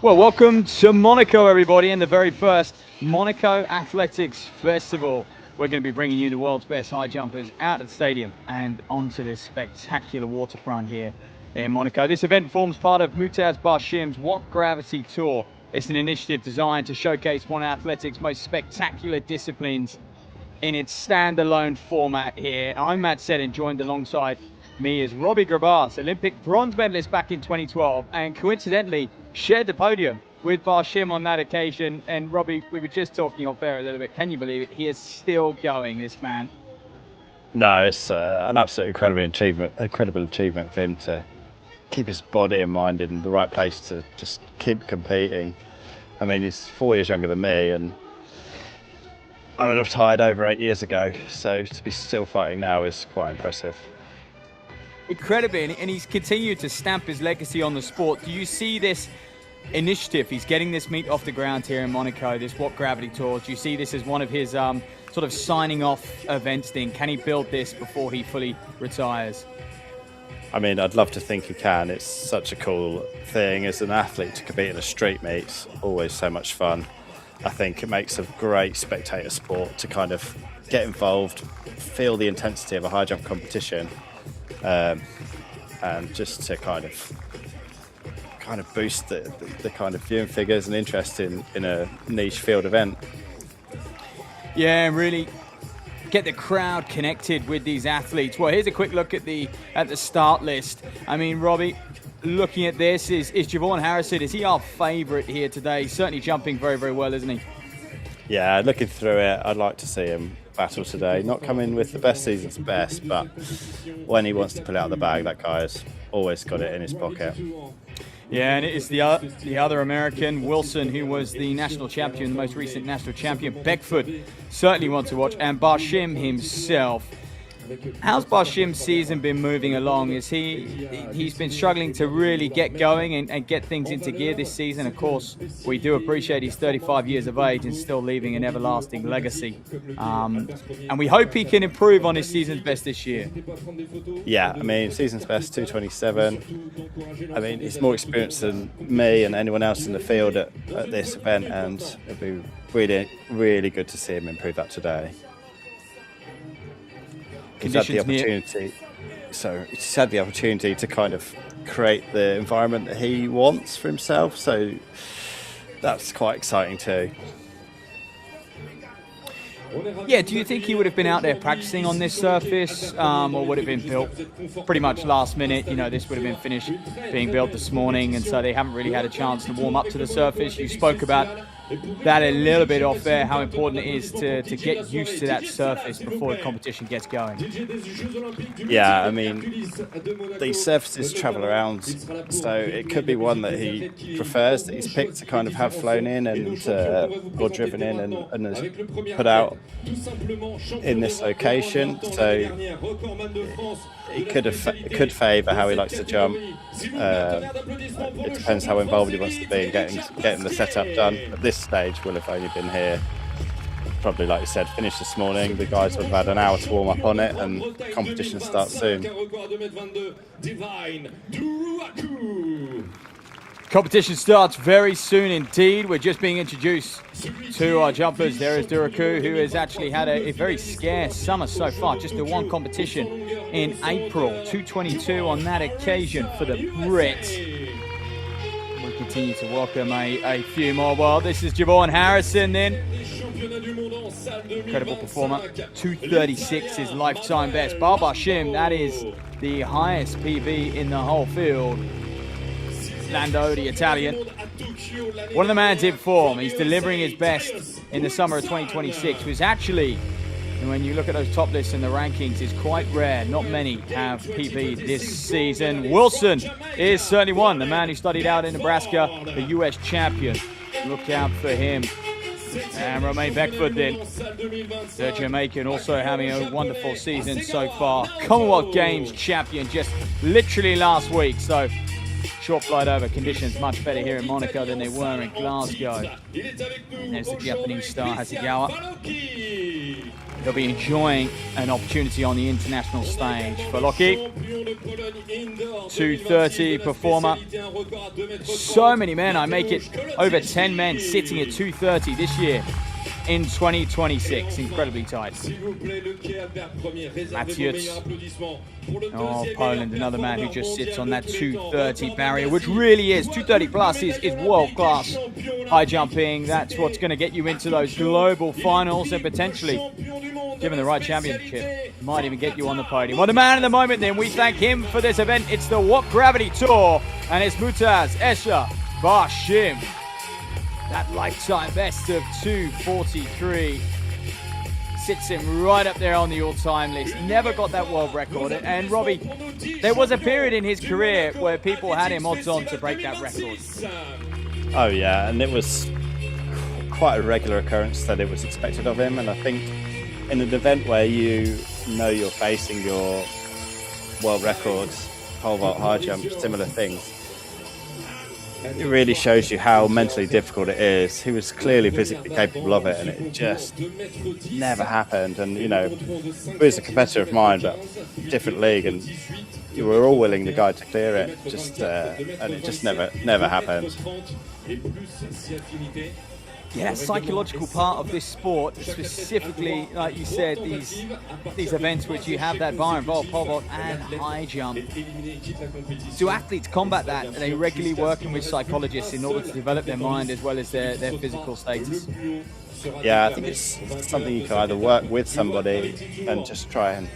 Well, welcome to Monaco, everybody, and the very first Monaco Athletics Festival. We're going to be bringing you the world's best high jumpers out of the stadium and onto this spectacular waterfront here in Monaco. This event forms part of Mutaz Barshim's What Gravity Tour. It's an initiative designed to showcase one of athletics' most spectacular disciplines in its standalone format here. I'm Matt Seddon, joined alongside me is Robbie Grabas, Olympic bronze medalist back in 2012, and coincidentally shared the podium with Barshim on that occasion. And Robbie, we were just talking off air a little bit. Can you believe it? He is still going, this man. No, it's an absolutely incredible achievement for him to keep his body and mind in the right place to just keep competing. I mean, he's 4 years younger than me, and I retired over 8 years ago, so to be still fighting now is quite impressive. Incredibly, and he's continued to stamp his legacy on the sport. Do you see this initiative? He's getting this meet off the ground here in Monaco, this What Gravity Tour. Do you see this as one of his sort of signing off events thing? Can he build this before he fully retires? I mean, I'd love to think he can. It's such a cool thing as an athlete to compete in a street meet. It's always so much fun. I think it makes a great spectator sport to kind of get involved, feel the intensity of a high jump competition, and just to kind of boost the kind of viewing figures and interest in a niche field event. Yeah, and really get the crowd connected with these athletes. Well, here's a quick look at the start list. I mean, Robbie, looking at this, is Javon Harrison, is he our favourite here today? Certainly jumping very, very well, isn't he? Yeah, looking through it, I'd like to see him battle today. Not coming with the best season's best, but when he wants to pull it out of the bag, that guy has always got it in his pocket. Yeah, and it is the other American, Wilson, who was the national champion, the most recent national champion. Beckford, certainly one to watch, and Barshim himself. How's Barshim's season been moving along? He's been struggling to really get going and get things into gear this season. Of course, we do appreciate he's 35 years of age and still leaving an everlasting legacy. And we hope he can improve on his season's best this year. Yeah, I mean, season's best, 2:27. I mean, he's more experienced than me and anyone else in the field at this event, and it'd be really, really good to see him improve that today. He's had the opportunity to kind of create the environment that he wants for himself, so that's quite exciting too. Yeah, do you think he would have been out there practicing on this surface, or would have been built pretty much last minute? You know, this would have been finished being built this morning, and so they haven't really had a chance to warm up to the surface. You spoke about that a little bit off there, how important it is to get used to that surface before the competition gets going. Yeah, I mean, these surfaces travel around, so it could be one that he prefers, that he's picked to kind of have flown in and or driven in and has put out in this location. So it could favour how he likes to jump. It depends how involved he wants to be in getting the setup done. At this stage, we'll have only been here, probably like you said, finished this morning. The guys will have had an hour to warm up on it, and competition starts soon. Competition starts very soon indeed. We're just being introduced to our jumpers. There is Duraku, who has actually had a very scarce summer so far. Just the one competition in April, 2:22 on that occasion for the Brit. We'll continue to welcome a few more. Well, this is Javon Harrison then. Incredible performer. 2:36 his lifetime best. Barshim, that is the highest PB in the whole field. Lando, the Italian, one of the man's in form. He's delivering his best in the summer of 2026, which actually, when you look at those top lists and the rankings, is quite rare. Not many have PB this season. Wilson is certainly one, the man who studied out in Nebraska, the US champion. Look out for him. And Romain Beckford then, the Jamaican, also having a wonderful season so far. Commonwealth Games champion just literally last week, so short flight over. Conditions much better here in Monaco than they were in Glasgow. And there's the Japanese star Hasegawa. He'll be enjoying an opportunity on the international stage. Foloki, 2:30 performer. So many men. I make it over 10 men sitting at 2:30 this year in 2026. Incredibly tight. Mathieu of Poland, another man who just sits on that 2:30 barrier, which really is 2:30 plus is world-class high jumping. That's what's going to get you into those global finals and potentially, given the right championship, might even get you on the podium. Well, the man in the moment then, we thank him for this event. It's the What Gravity Tour, and it's Mutaz Esha Bashim. That lifetime best of 2:43 sits him right up there on the all-time list. Never got that world record. And Robbie, there was a period in his career where people had him odds on to break that record. Oh yeah, and it was quite a regular occurrence that it was expected of him. And I think in an event where you know you're facing your world records, pole vault, high jump, similar things, it really shows you how mentally difficult it is. He was clearly physically capable of it, and it just never happened. And you know, he was a competitor of mine, but different league, and we were all willing the guy to clear it. And it just never happened. Yeah, psychological part of this sport, specifically, like you said, these events which you have that bar involved, pole vault and high jump. Do athletes combat that? Are they regularly working with psychologists in order to develop their mind as well as their physical status? Yeah, I think it's something you can either work with somebody and just try and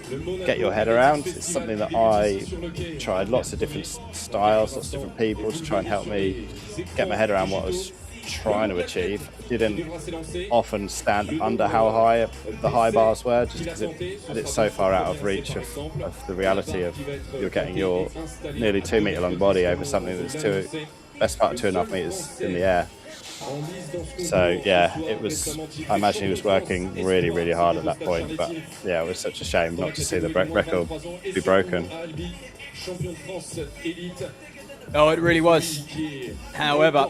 get your head around. It's something that I tried lots of different styles, lots of different people to try and help me get my head around what I was trying to achieve. Didn't often stand under how high the high bars were, just because it's so far out of reach of the reality of you're getting your nearly 2 metre long body over something that's best part of 2.5 metres in the air. So yeah, I imagine he was working really, really hard at that point, but yeah, it was such a shame not to see the record be broken. Oh, it really was. However,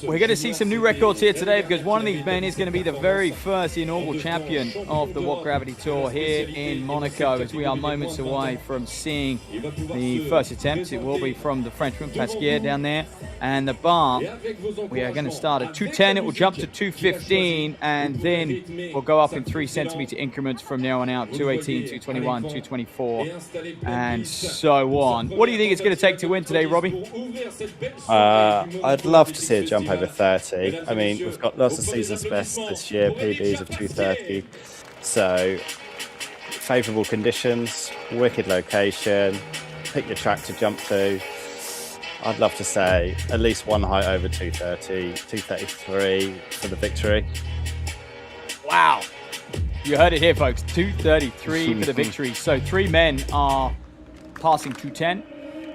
we're going to see some new records here today because one of these men is going to be the very first inaugural champion of the What Gravity Tour here in Monaco, as we are moments away from seeing the first attempt. It will be from the Frenchman Pasquier down there. And the bar, we are going to start at 2:10. It will jump to 2:15, and then we'll go up in 3 centimetre increments from now on out, 2:18, 2:21, 2:24, and so on. What do you think it's going to take to win today, Robbie? I'd love to see a jump over 30. I mean, we've got lots of season's best this year, PBs of 2:30. So, favourable conditions, wicked location, pick your track to jump to. I'd love to say at least one height over 2:30, 2:33 for the victory. Wow. You heard it here, folks. 2:33 for the victory. So 3 men are passing 2:10.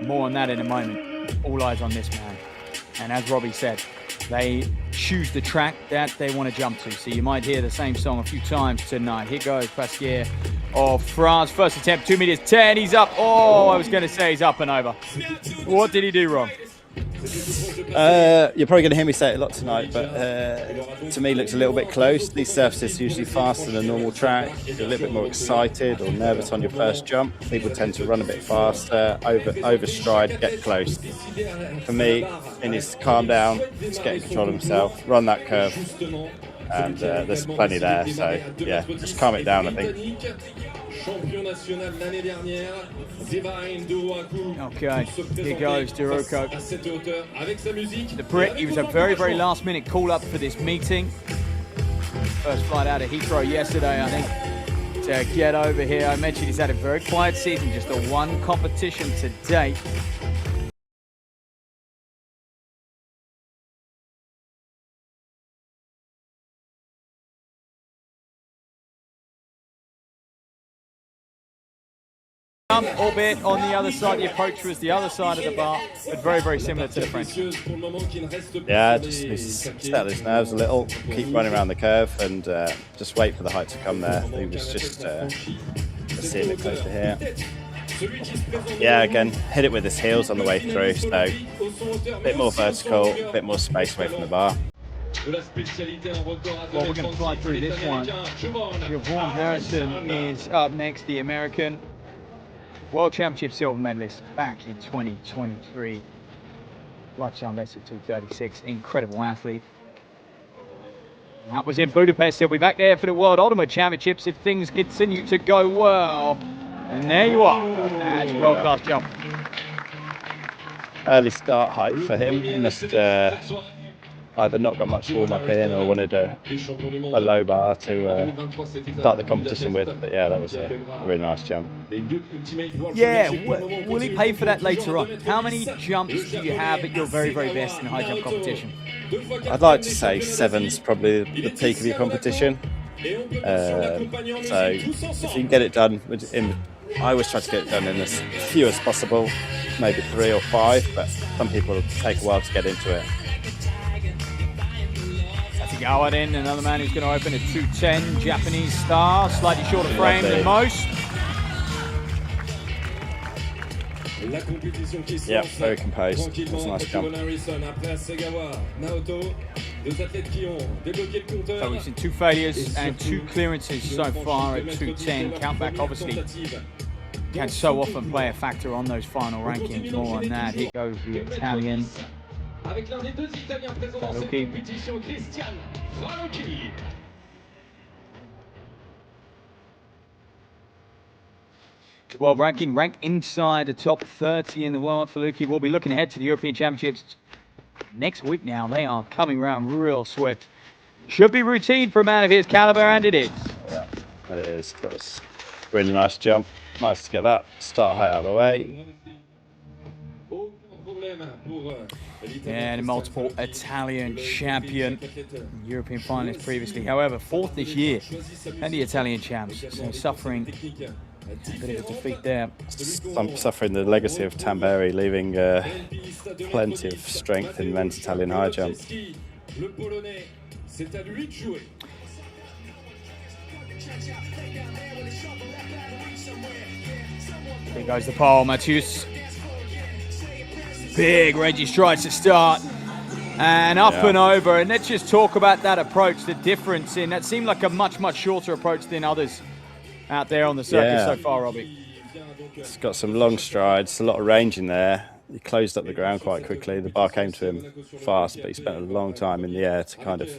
More on that in a moment. All eyes on this man. And as Robbie said, they choose the track that they want to jump to. So you might hear the same song a few times tonight. Here goes Pasquier of France. First attempt, 2:10. He's up. Oh, I was going to say he's up and over. What did he do wrong? You're probably going to hear me say it a lot tonight, but to me looks a little bit close. These surfaces are usually faster than a normal track. You're a little bit more excited or nervous on your first jump. People tend to run a bit faster, overstride, get close. For me, he needs to calm down, just get in control of himself, run that curve, and there's plenty there. So yeah, just calm it down, I think. Okay, here goes Duroko. The Brit, he was a very, very last minute call up for this meeting. First flight out of Heathrow yesterday, I think, to get over here. I mentioned he's had a very quiet season, just the one competition to date. Albeit on the other side, the approach was the other side of the bar, but very, very similar to the French. Yeah, just needs to settle his nerves a little, keep running around the curve, and just wait for the height to come there. He was just seeing it close to here. Yeah, again, hit it with his heels on the way through, so a bit more vertical, a bit more space away from the bar. Well, we're going to fly through this one. Vaughan Harrison is up next, the American World Championship silver medalist back in 2023. Lifetime best at 2:36. Incredible athlete. That was in Budapest. He'll be back there for the World Ultimate Championships if things continue to go well. And there you are. That's a world-class jump. Early start height for him. He must either not got much warm-up in or wanted a low bar to start the competition with. But yeah, that was a really nice jump. Yeah, will he pay for that later on? How many jumps do you have at your very, very best in a high jump competition? I'd like to say 7's probably the peak of your competition. So if you can get it done, I always try to get it done in as few as possible, maybe 3 or 5, but some people take a while to get into it. Going in, another man who's going to open at 2:10, Japanese star, slightly shorter frame than most. Yeah, very composed. It was a nice jump. So we've seen 2 failures and 2 clearances so far at 2:10. Countback obviously can so often play a factor on those final rankings. More on that. Here goes the Italian. Avec l'un des 2 Italiens présents dans cette compétition, Christian Falucchi. Well, ranked inside the top 30 in the world. Falucchi will be looking ahead to the European Championships next week now. They are coming around real swift. Should be routine for a man of his caliber, and it is. Yeah, it is. That was a really nice jump. Nice to get that start height out of the way. And a multiple Italian champion, European finalist previously. However, 4th this year, and the Italian champs. So suffering a bit of a defeat there. I'm suffering the legacy of Tamberi, leaving plenty of strength in men's Italian high jump. Here goes the pole, Mathius. Big Reggie strides to start. And up and over. And let's just talk about that approach, the difference in that seemed like a much, much shorter approach than others out there on the circuit so far, Robbie. It's got some long strides, a lot of range in there. He closed up the ground quite quickly. The bar came to him fast, but he spent a long time in the air to kind of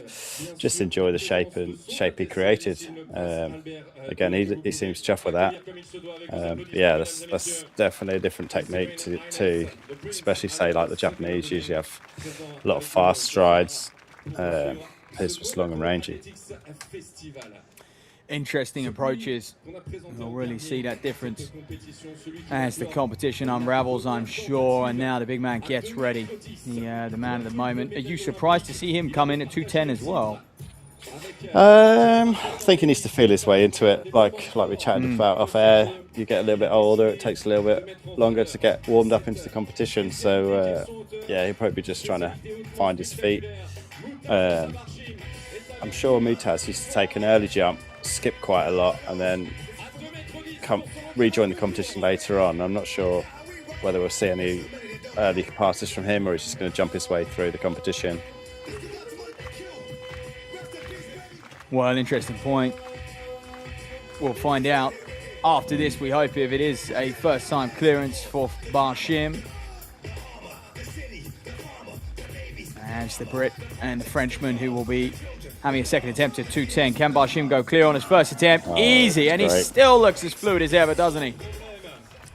just enjoy the shape he created. Again, he seems chuffed with that. Yeah, that's definitely a different technique to especially say like the Japanese usually have a lot of fast strides. His was long and rangy. Interesting approaches. We'll really see that difference as the competition unravels, I'm sure. And now the big man gets ready, the man of the moment. Are you surprised to see him come in at 2:10 as well? I think he needs to feel his way into it. Like we chatted about off air, you get a little bit older, it takes a little bit longer to get warmed up into the competition. So yeah, he'll probably be just trying to find his feet. I'm sure Mutaz used to take an early jump, skip quite a lot, and then rejoin the competition later on. I'm not sure whether we'll see any early passes from him, or he's just going to jump his way through the competition. Well, an interesting point. We'll find out after this, we hope, if it is a first-time clearance for Barshim. And it's the Brit and the Frenchman who will be having a second attempt at 2:10. Can Barshim go clear on his first attempt? Easy, and he still looks as fluid as ever, doesn't he?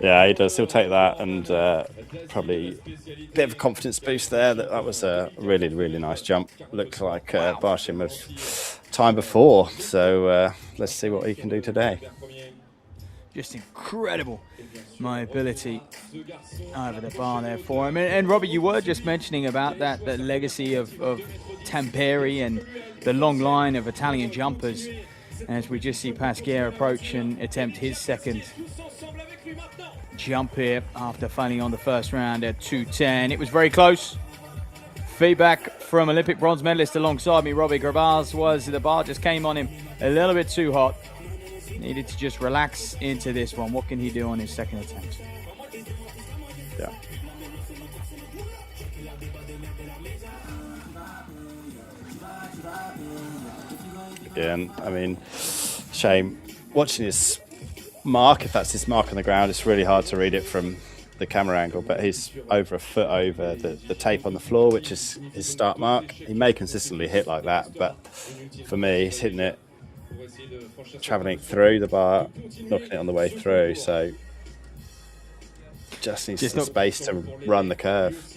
Yeah, he does. He'll take that, and probably a bit of a confidence boost there. That was a really, really nice jump. Looked like Barshim of time before, so let's see what he can do today. Just incredible mobility over the bar there for him. And Robert, you were just mentioning about that legacy of Tampere and the long line of Italian jumpers, as we just see Pasquier approach and attempt his second jump here after failing on the first round at 2:10. It was very close. Feedback from Olympic bronze medalist alongside me, Robbie Gravaz, was the bar just came on him a little bit too hot. Needed to just relax into this one. What can he do on his second attempt? Yeah. Again, I mean, shame. Watching his mark, if that's his mark on the ground, it's really hard to read it from the camera angle, but he's over a foot over the tape on the floor, which is his start mark. He may consistently hit like that, but for me, he's hitting it, traveling through the bar, knocking it on the way through, so just needs some space to run the curve.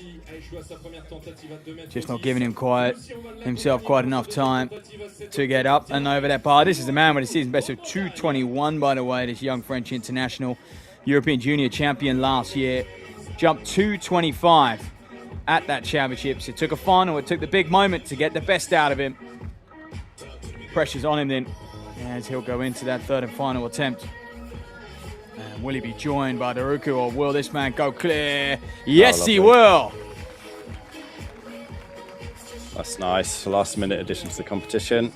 Just not giving himself quite enough time to get up and over that bar. This is a man with a season best of 2:21, by the way. This young French international, European Junior champion last year. Jumped 2:25 at that championships. It took a final. It took the big moment to get the best out of him. Pressure's on him then as he'll go into that third and final attempt. And will he be joined by Daruku, or will this man go clear? Yes, he will. That's nice. Last minute addition to the competition.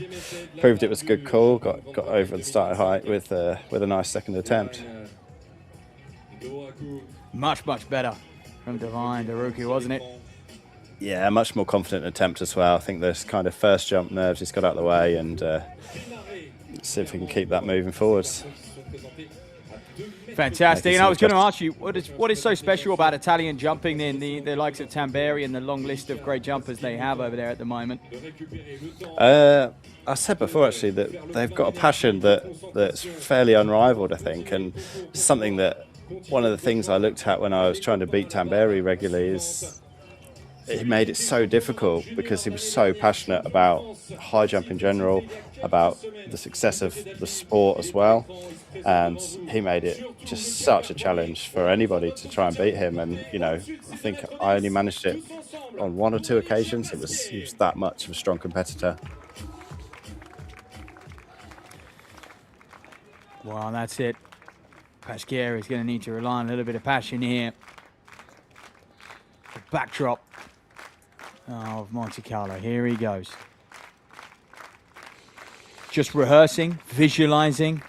Proved it was a good call. Got over the starting height with a nice second attempt. Much better from Divine Daruku, wasn't it? Yeah, much more confident attempt as well. I think those kind of first jump nerves he's got out of the way, and see if we can keep that moving forwards. Fantastic. And I was going to ask you, what is so special about Italian jumping then, the likes of Tamberi and the long list of great jumpers they have over there at the moment? I said before, actually, that they've got a passion that's fairly unrivaled, I think, and something that one of the things I looked at when I was trying to beat Tamberi regularly is he made it so difficult because he was so passionate about high jump in general, about the success of the sport as well, and he made it just such a challenge for anybody to try and beat him. And I think I only managed it on one or two occasions. He was that much of a strong competitor. Well, that's it. Pasquier is going to need to rely on a little bit of passion here. The backdrop of Monte Carlo. Here he goes. Just rehearsing, visualizing.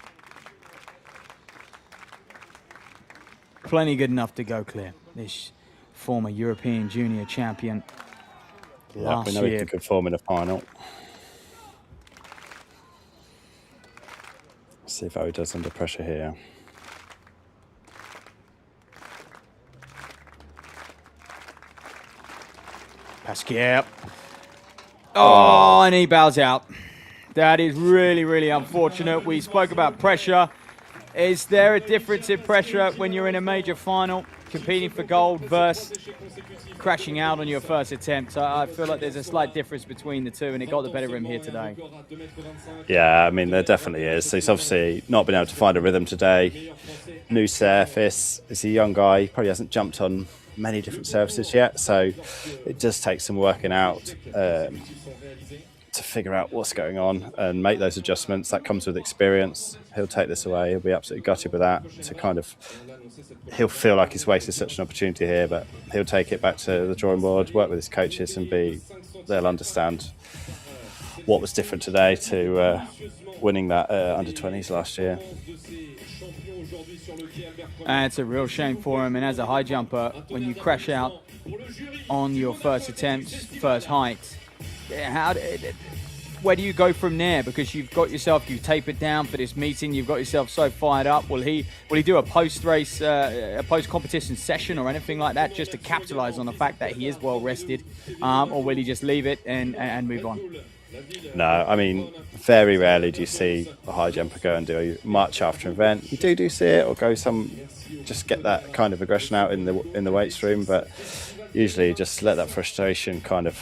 Plenty good enough to go clear. This former European Junior champion last year. We know he can perform in a final. See how he does under pressure here. Pasquier. Oh, and he bows out. That is really unfortunate. We spoke about pressure. Is there a difference in pressure when you're in a major final, competing for gold versus crashing out on your first attempt? I feel like there's a slight difference between the two, and it got the better of him here today. Yeah, I mean, there definitely is. So he's obviously not been able to find a rhythm today. New surface. He's a young guy. He probably hasn't jumped on many different surfaces yet, so it does take some working out to figure out what's going on and make those adjustments. That comes with experience. He'll take this away. He'll be absolutely gutted with that. He'll feel like he's wasted such an opportunity here, but he'll take it back to the drawing board, work with his coaches, and they'll understand what was different today to winning that under 20s last year. And it's a real shame for him. And as a high jumper, when you crash out on your first attempt, first height, where do you go from there? Because you've tapered down for this meeting. You've got yourself so fired up. Will he do a post-race, a post-competition session or anything like that, just to capitalize on the fact that he is well rested, or will he just leave it and move on? No, I mean, very rarely do you see a high jumper go and do much after an event. You do see it, or just get that kind of aggression out in the weights room, but usually just let that frustration kind of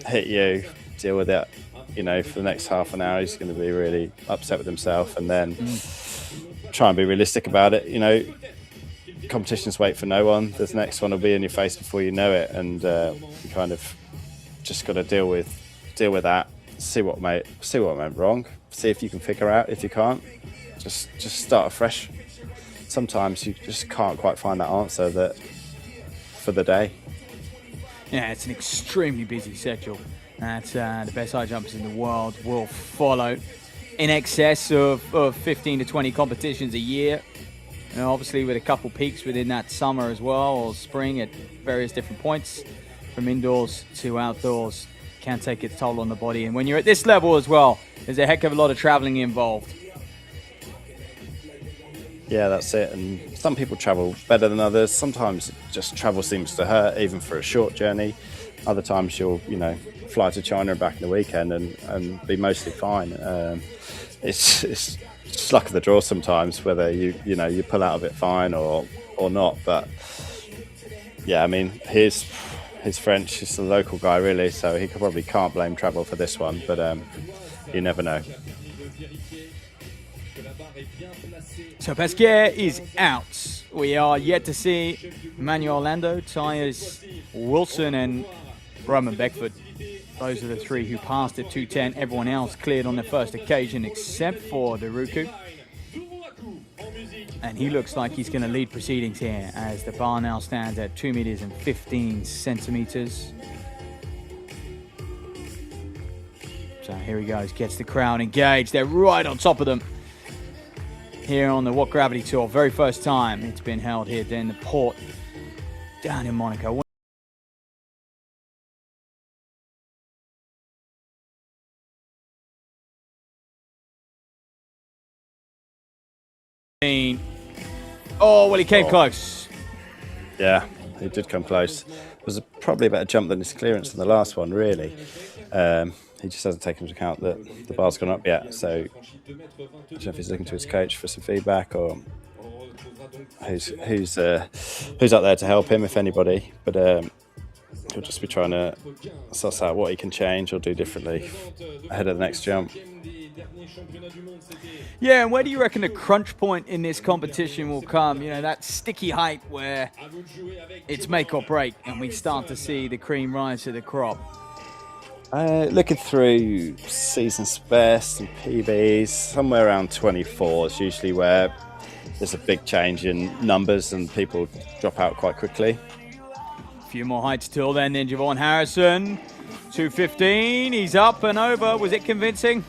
hit you, deal with it. For the next half an hour, he's going to be really upset with himself, and then try and be realistic about it. Competitions wait for no one. The next one will be in your face before you know it, and you kind of just got to deal with that. See what went wrong. See if you can figure out. If you can't, just start afresh. Sometimes you just can't quite find that answer for the day. Yeah, it's an extremely busy schedule that the best high jumpers in the world will follow. in excess of 15 to 20 competitions a year. And obviously with a couple peaks within that summer as well, or spring at various different points, from indoors to outdoors, can take its toll on the body. And when you're at this level as well, there's a heck of a lot of traveling involved. Yeah, that's it. And some people travel better than others. Sometimes just travel seems to hurt, even for a short journey. Other times you'll, fly to China and back in the weekend and be mostly fine. It's just luck of the draw sometimes, whether you pull out of it fine or not. But yeah, I mean, he's French. He's a local guy, really, so he probably can't blame travel for this one. But you never know. So Pesquet is out. We are yet to see Manuel Lando, Tyus Wilson, and Roman Beckford. Those are the three who passed at 2:10. Everyone else cleared on their first occasion except for Daruku. And he looks like he's going to lead proceedings here as the bar now stands at 2 meters and 15 centimeters. So here he goes, gets the crowd engaged. They're right on top of them here on the What Gravity Tour. Very first time it's been held here in the port down in Monaco. Oh, well, he came close. Yeah, he did come close. It was probably a better jump than his clearance in the last one, really. He just hasn't taken into account that the bar's gone up yet. So I don't know if he's looking to his coach for some feedback or who's out there to help him, if anybody. But he'll just be trying to suss out what he can change or do differently ahead of the next jump. Yeah, and where do you reckon the crunch point in this competition will come? That sticky height where it's make or break and we start to see the cream rise to the crop. Looking through season's best and PBs, somewhere around 24 is usually where there's a big change in numbers and people drop out quite quickly. A few more heights till then Javon Harrison, 2:15, he's up and over. Was it convincing?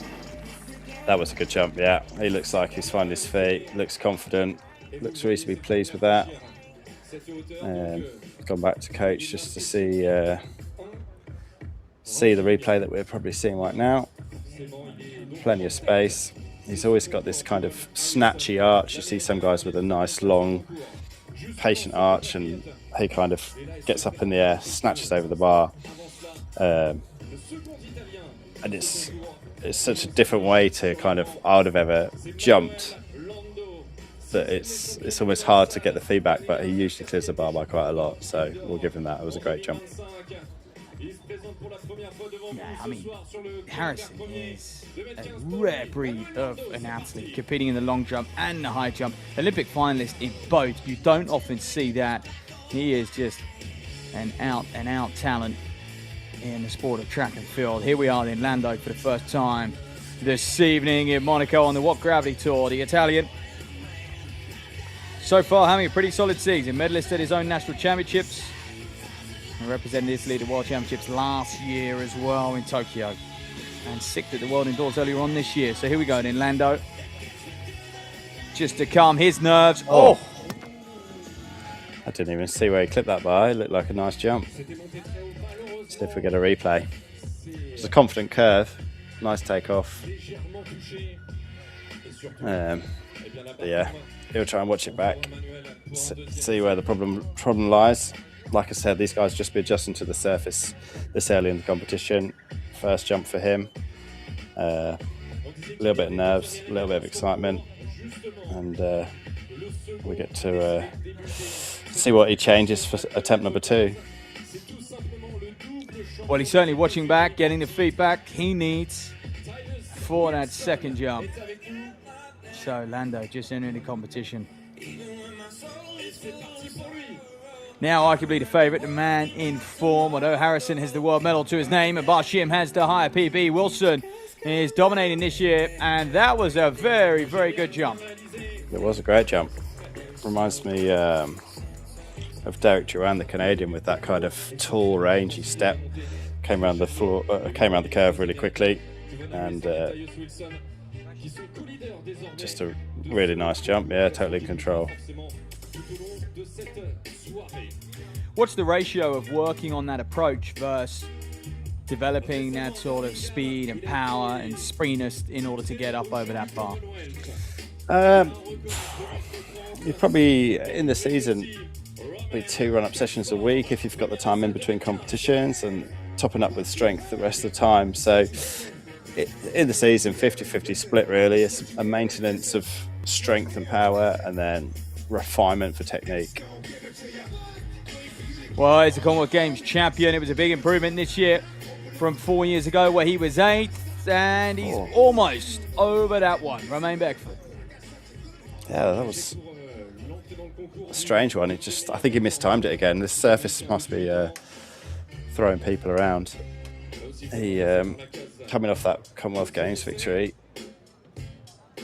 That was a good jump, yeah. He looks like he's found his feet, looks confident, looks reasonably pleased with that. Gone back to coach just to see the replay that we're probably seeing right now. Plenty of space. He's always got this kind of snatchy arch. You see some guys with a nice, long, patient arch, and he kind of gets up in the air, snatches over the bar. And it's such a different way to I would have ever jumped that it's almost hard to get the feedback, but he usually clears the bar by quite a lot, so we'll give him that. It was a great jump. Yeah, I mean, Harrison is a rare breed of an athlete, competing in the long jump and the high jump. Olympic finalist in both. You don't often see that. He is just an out-and-out talent in the sport of track and field. Here we are in Lando for the first time this evening in Monaco on the What Gravity Tour. The Italian, so far having a pretty solid season. Medalist at his own national championships. And represented Italy at the World Championships last year as well in Tokyo. And 6th at the World Indoors earlier on this year. So here we go in Lando. Just to calm his nerves. Oh! I didn't even see where he clipped that bar. It looked like a nice jump. See if we get a replay. It's a confident curve. Nice takeoff. Yeah, he'll try and watch it back. See where the problem lies. Like I said, these guys just be adjusting to the surface this early in the competition. First jump for him. A little bit of nerves, a little bit of excitement. And we get to see what he changes for attempt number 2. Well, he's certainly watching back, getting the feedback he needs for that second jump. So Lando just entering the competition. Now arguably the favourite, the man in form. Although Harrison has the world medal to his name and Barshim has the higher PB, Wilson is dominating this year, and that was a very, very good jump. It was a great jump. Reminds me of Derek Duran, the Canadian, with that kind of tall, rangy step. Came around the floor, came around the curve really quickly, and Just a really nice jump. Yeah, totally in control. What's the ratio of working on that approach versus developing that sort of speed and power and springiness in order to get up over that bar? You're probably in the season be 2 run-up sessions a week if you've got the time in between competitions, and topping up with strength the rest of the time. So in the season, 50-50 split really. It's a maintenance of strength and power, and then refinement for technique. Well, he's the Commonwealth Games champion. It was a big improvement this year from 4 years ago where he was 8th, and he's almost over that one. Romain Beckford. Yeah, that was a strange one. I think he mistimed it again. This surface must be throwing people around. He coming off that Commonwealth Games victory,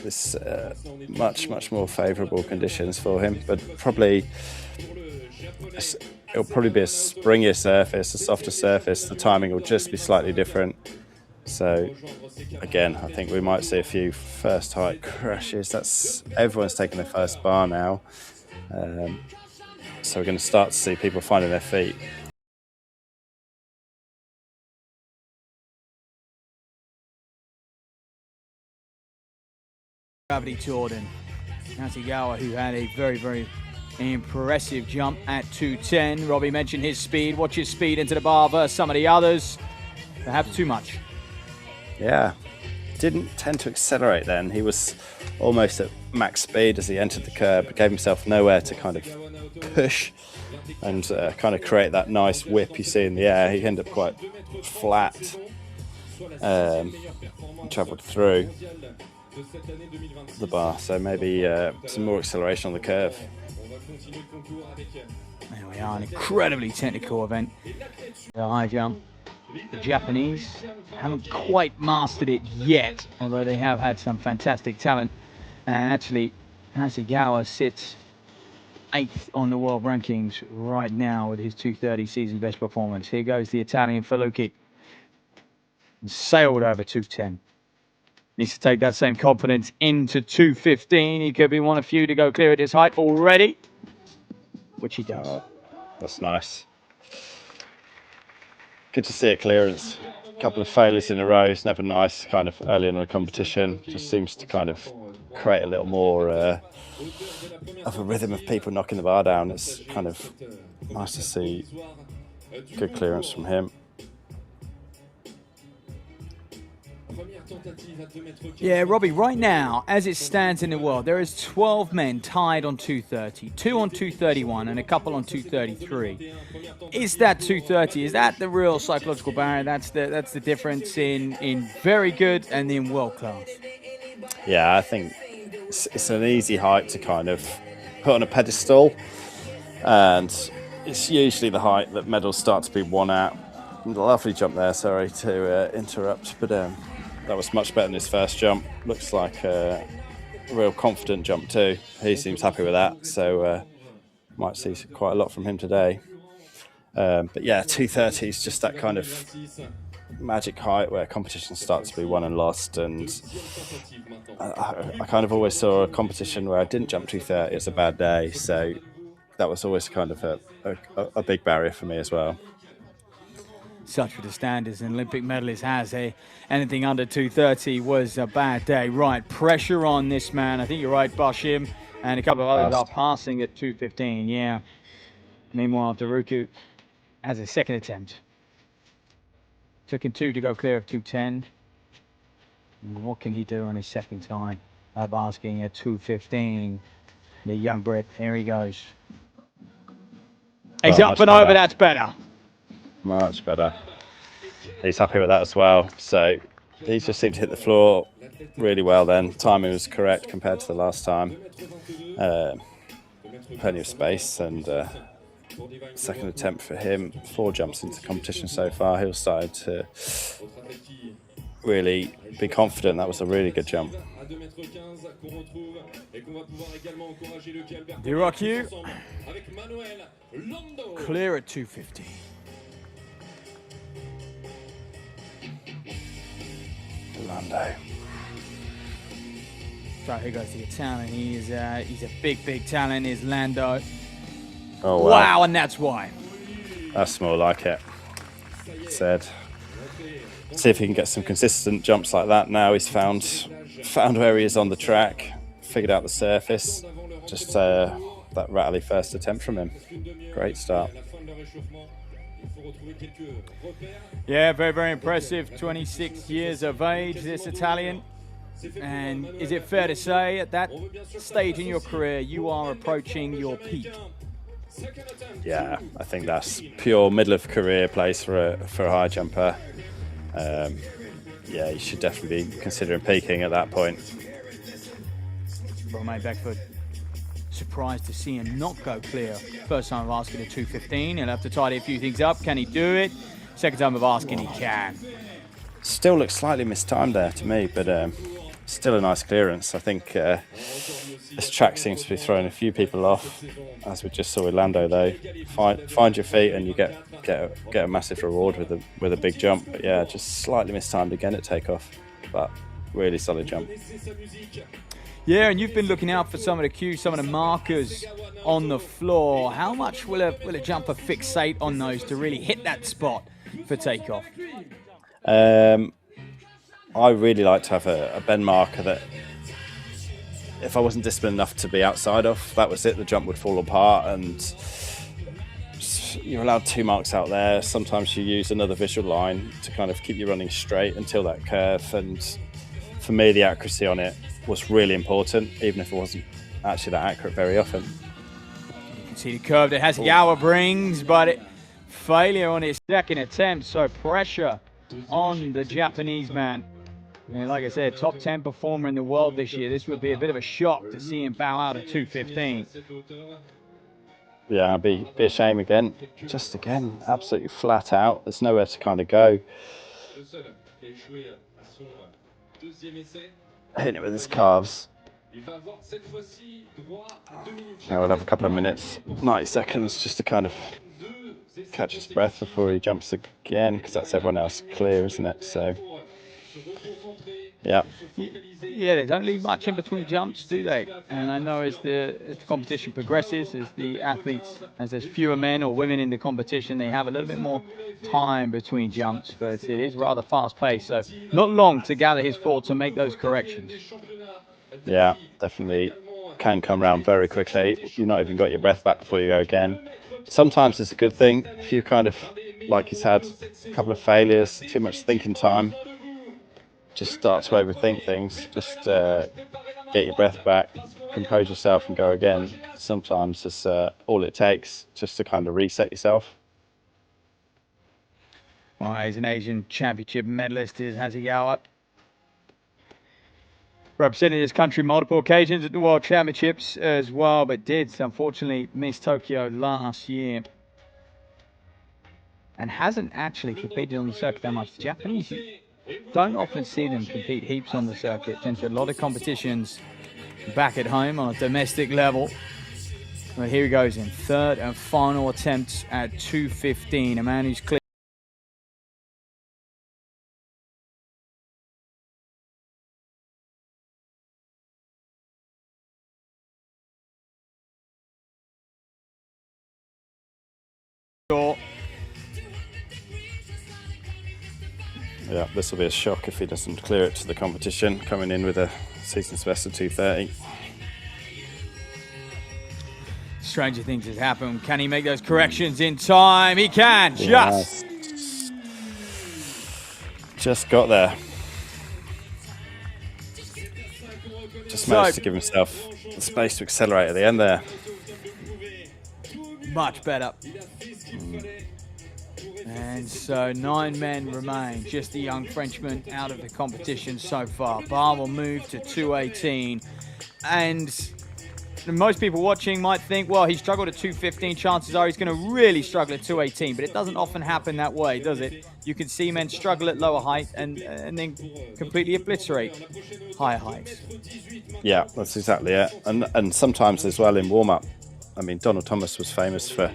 this much more favourable conditions for him, but it'll probably be a springier surface, a softer surface. The timing will just be slightly different. So again, I think we might see a few first height crashes. Everyone's taking their first bar now, so we're going to start to see people finding their feet. Gravity Jordan, Nasigawa, who had a very impressive jump at 2:10. Robbie mentioned his speed. Watch his speed into the bar versus some of the others. Perhaps too much. Yeah, didn't tend to accelerate then. He was almost at max speed as he entered the curb, but gave himself nowhere to kind of push and kind of create that nice whip you see in the air. He ended up quite flat, travelled through the bar, so maybe some more acceleration on the curve. There we are, an incredibly technical event. The high jump. The Japanese haven't quite mastered it yet, although they have had some fantastic talent. And actually, Nasigawa sits 8th on the world rankings right now with his 2:30 season best performance. Here goes the Italian Falucchi. Sailed over 2:10. Needs to take that same confidence into 2:15. He could be one of few to go clear at his height already, which he does. Oh, that's nice. Good to see a clearance. A couple of failures in a row. It's never nice kind of early in a competition. Just seems to kind of create a little more of a rhythm of people knocking the bar down. It's kind of nice to see good clearance from him. Yeah, Robbie, right now, as it stands in the world, there is 12 men tied on 2:30, 2 on 2:31, and a couple on 2:33. Is that 2:30? Is that the real psychological barrier? That's the difference in very good and in world class. Yeah, I think it's an easy height to kind of put on a pedestal, and it's usually the height that medals start to be won at. Lovely jump there, sorry to interrupt, but that was much better than his first jump. Looks like a real confident jump too. He seems happy with that, so might see quite a lot from him today. But yeah, 2:30 is just that kind of magic height where competitions start to be won and lost, and I kind of always saw a competition where I didn't jump 2:30 as a bad day, so that was always kind of a big barrier for me as well. Such were the standards an Olympic medalist has. Anything under 2:30 was a bad day. Right, pressure on this man. I think you're right, Bashim, and a couple of others are passing at 2:15. Yeah. Meanwhile, Daruku has a second attempt. Took him 2 to go clear of 2:10. What can he do on his second time? Asking at 2:15. The young Brit, here he goes. He's up and over, that's better. Much better. He's happy with that as well. So he just seemed to hit the floor really well then. Timing was correct compared to the last time. Plenty of space, and second attempt for him. 4 jumps into competition so far. He'll start to really be confident. That was a really good jump. Diraku clear at 2:15. Lando. So here goes the Italian. He's a big talent. Is Lando. Oh wow, and that's why. That's more like it. Said. See if he can get some consistent jumps like that. Now he's found where he is on the track, figured out the surface. Just that rattly first attempt from him. Great start. Yeah, very impressive. 26 years of age, this Italian. And is it fair to say at that stage in your career you are approaching your peak? Yeah, I think that's pure middle of career place for a high jumper. Yeah, you should definitely be considering peaking at that point. Well, mate, Beckford, surprised to see him not go clear. First time of asking a 2:15. He'll have to tidy a few things up. Can he do it? Second time of asking, he can. Still looks slightly mistimed there to me, but still a nice clearance. I think this track seems to be throwing a few people off, as we just saw with Lando. Though, find your feet and you get a massive reward with a big jump. But yeah, just slightly mistimed again at takeoff, but really solid jump. Yeah, and you've been looking out for some of the cues, some of the markers on the floor. How much will a jumper fixate on those to really hit that spot for takeoff? I really like to have a bend marker that, if I wasn't disciplined enough to be outside of, that was it, the jump would fall apart, and you're allowed 2 marks out there. Sometimes you use another visual line to kind of keep you running straight until that curve, and for me the accuracy on it was really important, even if it wasn't actually that accurate very often. You can see the curve that Hasegawa brings, but failure on his second attempt, so pressure on the Japanese man. And like I said, top 10 performer in the world this year. This would be a bit of a shock to see him bow out at 2:15. Yeah, it'd be a shame again. Just again, absolutely flat out. There's nowhere to kind of go. Hitting it with his calves. Now we'll have a couple of minutes, 90 seconds, just to kind of catch his breath before he jumps again, because that's everyone else clear, isn't it? So, yeah. Yeah, they don't leave much in between jumps, do they? And I know as the competition progresses, as the athletes, as there's fewer men or women in the competition, they have a little bit more time between jumps, but it is rather fast paced, so not long to gather his thoughts and make those corrections. Yeah, definitely can come around very quickly. You've not even got your breath back before you go again. Sometimes it's a good thing if you kind of, like he's had a couple of failures, too much thinking time, just start to overthink things, just get your breath back, compose yourself and go again. Sometimes it's all it takes just to kind of reset yourself. Well, he's an Asian championship medalist, is Hasegawa. Represented his country multiple occasions at the World Championships as well, but did unfortunately miss Tokyo last year. And hasn't actually competed on the circuit that much. The Japanese, you don't often see them compete heaps on the circuit. Tends to a lot of competitions back at home on a domestic level. But here he goes in third and final attempt at 2:15. A man who's clear. Yeah, this will be a shock if he doesn't clear it to the competition, coming in with a season's best of 2:30. Stranger things has happened. Can he make those corrections in time? He can. Yes. Just got there. Just managed to give himself the space to accelerate at the end there. Much better. And so 9 men remain. Just the young Frenchman out of the competition so far. Bar will move to 2:18. And most people watching might think, well, he struggled at 2:15. Chances are he's going to really struggle at 2:18. But it doesn't often happen that way, does it? You can see men struggle at lower height and then completely obliterate higher heights. Yeah, that's exactly it. And sometimes as well in warm-up. I mean, Donald Thomas was famous for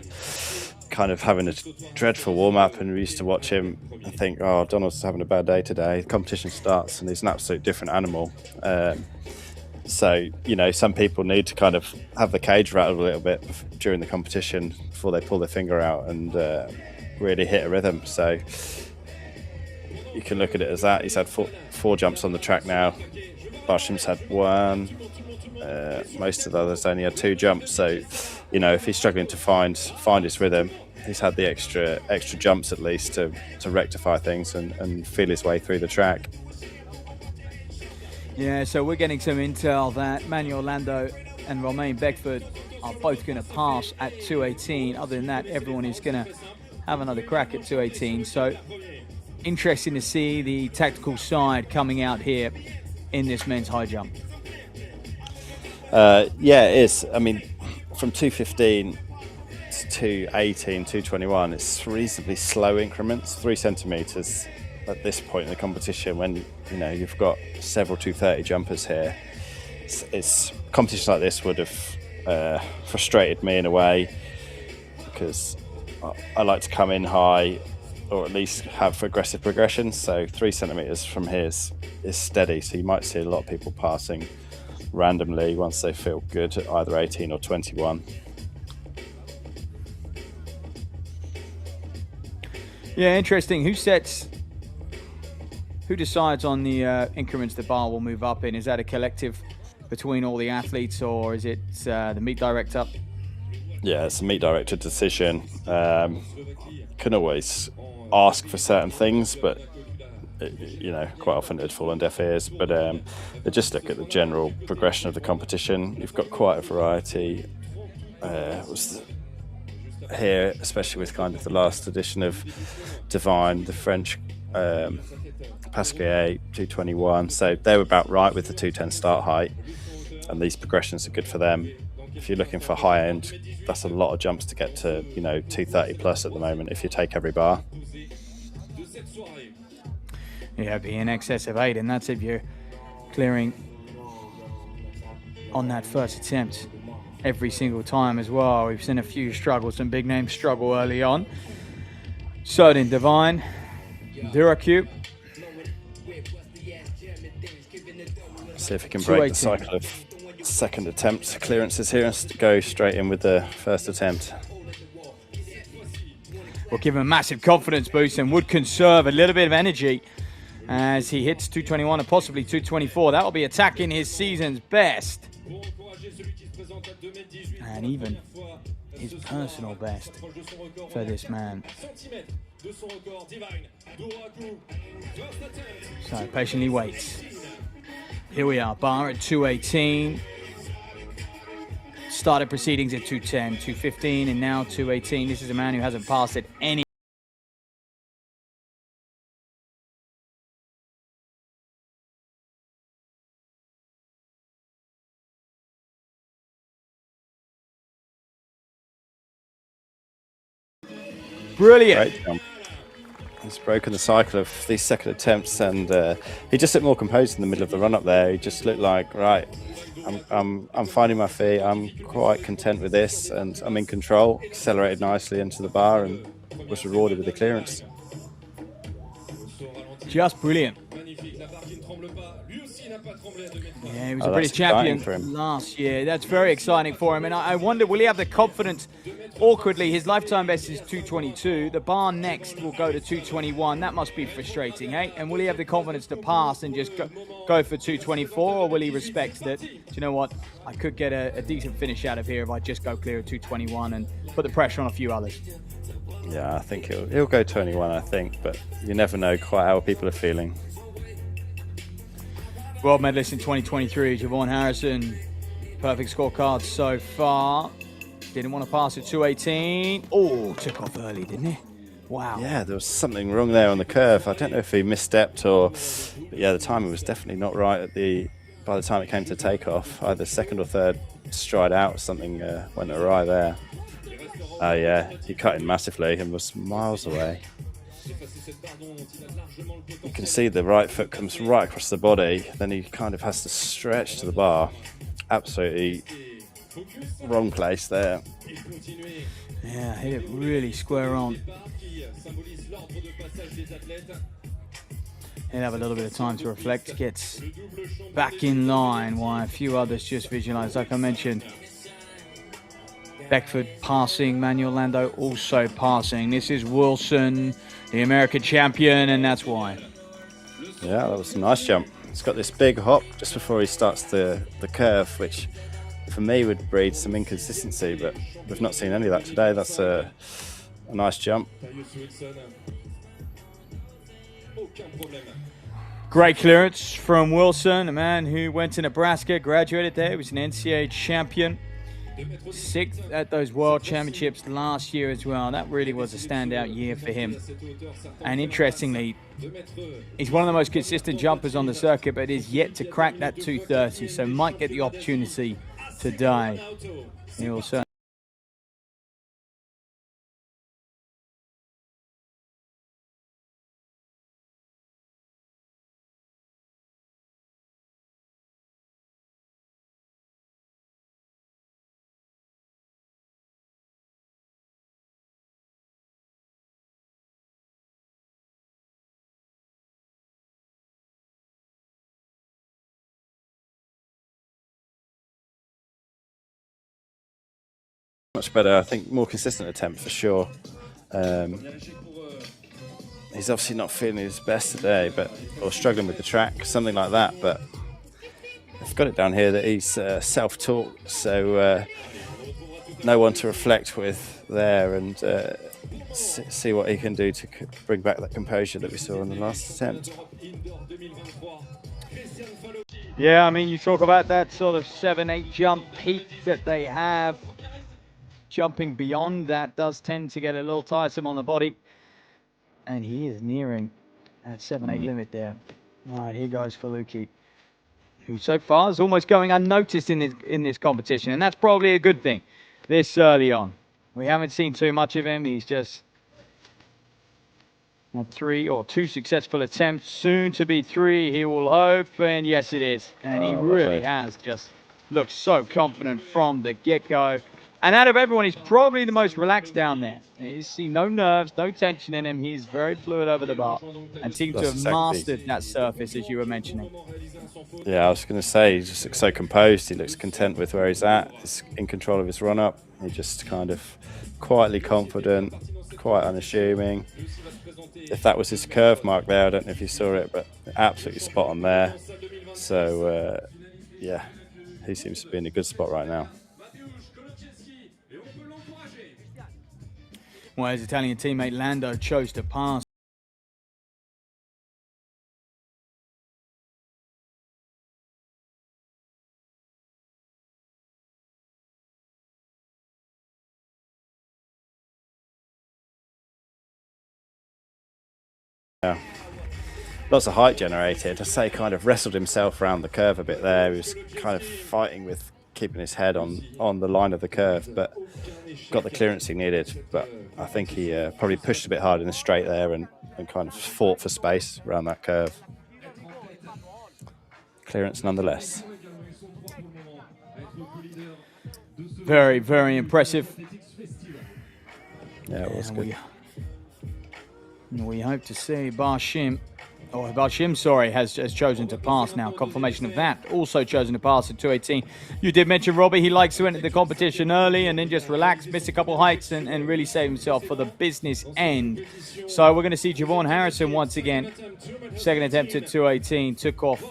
kind of having a dreadful warm-up, and we used to watch him and think, oh, Donald's having a bad day today. The competition starts and he's an absolute different animal. So, you know, some people need to kind of have the cage rattled a little bit during the competition before they pull their finger out and really hit a rhythm. So you can look at it as that. He's had four jumps on the track now. Barshim's had one. Most of the others only had 2 jumps. So, you know, if he's struggling to find his rhythm, he's had the extra jumps at least to rectify things and feel his way through the track. Yeah, so we're getting some intel that Manuel Lando and Romain Beckford are both going to pass at 2:18. Other than that, everyone is going to have another crack at 2:18. So interesting to see the tactical side coming out here in this men's high jump. Yeah, it is. I mean, from 2:15 to 2:18, 2:21, it's reasonably slow increments, 3 centimeters at this point in the competition when, you know, you've got several 2:30 jumpers here. It's competitions like this would have frustrated me in a way, because I like to come in high or at least have aggressive progressions. So 3 centimeters from here is steady. So you might see a lot of people passing randomly once they feel good at either 18 or 21. Yeah, interesting. Who decides on the increments the bar will move up in? Is that a collective between all the athletes, or is it the meet director? Yeah, it's a meet director decision. Can always ask for certain things, but you know, quite often it'd fall on deaf ears. But they just look at the general progression of the competition. You've got quite a variety. Here, especially with kind of the last edition of Divine, the French Pasquier 2:21, so they were about right with the 2:10 start height, and these progressions are good for them. If you're looking for high end, that's a lot of jumps to get to, you know, 2:30 plus at the moment if you take every bar. Yeah, be in excess of 8, and that's if you're clearing on that first attempt every single time as well. We've seen a few struggles, some big names struggle early on. Sodin, Divine, Duracu. See if he can break the cycle of second attempt clearances here and go straight in with the first attempt. Will give him a massive confidence boost and would conserve a little bit of energy as he hits 2:21 and possibly 2:24. That will be attacking his season's best, and even his personal best for this man. So patiently waits. Here we are, bar at 2:18. Started proceedings at 2:10, 2:15, and now 2:18. This is a man who hasn't passed at any. Brilliant. Great jump. He's broken the cycle of these second attempts, and he just looked more composed in the middle of the run up there. He just looked like, right, I'm finding my feet. I'm quite content with this, and I'm in control. Accelerated nicely into the bar and was rewarded with the clearance. Just brilliant. Yeah, he was a British champion last year. That's very exciting for him. And I wonder, will he have the confidence? Awkwardly, his lifetime best is 2:22. The bar next will go to 2:21. That must be frustrating, eh? And will he have the confidence to pass and just go for 2:24? Or will he respect that, do you know what, I could get a decent finish out of here if I just go clear of 2:21 and put the pressure on a few others? Yeah, I think he'll go 21, I think. But you never know quite how people are feeling. World medalist in 2023, Javon Harrison. Perfect scorecard so far. Didn't want to pass at 2:18. Oh, took off early, didn't he? Wow. Yeah, there was something wrong there on the curve. I don't know if he misstepped or... But yeah, the timing was definitely not right by the time it came to takeoff. Either second or third stride out, something went awry there. Oh yeah, he cut in massively and was miles away. You can see the right foot comes right across the body, then he kind of has to stretch to the bar. Absolutely wrong place there. Yeah, hit it really square on. He'll have a little bit of time to reflect, gets back in line while a few others just visualize. Like I mentioned, Beckford passing, Manuel Lando also passing. This is Wilson, the American champion, and that's why. Yeah, that was a nice jump. It's got this big hop just before he starts the curve, which for me would breed some inconsistency, but we've not seen any of that today. That's a nice jump. Great clearance from Wilson, a man who went to Nebraska, graduated there, he was an NCAA champion. 6th at those World Championships last year as well. That really was a standout year for him. And interestingly, he's one of the most consistent jumpers on the circuit, but is yet to crack that 230, so might get the opportunity today. He also much better. I think more consistent attempt for sure. He's obviously not feeling his best today, or struggling with the track, something like that. But I've got it down here that he's self-taught, so no one to reflect with there and see what he can do to bring back that composure that we saw in the last attempt. yeah, I mean, you talk about that sort of 7-8 jump peak that they have. Jumping beyond that does tend to get a little tiresome on the body. And he is nearing that 7-8 limit there. All right, here goes Faluki, who so far is almost going unnoticed in this competition. And that's probably a good thing this early on. We haven't seen too much of him. He's just had 2 successful attempts, soon to be 3, he will hope, and yes it is. And he really has just looked so confident from the get-go. And out of everyone, he's probably the most relaxed down there. He's seen no nerves, no tension in him. He's very fluid over the bar and seems to have mastered that surface, as you were mentioning. Yeah, I was going to say, he just looks so composed. He looks content with where he's at. He's in control of his run-up. He's just kind of quietly confident, quite unassuming. If that was his curve mark there, I don't know if you saw it, but absolutely spot on there. So, yeah, he seems to be in a good spot right now. Well, his Italian teammate Lando chose to pass. Yeah. Lots of height generated. I say kind of wrestled himself around the curve a bit there. He was kind of fighting with keeping his head on the line of the curve, but got the clearance he needed. But I think he probably pushed a bit hard in the straight there and kind of fought for space around that curve. Clearance nonetheless. Very, very impressive. Yeah, it was good. We hope to see Barshim, sorry, has chosen to pass now. Confirmation of that. Also chosen to pass at 2:18. You did mention Robbie. He likes to enter the competition early and then just relax, miss a couple heights and really save himself for the business end. So we're going to see Javon Harrison once again. Second attempt at 2:18. Took off.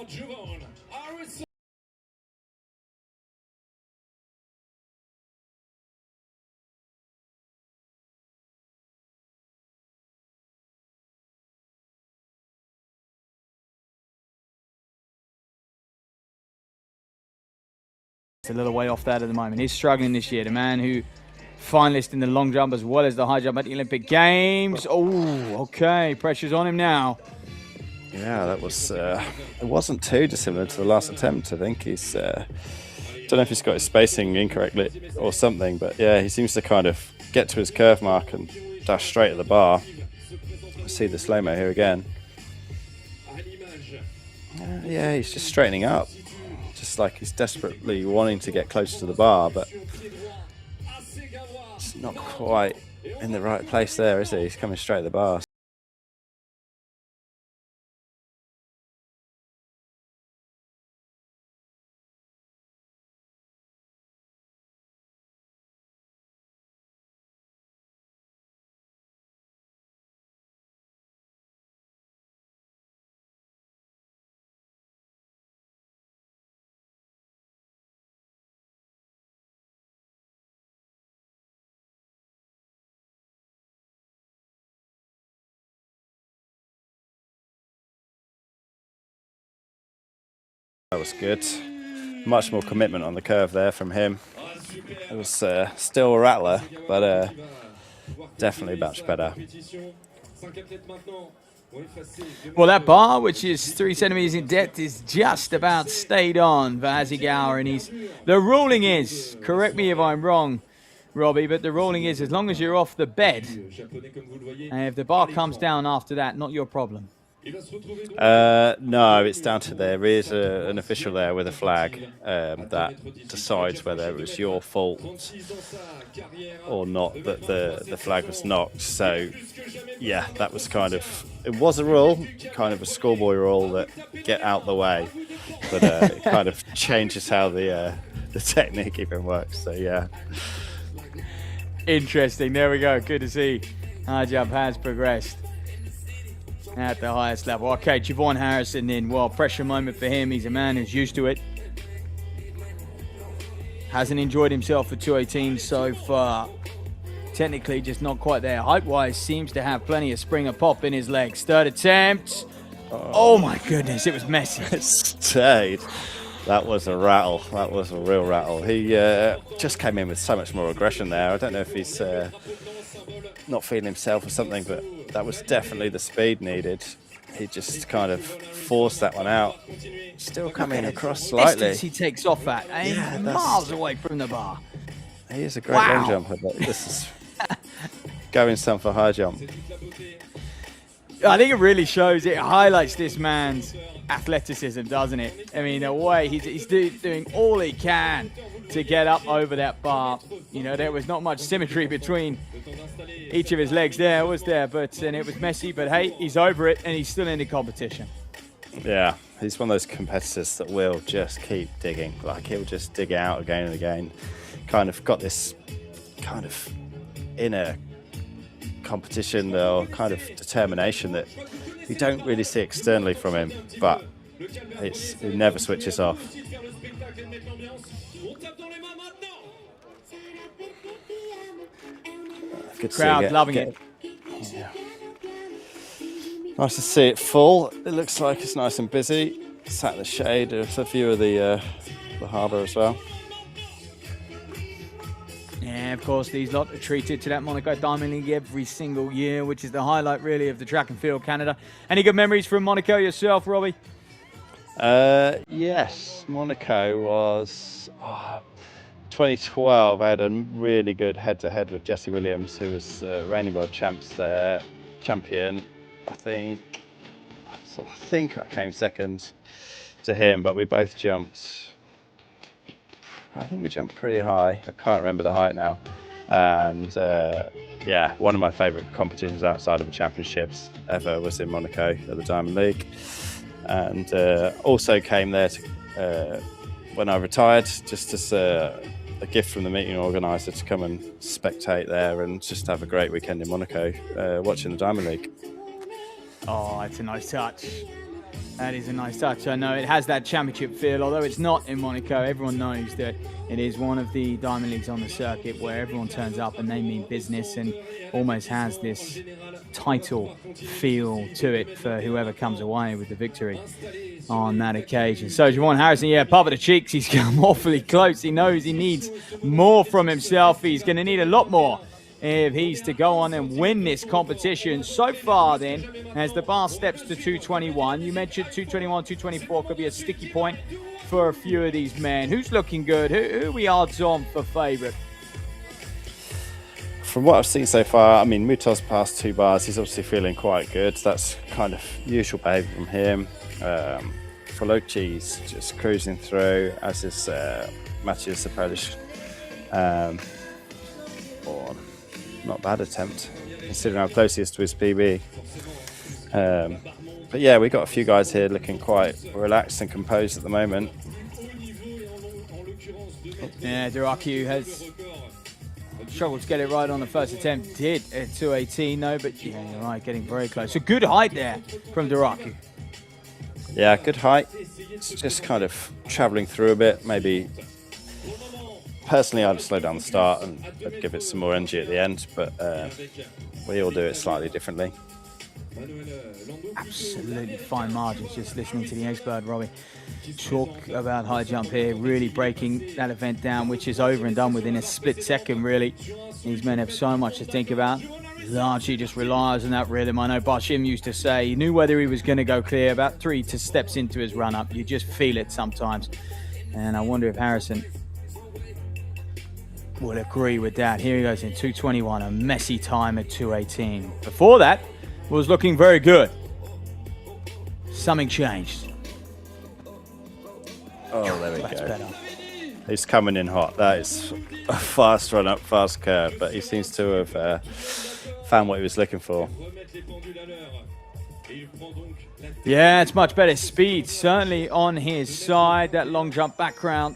It's a little way off that at the moment. He's struggling this year. The man who finalist in the long jump as well as the high jump at the Olympic Games. Oh, okay. Pressure's on him now. Yeah, that was. It wasn't too dissimilar to the last attempt. I think he's. Don't know if he's got his spacing incorrectly or something, but yeah, he seems to kind of get to his curve mark and dash straight at the bar. See the slow-mo here again. Yeah, he's just straightening up. Just like he's desperately wanting to get close to the bar, but it's not quite in the right place there, is he? He's coming straight at the bar. That was good. Much more commitment on the curve there from him. It was still a rattler, but definitely much better. Well, that bar, which is 3 centimeters in depth, is just about stayed on for Hasegawa, and the ruling is, correct me if I'm wrong, Robbie, but the ruling is as long as you're off the bed, and if the bar comes down after that, not your problem. No, it's down to there is an official there with a flag that decides whether it was your fault or not that the flag was knocked. So, yeah, that was kind of, it was a rule, kind of a schoolboy rule that get out the way, but it kind of changes how the technique even works. So, yeah. Interesting. There we go. Good to see high jump has progressed at the highest level. Okay, Javon Harrison then. Well, pressure moment for him. He's a man who's used to it. Hasn't enjoyed himself for 218 so far. Technically, just not quite there. Height-wise, seems to have plenty of spring and pop in his legs. Third attempt. Oh my goodness, it was messy. It stayed. That was a rattle. That was a real rattle. He just came in with so much more aggression there. I don't know if he's not feeling himself or something, but that was definitely the speed needed. He just kind of forced that one out. Still coming across slightly. Distance he takes off at, miles away from the bar. He is a great long jumper, but this is going some for high jump. I think it really shows, it highlights this man's athleticism, doesn't it? I mean, the way he's doing all he can to get up over that bar. You know, there was not much symmetry between each of his legs there, was there? And it was messy, but hey, he's over it and he's still in the competition. Yeah, he's one of those competitors that will just keep digging. Like, he'll just dig out again and again. Kind of got this kind of inner competition or kind of determination that you don't really see externally from him, but he never switches off. Good crowd loving it. Yeah. Nice to see it full. It looks like it's nice and busy. Sat in the shade. There's a view of the harbour as well. Yeah, of course, these lot are treated to that Monaco Diamond League every single year, which is the highlight, really, of the track and field Canada. Any good memories from Monaco yourself, Robbie? Yes, Monaco was 2012. I had a really good head-to-head with Jesse Williams, who was reigning world champion. I think I came second to him, but we both jumped. I think we jumped pretty high. I can't remember the height now. And yeah, one of my favourite competitions outside of the championships ever was in Monaco at the Diamond League. And also came there to, when I retired, just as a gift from the meeting organiser to come and spectate there and just have a great weekend in Monaco watching the Diamond League. Oh, it's a nice touch. That is a nice touch. I know it has that championship feel, although it's not in Monaco. Everyone knows that it is one of the Diamond Leagues on the circuit where everyone turns up and they mean business and almost has this title feel to it for whoever comes away with the victory on that occasion. So Javon Harrison, yeah, puff of the cheeks. He's come awfully close. He knows he needs more from himself. He's going to need a lot more if he's to go on and win this competition. So far then, as the bar steps to 221, you mentioned 221, 224 could be a sticky point for a few of these men. Who's looking good? Who are we odds on for favourite? From what I've seen so far, I mean, Muto's past 2 bars, he's obviously feeling quite good. That's kind of usual behaviour from him. Folucci's just cruising through, as is Maciej Polish. Not a bad attempt, considering how close he is to his PB. But yeah, we've got a few guys here looking quite relaxed and composed at the moment. Yeah, Duraku has struggled to get it right on the first attempt. Did at 218 though, but yeah, you're right, getting very close. So good height there from Duraku. Yeah, good height. It's just kind of travelling through a bit, maybe. Personally, I'd slow down the start and I'd give it some more energy at the end, but we all do it slightly differently. Absolutely fine margins, just listening to the expert Robbie talk about high jump here, really breaking that event down, which is over and done within a split second, really. These men have so much to think about. Largely just relies on that rhythm. I know Bashim used to say he knew whether he was going to go clear about 3 steps into his run-up. You just feel it sometimes. And I wonder if Harrison would agree with that. Here he goes in 2:21, a messy time at 2:18. Before that, was looking very good. Something changed. Oh, there we That's go. better. He's coming in hot. That is a fast run up, fast curve, but he seems to have found what he was looking for. Yeah, it's much better speed, certainly on his side. That long jump background.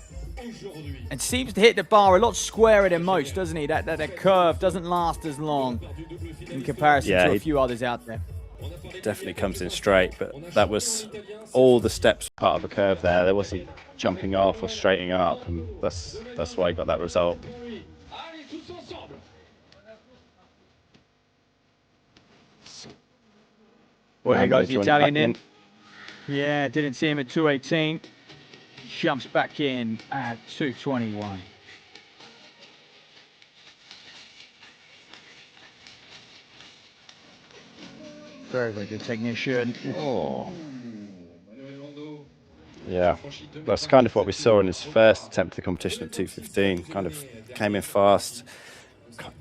And seems to hit the bar a lot squarer than most, doesn't he? That curve doesn't last as long in comparison to a few others out there. Definitely comes in straight, but that was all the steps part of a curve there. There wasn't jumping off or straightening up, and that's why he got that result. Well, here goes the Italian in. Yeah, didn't see him at 2:18. Jumps back in at 2:21. Very, very good technician. Oh. Yeah, that's kind of what we saw in his first attempt at the competition at 2:15. Kind of came in fast,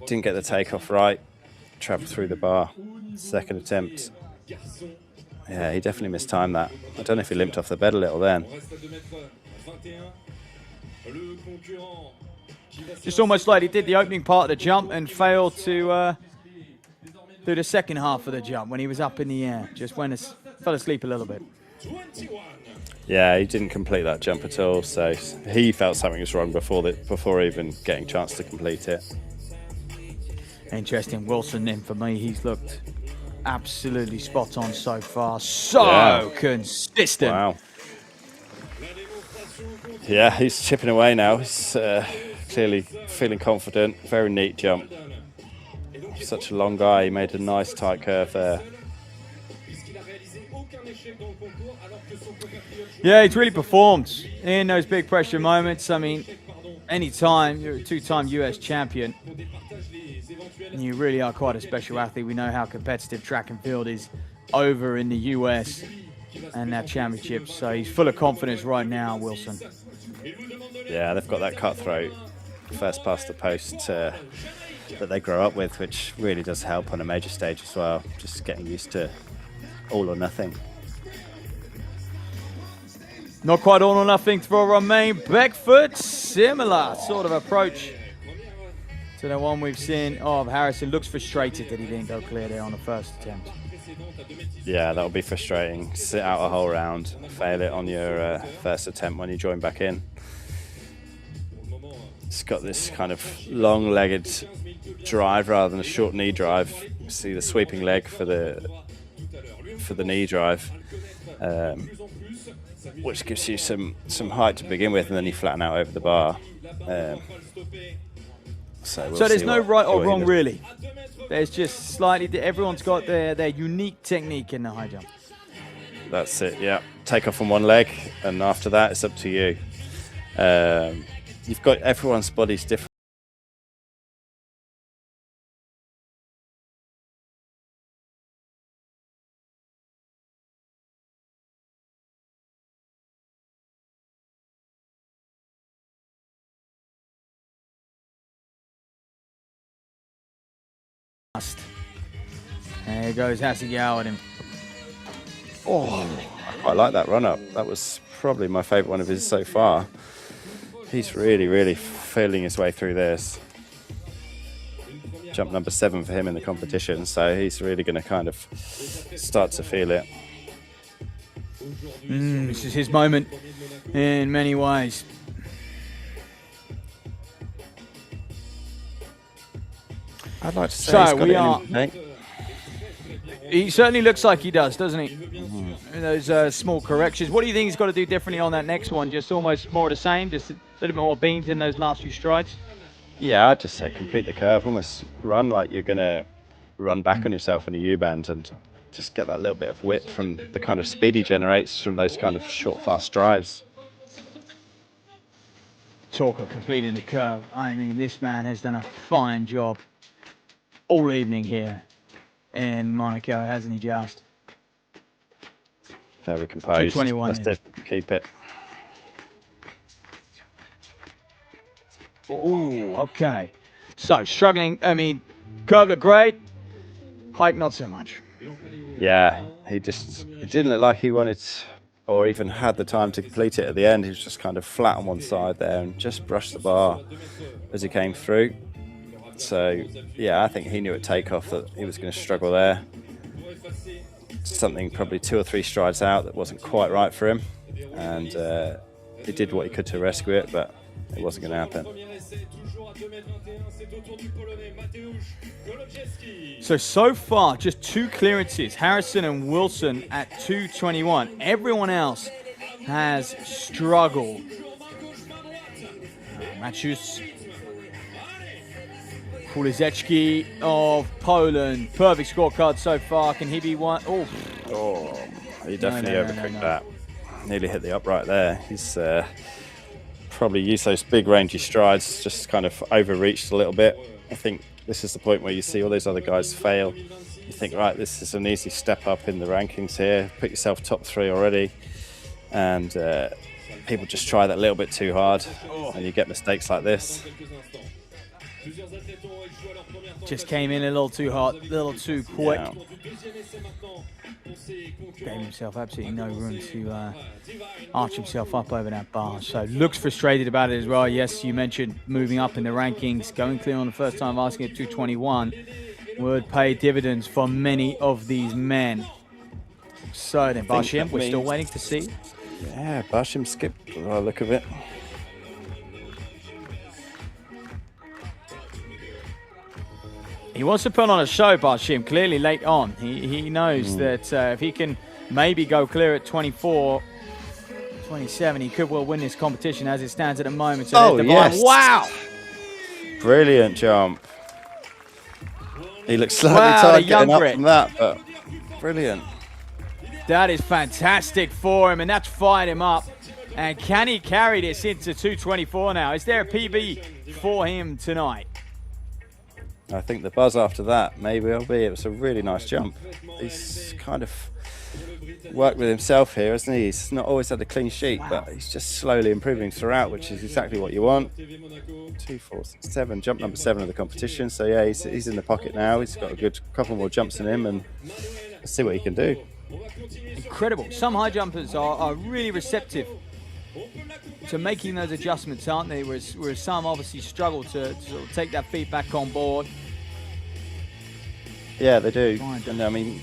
didn't get the takeoff right, travelled through the bar. Second attempt, yeah, he definitely mistimed that. I don't know if he limped off the bed a little then. Just almost like he did the opening part of the jump and failed to do the second half of the jump when he was up in the air. Just fell asleep a little bit. Yeah, he didn't complete that jump at all, so he felt something was wrong before even getting a chance to complete it. Interesting. Wilson, then, for me, he's looked absolutely spot on so far. So consistent. Wow. Yeah, he's chipping away now. He's clearly feeling confident. Very neat jump. Such a long guy. He made a nice tight curve there. Yeah, he's really performed in those big pressure moments. I mean, anytime you're a two-time US champion, and you really are quite a special athlete. We know how competitive track and field is over in the US and that championship. So he's full of confidence right now, Wilson. Yeah, they've got that cutthroat first past the post that they grow up with, which really does help on a major stage as well. Just getting used to all or nothing. Not quite all or nothing for Romain Beckford. Similar sort of approach to the one we've seen of Harrison. Looks frustrated that he didn't go clear there on the first attempt. Yeah, that'll be frustrating. Sit out a whole round, fail it on your first attempt when you join back in. It's got this kind of long-legged drive rather than a short knee drive. You see the sweeping leg for the knee drive, which gives you some height to begin with, and then you flatten out over the bar. So there's no right or wrong, really. There's just slightly. Everyone's got their unique technique in the high jump. That's it. Yeah, take off on one leg, and after that, it's up to you. You've got everyone's body's different. There goes Hasegawa at him. Oh, I quite like that run up. That was probably my favourite one of his so far. He's really, really feeling his way through this. Jump number 7 for him in the competition, so he's really going to kind of start to feel it. This is his moment in many ways. I'd like to say so we are. He certainly looks like he does, doesn't he? Mm-hmm. Those small corrections. What do you think he's got to do differently on that next one? Just almost more of the same, just a little bit more beans in those last few strides? Yeah, I'd just say complete the curve. Almost run like you're going to run back on yourself in a U-bend and just get that little bit of width from the kind of speed he generates from those kind of short, fast drives. Talk of completing the curve. I mean, this man has done a fine job all evening here in Monaco, hasn't he, just? Very composed. 221. That's it. Keep it. Ooh, okay. So, struggling. I mean, curve looked great. Hike, not so much. Yeah, he didn't look like he wanted or even had the time to complete it at the end. He was just kind of flat on one side there and just brushed the bar as he came through. So, yeah, I think he knew at takeoff that he was going to struggle there. Something probably 2 or 3 strides out that wasn't quite right for him. And he did what he could to rescue it, but it wasn't going to happen. So far, just 2 clearances. Harrison and Wilson at 2:21. Everyone else has struggled. Maciusz Kulizecki of Poland. Perfect scorecard so far. Can he be one? Oh, he definitely overcooked that. Nearly hit the upright there. He's probably used those big rangy strides, just kind of overreached a little bit. I think this is the point where you see all those other guys fail. You think, right, this is an easy step up in the rankings here. Put yourself top 3 already. And people just try that a little bit too hard. And you get mistakes like this. Just came in a little too hot, a little too quick. Yeah. Gave himself absolutely no room to arch himself up over that bar. So looks frustrated about it as well. Yes, you mentioned moving up in the rankings, going clear on the first time, asking at 2:21 would pay dividends for many of these men. So then Barshim, we're still waiting to see. Yeah, Barshim skipped by the look of it. He wants to put on a show, Barshim, clearly late on. He knows that if he can maybe go clear at 24, 27, he could well win this competition as it stands at the moment. So yes. Wow! Brilliant jump. He looks slightly tired getting up from that, but brilliant. That is fantastic for him, and that's fired him up. And can he carry this into 2:24 now? Is there a PB for him tonight? I think the buzz after that maybe will be. It was a really nice jump. He's kind of worked with himself here, hasn't he? He's not always had a clean sheet, but he's just slowly improving throughout, which is exactly what you want. 2, 4, 6, 7, jump number 7 of the competition. So yeah, he's in the pocket now. He's got a good couple more jumps in him, and let's see what he can do. Incredible. Some high jumpers are really receptive to making those adjustments, aren't they? Whereas some obviously struggle to sort of take that feedback on board. Yeah, they do. And I mean,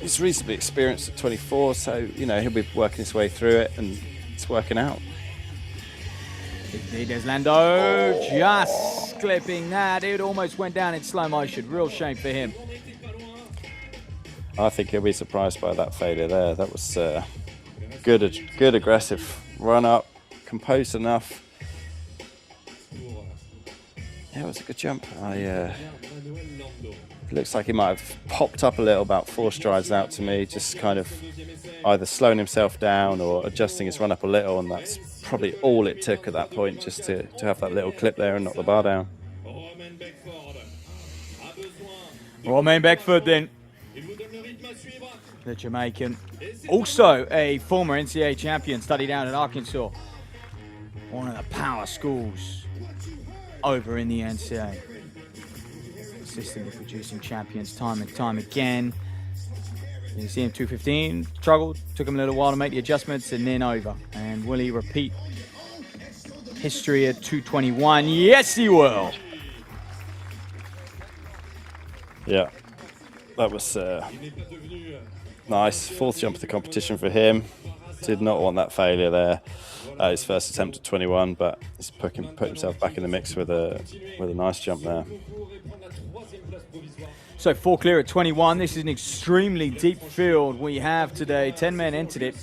he's reasonably experienced at 24, so you know he'll be working his way through it, and it's working out. There's Lando just clipping that. It almost went down in slow motion. Real shame for him. I think he'll be surprised by that failure there. That was good aggressive run up, composed enough. Yeah, it was a good jump. It looks like he might have popped up a little, about 4 strides out to me, just kind of either slowing himself down or adjusting his run up a little, and that's probably all it took at that point, just to have that little clip there and knock the bar down. Romain Beckford then, the Jamaican, also a former NCAA champion, studied out at Arkansas, one of the power schools over in the NCAA. Consistently producing champions time and time again. You see him 2:15, struggled, took him a little while to make the adjustments, and then over. And will he repeat history at 2:21? Yes, he will. Yeah, that was nice. 4th jump of the competition for him. Did not want that failure there. His first attempt at 21, but he's put himself back in the mix with a nice jump there. So 4 clear at 21. This is an extremely deep field we have today. 10 men entered it,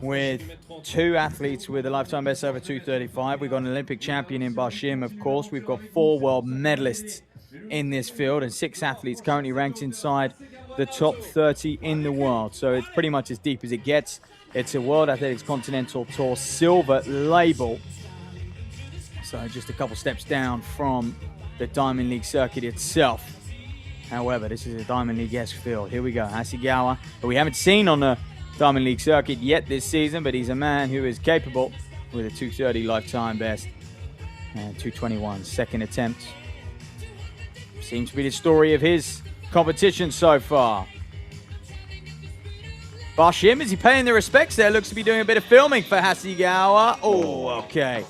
with 2 athletes with a lifetime best over 2:35. We've got an Olympic champion in Barshim, of course. We've got 4 world medalists in this field and 6 athletes currently ranked inside the top 30 in the world. So it's pretty much as deep as it gets. It's a World Athletics Continental Tour silver label. So just a couple steps down from the Diamond League circuit itself. However, this is a Diamond League-esque field. Here we go, Hasegawa, who we haven't seen on the Diamond League circuit yet this season, but he's a man who is capable with a 2:30 lifetime best and 2:21 second attempt. Seems to be the story of his competition so far. Bashim, is he paying the respects there? Looks to be doing a bit of filming for Hasegawa. Oh, okay.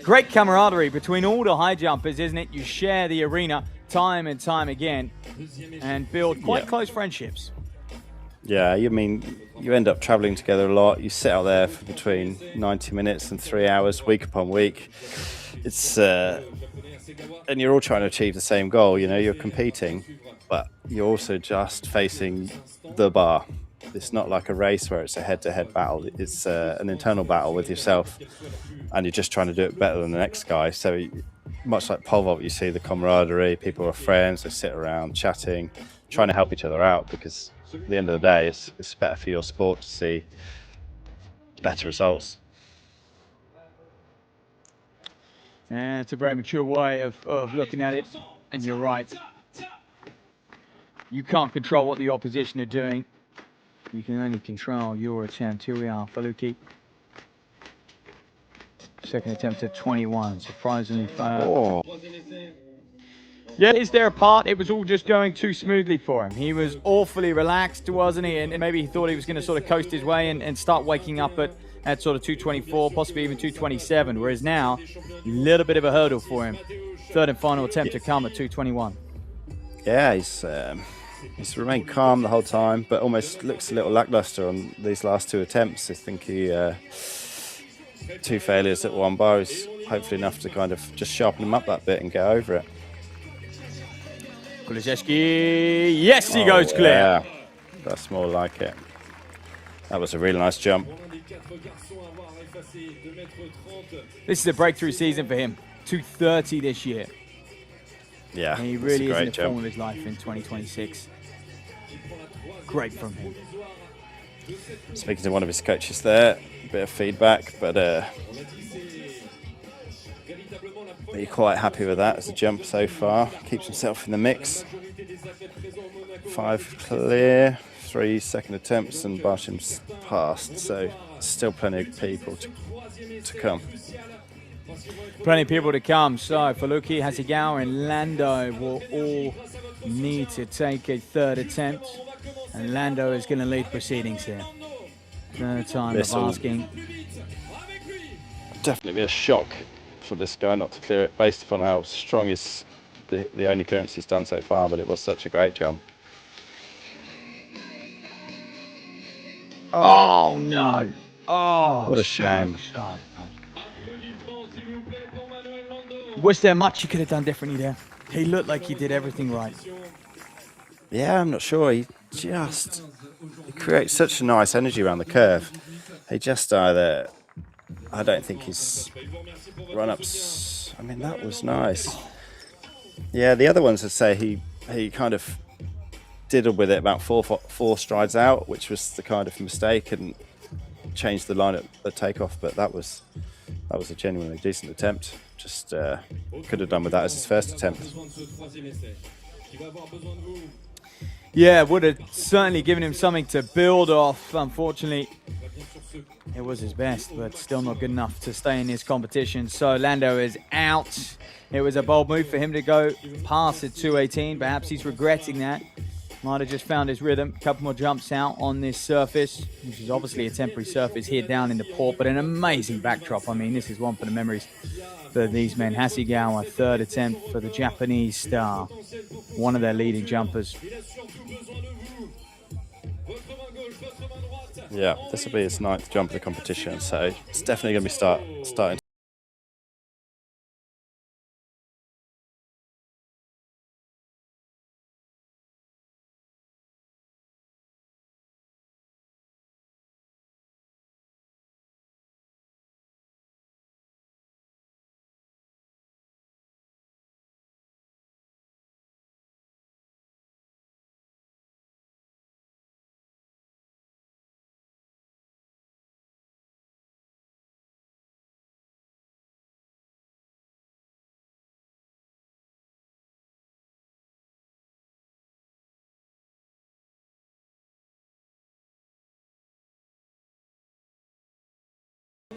Great camaraderie between all the high jumpers, isn't it? You share the arena time and time again and build quite close friendships. Yeah, you mean you end up traveling together a lot. You sit out there for between 90 minutes and 3 hours, week upon week. It's and you're all trying to achieve the same goal. You know, you're competing, but you're also just facing the bar. It's not like a race where it's a head-to-head battle. It's an internal battle with yourself, and you're just trying to do it better than the next guy. So much like pole vault, you see the camaraderie. People are friends. They sit around chatting, trying to help each other out, because at the end of the day, it's better for your sport to see better results. And it's a very mature way of looking at it, and you're right. You can't control what the opposition are doing. You can only control your attempt. Here we are, Faluki. Second attempt at 21, surprisingly fast. Oh. Yeah, is there a part? It was all just going too smoothly for him. He was awfully relaxed, wasn't he? And maybe he thought he was going to sort of coast his way and start waking up at sort of 2:24, possibly even 2:27. Whereas now, a little bit of a hurdle for him. Third and final attempt to come at 2:21. Yeah, he's remained calm the whole time, but almost looks a little lackluster on these last two attempts. I think he 2 failures at 1 bar is hopefully enough to kind of just sharpen him up that bit and get over it. Kuliszewski, yes, he goes clear. Yeah, that's more like it. That was a really nice jump. This is a breakthrough season for him. 2:30 this year. Yeah, and he really is in the jump. form of his life in 2026. Great from him. Speaking to one of his coaches there, a bit of feedback, but he's quite happy with that as a jump so far. Keeps himself in the mix. 5 clear, 3 second attempts, and Bashim's passed, so still plenty of people to come. Plenty of people to come. So Faluki, Hasegawa, and Lando will all need to take a third attempt. And Lando is going to lead proceedings here. Third time of asking. Definitely be a shock for this guy not to clear it, based upon how strong is the only clearance he's done so far, but it was such a great jump. Oh no. Oh, what a shame. Was there much he could have done differently there? He looked like he did everything right. Yeah, I'm not sure. He creates such a nice energy around the curve. He just either, I don't think his run-ups, I mean, that was nice. Yeah, the other ones, I'd say he kind of diddled with it about four strides out, which was the kind of mistake, and changed the line at the takeoff, but that was a genuinely decent attempt. Just could have done with that as his first attempt. Yeah, would have certainly given him something to build off. Unfortunately, it was his best, but still not good enough to stay in this competition. So Lando is out. It was a bold move for him to go past at 2:18. Perhaps he's regretting that. Might have just found his rhythm. A couple more jumps out on this surface, which is obviously a temporary surface here down in the port, but an amazing backdrop. I mean, this is one for the memories for these men. Hasegawa, third attempt for the Japanese star, one of their leading jumpers. Yeah, this will be his 9th jump of the competition, so it's definitely going to be starting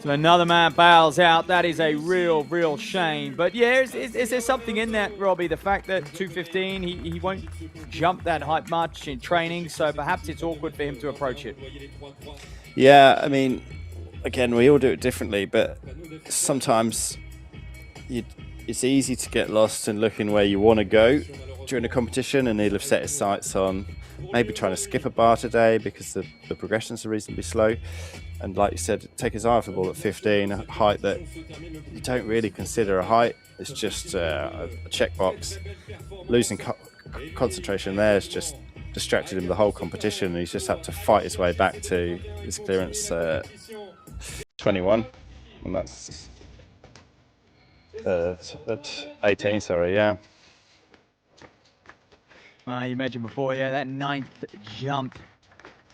So another man bails out. That is a real shame. But yeah, is there something in that, Robbie? The fact that 215, he won't jump that height much in training, so perhaps it's awkward for him to approach it. Yeah, I mean, again, we all do it differently, but sometimes it's easy to get lost in looking where you want to go during a competition, and he'll have set his sights on maybe trying to skip a bar today because the progressions are reasonably slow. And like you said, take his eye off the ball at 15, a height that you don't really consider a height. It's just a checkbox. Losing concentration there has just distracted him the whole competition, and he's just had to fight his way back to his clearance 21. And that's at 18, sorry, yeah. You mentioned before, yeah, that 9th jump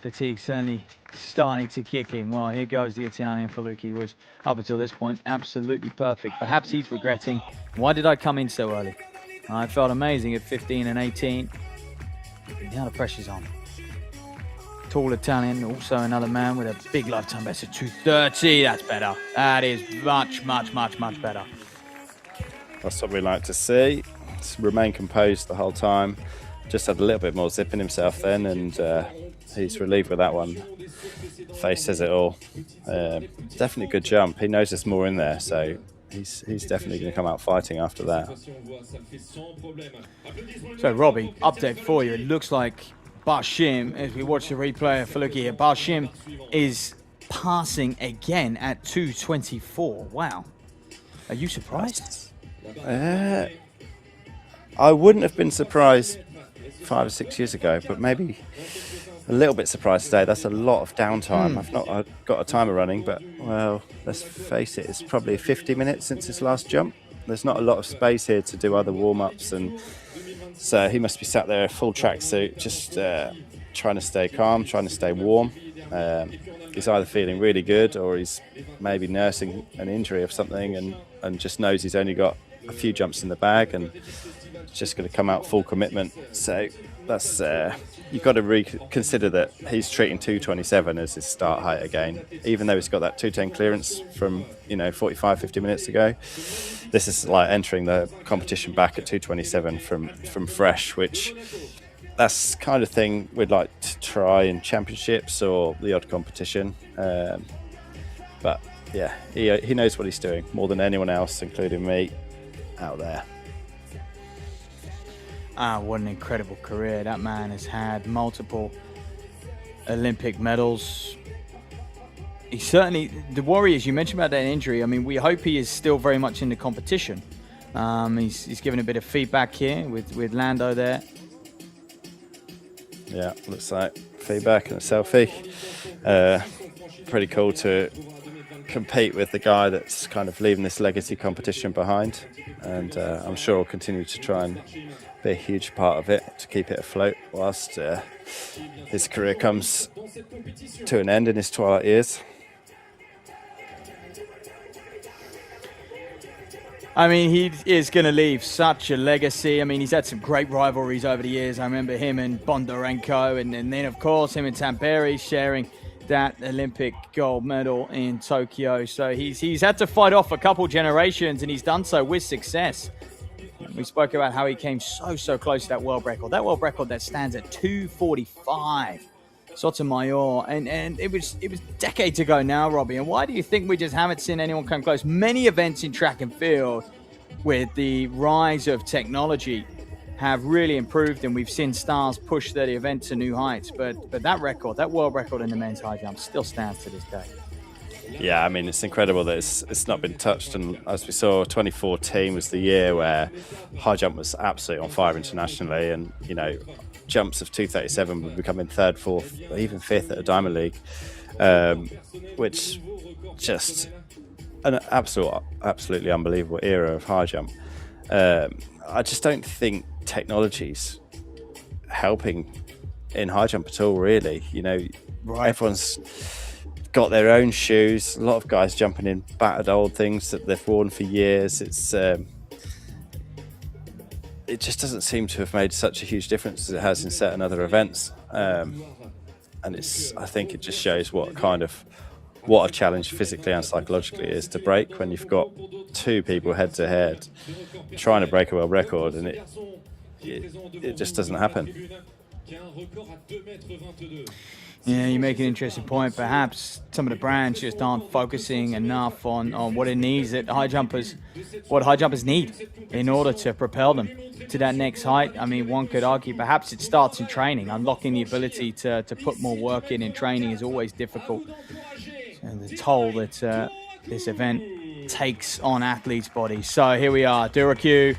fatigue certainly starting to kick in. Well, here goes the Italian. Falucchi was, up until this point, absolutely perfect. Perhaps he's regretting, why did I come in so early? I felt amazing at 15 and 18. Now the pressure's on. Tall Italian, also another man with a big lifetime best of 230. That's better. That is much better. That's what we like to see. Remain composed the whole time. Just had a little bit more zip in himself then, and he's relieved with that one. Face says it all. Definitely a good jump. He knows there's more in there, so he's definitely going to come out fighting after that. So Robbie, update for you. It looks like Barshim, as we watch the replay of Falucchi here, Barshim is passing again at 224. Wow. Are you surprised? I wouldn't have been surprised 5 or 6 years ago, but maybe a little bit surprised today. That's a lot of downtime. I've got a timer running, but, well, let's face it, it's probably 50 minutes since his last jump. There's not a lot of space here to do other warm-ups, and so he must be sat there full tracksuit, just trying to stay calm, trying to stay warm. He's either feeling really good, or he's maybe nursing an injury of something, and just knows he's only got a few jumps in the bag, and it's just going to come out full commitment. So that's you've got to reconsider that he's treating 227 as his start height again, even though he's got that 210 clearance from 45-50 minutes ago. This is like entering the competition back at 227 from fresh, which that's kind of thing we'd like to try in championships or the odd competition. But yeah, he knows what he's doing more than anyone else, including me out there. What an incredible career. That man has had multiple Olympic medals. He certainly, the worry is, you mentioned about that injury. I mean, we hope he is still very much in the competition. He's given a bit of feedback here with Lando there. Yeah, looks like feedback and a selfie. Pretty cool to compete with the guy that's kind of leaving this legacy competition behind, and I'm sure will continue to try and be a huge part of it to keep it afloat whilst his career comes to an end in his twilight years. I mean, he is going to leave such a legacy. I mean, he's had some great rivalries over the years. I remember him and Bondarenko, and then, of course, him and Tampere sharing that Olympic gold medal in Tokyo. So he's had to fight off a couple generations, and he's done so with success. We spoke about how he came so close to that world record. That world record that stands at 2:45. Sotomayor, and it was decades ago now, Robbie. And why do you think we just haven't seen anyone come close? Many events in track and field, with the rise of technology, have really improved, and we've seen stars push their event to new heights. But that record, that world record in the men's high jump, still stands to this day. Yeah, I mean, it's incredible that it's not been touched. And as we saw, 2014 was the year where high jump was absolutely on fire internationally, and jumps of 237 would become in third, fourth, or even fifth at a Diamond League, which just an absolutely unbelievable era of high jump. I just don't think technology's helping in high jump at all, really. Right. Everyone's got their own shoes. A lot of guys jumping in battered old things that they've worn for years. It just doesn't seem to have made such a huge difference as it has in certain other events. And I think it just shows what kind of what a challenge physically and psychologically it is to break when you've got two people head to head trying to break a world record, and it just doesn't happen. Yeah, you make an interesting point. Perhaps some of the brands just aren't focusing enough on what it needs that what high jumpers need in order to propel them to that next height. I mean, one could argue perhaps it starts in training. Unlocking the ability to put more work in training is always difficult. And the toll that this event takes on athletes' bodies. So here we are, Duraku.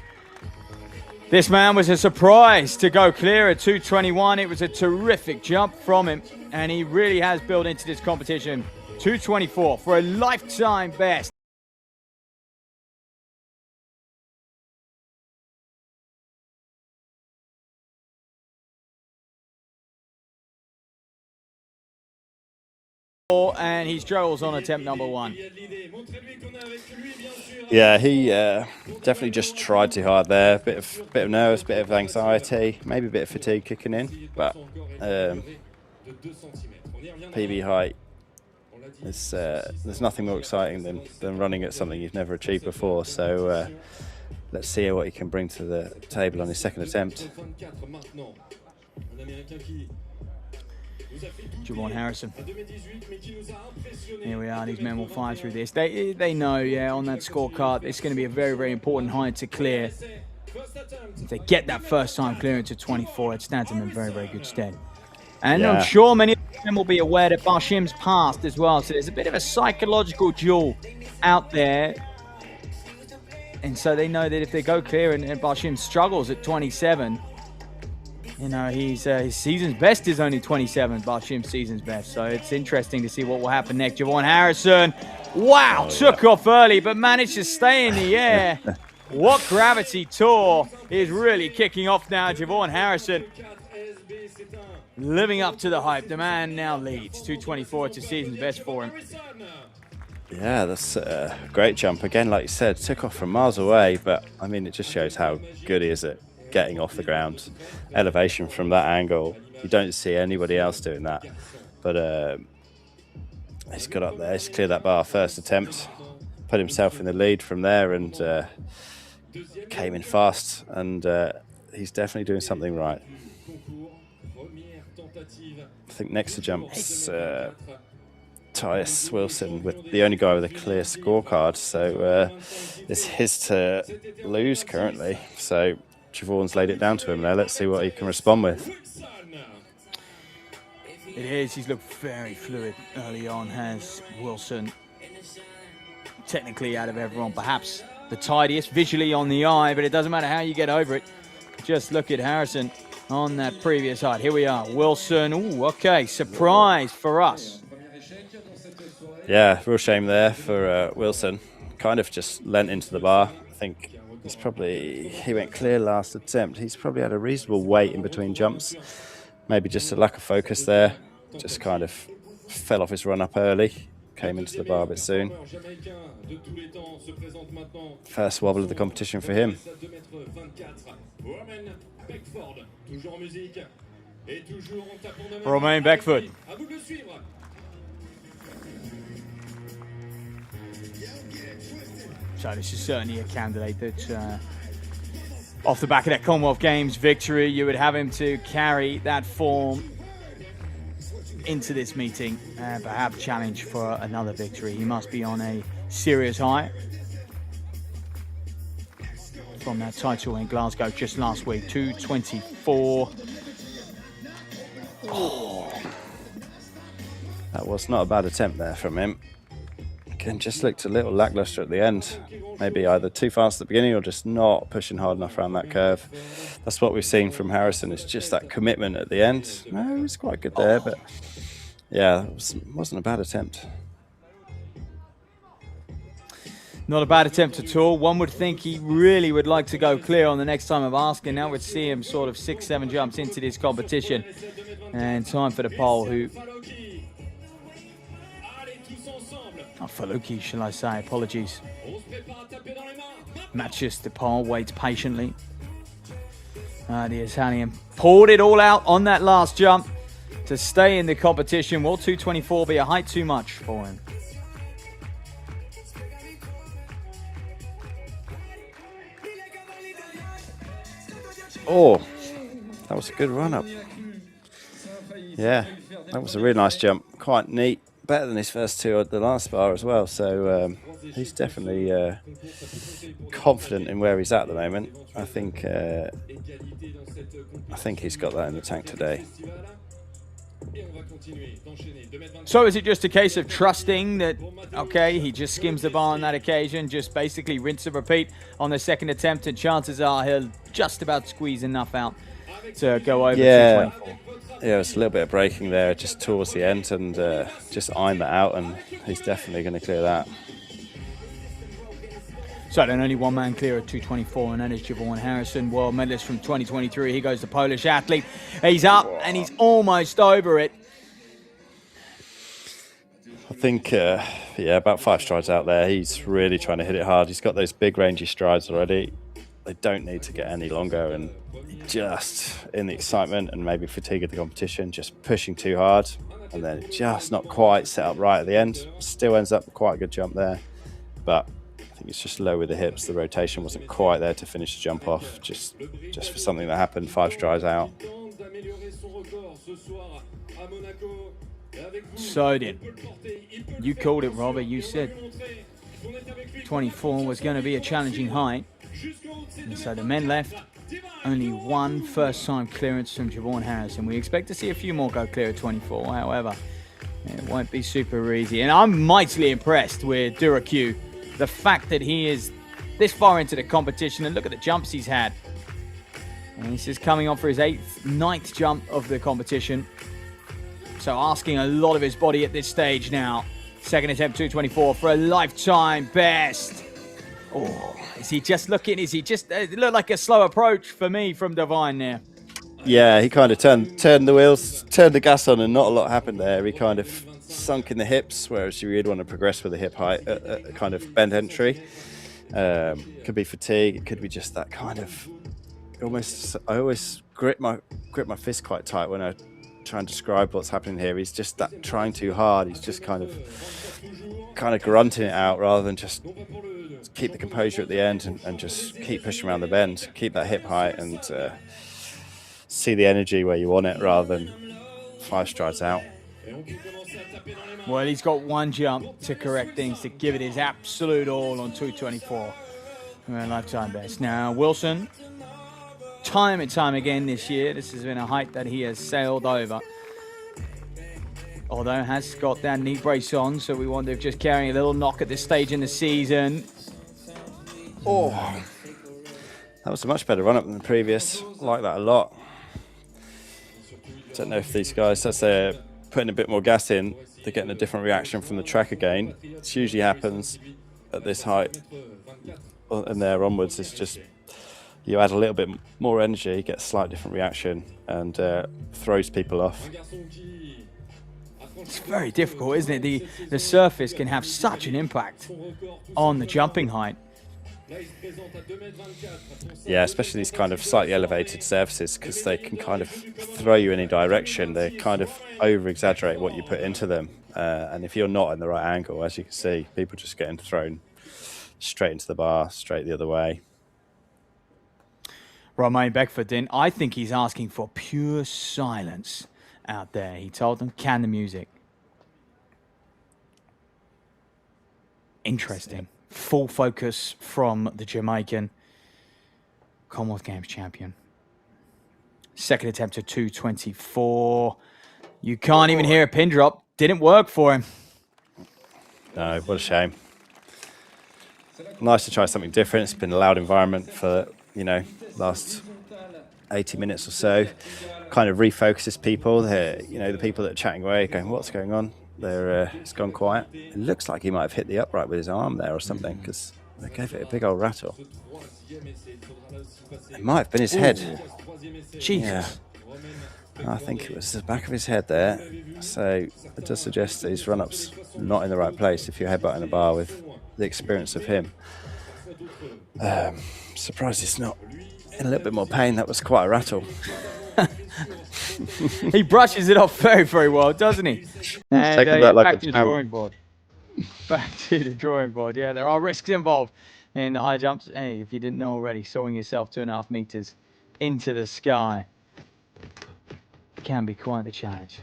This man was a surprise to go clear at 2:21. It was a terrific jump from him, and he really has built into this competition. 2:24 for a lifetime best. And he struggles on attempt number 1. Yeah, he definitely just tried too hard there. Bit of nerves, bit of anxiety, maybe a bit of fatigue kicking in. But PB height, there's nothing more exciting than running at something you've never achieved before. So let's see what he can bring to the table on his second attempt. Javon Harrison. Here we are. These men will fly through this. They know, yeah, on that scorecard, it's going to be a very, very important height to clear. If they get that first time clearance to 24, it stands them in very, very good stead. And yeah, I'm sure many of them will be aware that Barshim's passed as well. So there's a bit of a psychological duel out there. And so they know that if they go clear and Barshim struggles at 27, you know, his season's best is only 27, Barshim's season's best. So it's interesting to see what will happen next. Javon Harrison, wow, took off early, but managed to stay in the air. What gravity tour is really kicking off now. Javon Harrison living up to the hype. The man now leads. 2:24, it's a season's best for him. Yeah, that's a great jump. Again, like you said, took off from miles away, but I mean, it just shows how good he is at getting off the ground. Elevation from that angle, you don't see anybody else doing that. But he's got up there, he's cleared that bar first attempt, put himself in the lead from there, and came in fast, and he's definitely doing something right. I think next to jumps Tyus Wilson, with the only guy with a clear scorecard, so it's his to lose currently. So Javon's laid it down to him there. Let's see what he can respond with. It is. He's looked very fluid early on, has Wilson. Technically, out of everyone, perhaps the tidiest visually on the eye, but it doesn't matter how you get over it. Just look at Harrison on that previous height. Here we are. Wilson. Ooh, okay. Surprise for us. Yeah, real shame there for Wilson. Kind of just lent into the bar. I think he went clear last attempt. He's probably had a reasonable wait in between jumps. Maybe just a lack of focus there. Just kind of fell off his run up early. Came into the bar a bit soon. First wobble of the competition for him. Romain Beckford. So this is certainly a candidate that, off the back of that Commonwealth Games victory, you would have him to carry that form into this meeting and perhaps challenge for another victory. He must be on a serious high from that title in Glasgow just last week. 2:24. Oh. That was not a bad attempt there from him. Again, just looked a little lackluster at the end. Maybe either too fast at the beginning or just not pushing hard enough around that curve. That's what we've seen from Harrison, is just that commitment at the end. No, it was quite good there, but yeah, it wasn't a bad attempt. Not a bad attempt at all. One would think he really would like to go clear on the next time of asking. Now we'd see him sort of 6-7 jumps into this competition. And time for the pole, who... Oh, Faluki, shall I say. Apologies. Matches the pole, waits patiently. The Italian poured it all out on that last jump to stay in the competition. Will 2:24 be a height too much for him? Oh, that was a good run up. Yeah, that was a really nice jump. Quite neat. Better than his first two at the last bar as well. So he's definitely confident in where he's at the moment. I think he's got that in the tank today. So is it just a case of trusting that, okay, he just skims the bar on that occasion, just basically rinse and repeat on the second attempt, and chances are he'll just about squeeze enough out to go over 224? Yeah, it's a little bit of braking there just towards the end, and just iron that out, and he's definitely going to clear that. So then only one man clear at 224, and that is Javon Harrison, world medalist from 2023. He goes the Polish athlete. He's up, and he's almost over it. I think, about 5 strides out there. He's really trying to hit it hard. He's got those big rangy strides already. They don't need to get any longer, and just in the excitement and maybe fatigue of the competition, just pushing too hard, and then just not quite set up right at the end. Still ends up with quite a good jump there, but I think it's just low with the hips. The rotation wasn't quite there to finish the jump off, just for something that happened 5 strides out. So then, you called it, Robert. You said 24 was going to be a challenging height. And so the men left. Only one first-time clearance from Javon Harrison. We expect to see a few more go clear at 24. However, it won't be super easy. And I'm mightily impressed with Duraku. The fact that he is this far into the competition, and look at the jumps he's had. And this is coming on for his 9th jump of the competition. So asking a lot of his body at this stage now. Second attempt, 224 for a lifetime best. Oh, is he just looking? Is he just? It looked like a slow approach for me from Divine there. Yeah, he kind of turned the wheels, turned the gas on, and not a lot happened there. He kind of sunk in the hips, whereas you really want to progress with the hip height at kind of bend entry. Could be fatigue. It could be just that kind of almost. I always grip my fist quite tight when I try and describe what's happening here. He's just that trying too hard. He's just kind of grunting it out rather than just keep the composure at the end and just keep pushing around the bend, keep that hip height, and see the energy where you want it rather than 5 strides out. Well, he's got one jump to correct things, to give it his absolute all on 224. A lifetime best. Now, Wilson, time and time again this year, this has been a height that he has sailed over. Although has got that knee brace on, so we wonder if just carrying a little knock at this stage in the season. Oh, that was a much better run-up than the previous. I like that a lot. Don't know if these guys, as they're putting a bit more gas in, they're getting a different reaction from the track again. It usually happens at this height, and there onwards. It's just you add a little bit more energy, get a slight different reaction, and throws people off. It's very difficult, isn't it? The surface can have such an impact on the jumping height. Yeah, especially these kind of slightly elevated surfaces, because they can kind of throw you in any direction. They kind of over-exaggerate what you put into them. And if you're not in the right angle, as you can see, people just getting thrown straight into the bar, straight the other way. Romain Beckford then, I think he's asking for pure silence out there. He told them, can the music. Interesting. Full focus from the Jamaican Commonwealth Games champion. Second attempt at 224. You can't even hear a pin drop. Didn't work for him. No, what a shame. Nice to try something different. It's been a loud environment for, last 80 minutes or so. Kind of refocuses people. The people that are chatting away, going, what's going on? It's gone quiet. It looks like he might have hit the upright with his arm there or something, because they gave it a big old rattle. It might have been his head. Jesus. Yeah. I think it was the back of his head there. So it does suggest that his run-up's not in the right place if you're headbutting a bar with the experience of him. Surprised he's not in a little bit more pain. That was quite a rattle. He brushes it off very, very well, doesn't he? And back to the drawing board. Back to the drawing board. Yeah, there are risks involved in high jumps. Hey, if you didn't know already, sawing yourself 2.5 meters into the sky. Can be quite the challenge.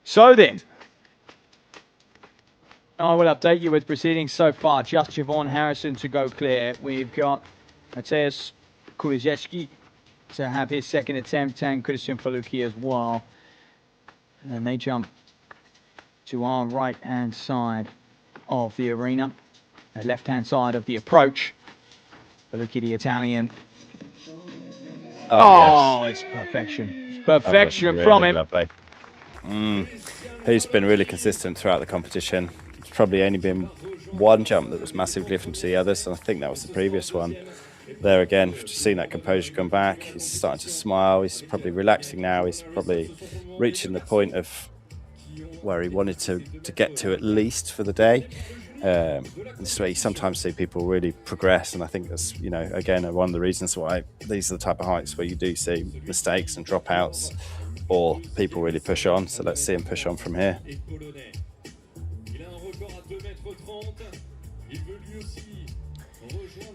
So then, I will update you with proceedings so far. Just Javon Harrison to go clear. We've got Mateusz Kuliszewski to have his second attempt, and Christian Faluki as well. And they jump to our right-hand side of the arena, the left-hand side of the approach. Faluki, the Italian. Oh, yes. It's perfection. It's perfection really from him. Lovely. He's been really consistent throughout the competition. It's probably only been one jump that was massively different to the others, and I think that was the previous one. There again, just seeing that composure come back. He's starting to smile. He's probably relaxing now. He's probably reaching the point of where he wanted to get to at least for the day. This way you sometimes see people really progress, and I think that's, you know, again, one of the reasons why these are the type of heights where you do see mistakes and dropouts, or people really push on. So let's see him push on from here.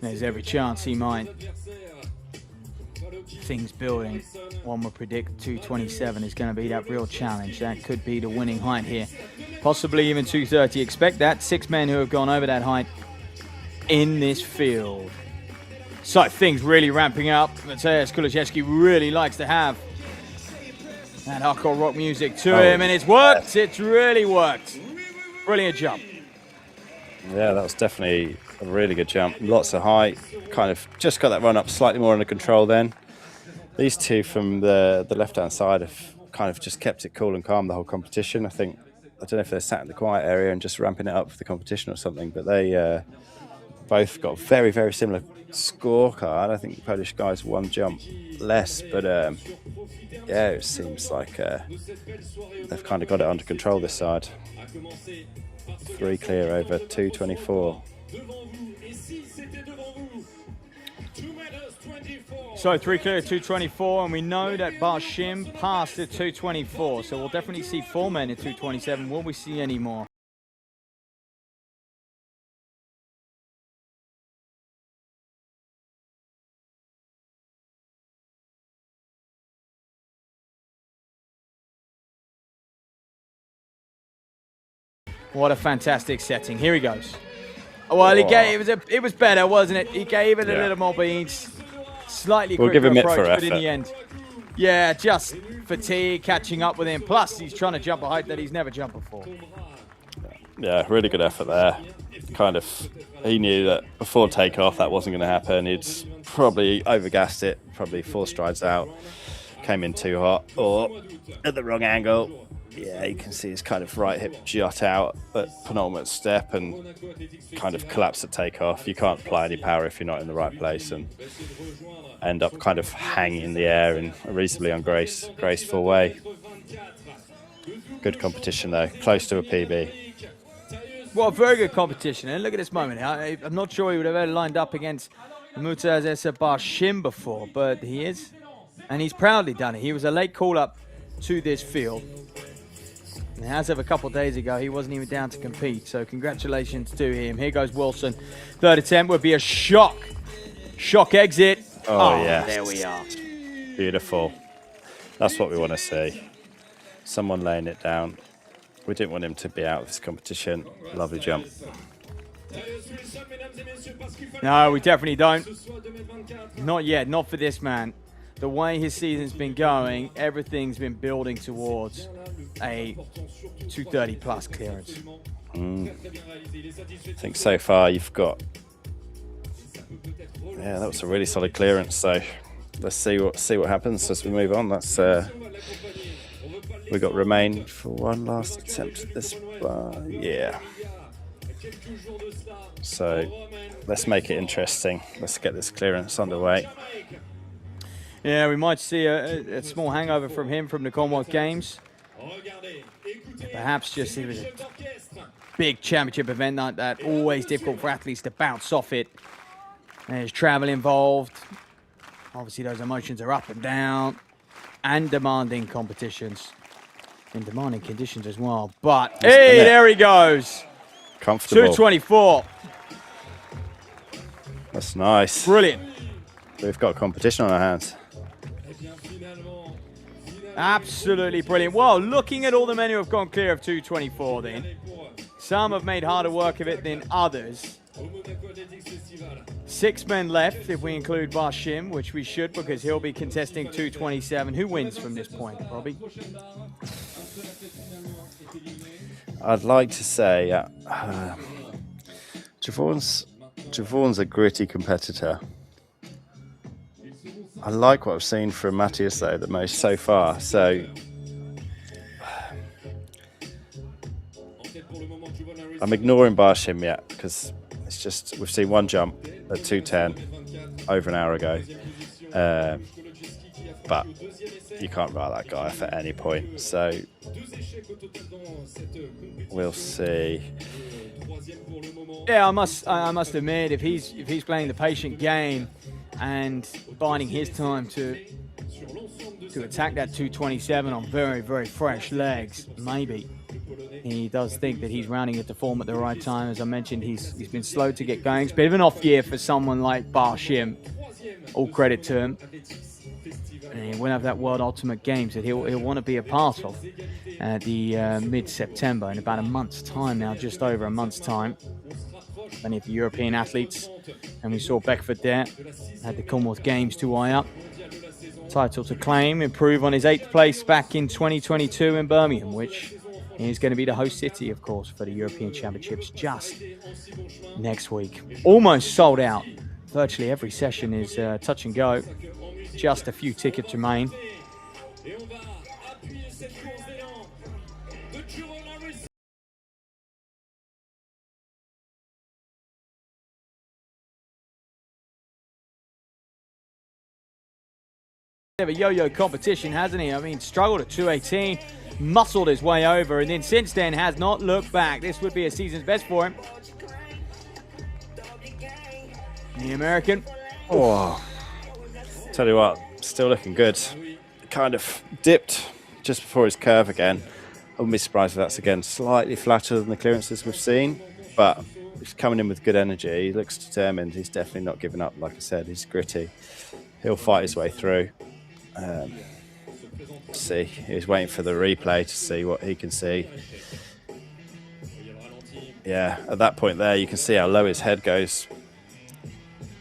There's every chance he might. Things building. One would predict 227 is going to be that real challenge. That could be the winning height here. Possibly even 230. Expect that. 6 men who have gone over that height in this field. So things really ramping up. Mateusz Kuliszewski really likes to have that hardcore rock music to him, and it's worked. It's really worked. Brilliant jump. Yeah, that was definitely a really good jump. Lots of height. Kind of just got that run up slightly more under control then. These two from the left-hand side have kind of just kept it cool and calm the whole competition. I don't know if they're sat in the quiet area and just ramping it up for the competition or something, but they both got a very, very similar scorecard. I think the Polish guys one jump less, but yeah, it seems like they've kind of got it under control this side. 3 clear over 224. So 3 clear at 224, and we know that Barshim passed at 224, so we'll definitely see 4 men at 227. Will we see any more? What a fantastic setting. Here he goes. Well, it was better, wasn't it? He gave it a little more beans. Slightly quicker give him approach, it for but in effort. the end, yeah, just fatigue catching up with him. Plus, he's trying to jump a height that he's never jumped before. Yeah, really good effort there. Kind of, he knew that before takeoff that wasn't going to happen. He'd probably overgassed it, probably 4 strides out, came in too hot or at the wrong angle. Yeah, you can see his kind of right hip jut out at penultimate step and kind of collapse at takeoff. You can't apply any power if you're not in the right place, and end up kind of hanging in the air in a reasonably graceful way. Good competition though, close to a PB. Well, very good competition. And look at this moment. I'm not sure he would have ever lined up against Mateusz Barshim before, but he is. And he's proudly done it. He was a late call-up to this field. And as of a couple of days ago, he wasn't even down to compete. So congratulations to him. Here goes Wilson. 3rd attempt would be a shock exit. Oh yeah. There we are. Beautiful. That's what we want to see. Someone laying it down. We didn't want him to be out of this competition. Lovely jump. No, we definitely don't. Not yet. Not for this man. The way his season's been going, everything's been building towards a 230 plus clearance. I think so far you've got, yeah, that was a really solid clearance. So let's see what happens as we move on. That's we got Romain for one last attempt at this bar. Yeah. So let's make it interesting. Let's get this clearance underway. Yeah, we might see a small hangover from him from the Commonwealth Games. Perhaps just it was a big championship event like that. Always difficult for athletes to bounce off it. There's travel involved. Obviously, those emotions are up and down, and demanding competitions in demanding conditions as well. But hey, there he goes. Comfortable. 224. That's nice. Brilliant. we've got competition on our hands. Absolutely brilliant. Well, looking at all the men who have gone clear of 224 then, some have made harder work of it than others. 6 men left if we include Barshim, which we should because he'll be contesting 227. Who wins from this point, Robbie? I'd like to say Javon's a gritty competitor. I like what I've seen from Matthias though the most so far. So I'm ignoring Barshim yet because it's just we've seen one jump at 210 over an hour ago, but you can't write that guy off at any point. So we'll see. Yeah, I must admit, if he's playing the patient game and biding his time to attack that 227 on very, very fresh legs, maybe he does think that he's rounding it to form at the right time. As I mentioned, he's been slow to get going. It's a bit of an off year for someone like Barshim. All credit to him. And he will have that World Ultimate Games that he'll want to be a part of at the mid-September, in about a month's time now, just over a month's time. Many of the European athletes, and we saw Beckford there, had the Commonwealth Games to eye up. Title to claim, improve on his 8th place back in 2022 in Birmingham, which is going to be the host city, of course, for the European Championships just next week. Almost sold out. Virtually every session is touch and go. Just a few tickets remain. Of a yo-yo competition, hasn't he? I mean, struggled at 218, muscled his way over, and then since then has not looked back. This would be a season's best for him. The American. Oh, tell you what, still looking good. Kind of dipped just before his curve again. I wouldn't be surprised if that's again slightly flatter than the clearances we've seen, but he's coming in with good energy. He looks determined. He's definitely not giving up. Like I said, he's gritty. He'll fight his way through. See, he's waiting for the replay to see what he can see. Yeah, at that point there, you can see how low his head goes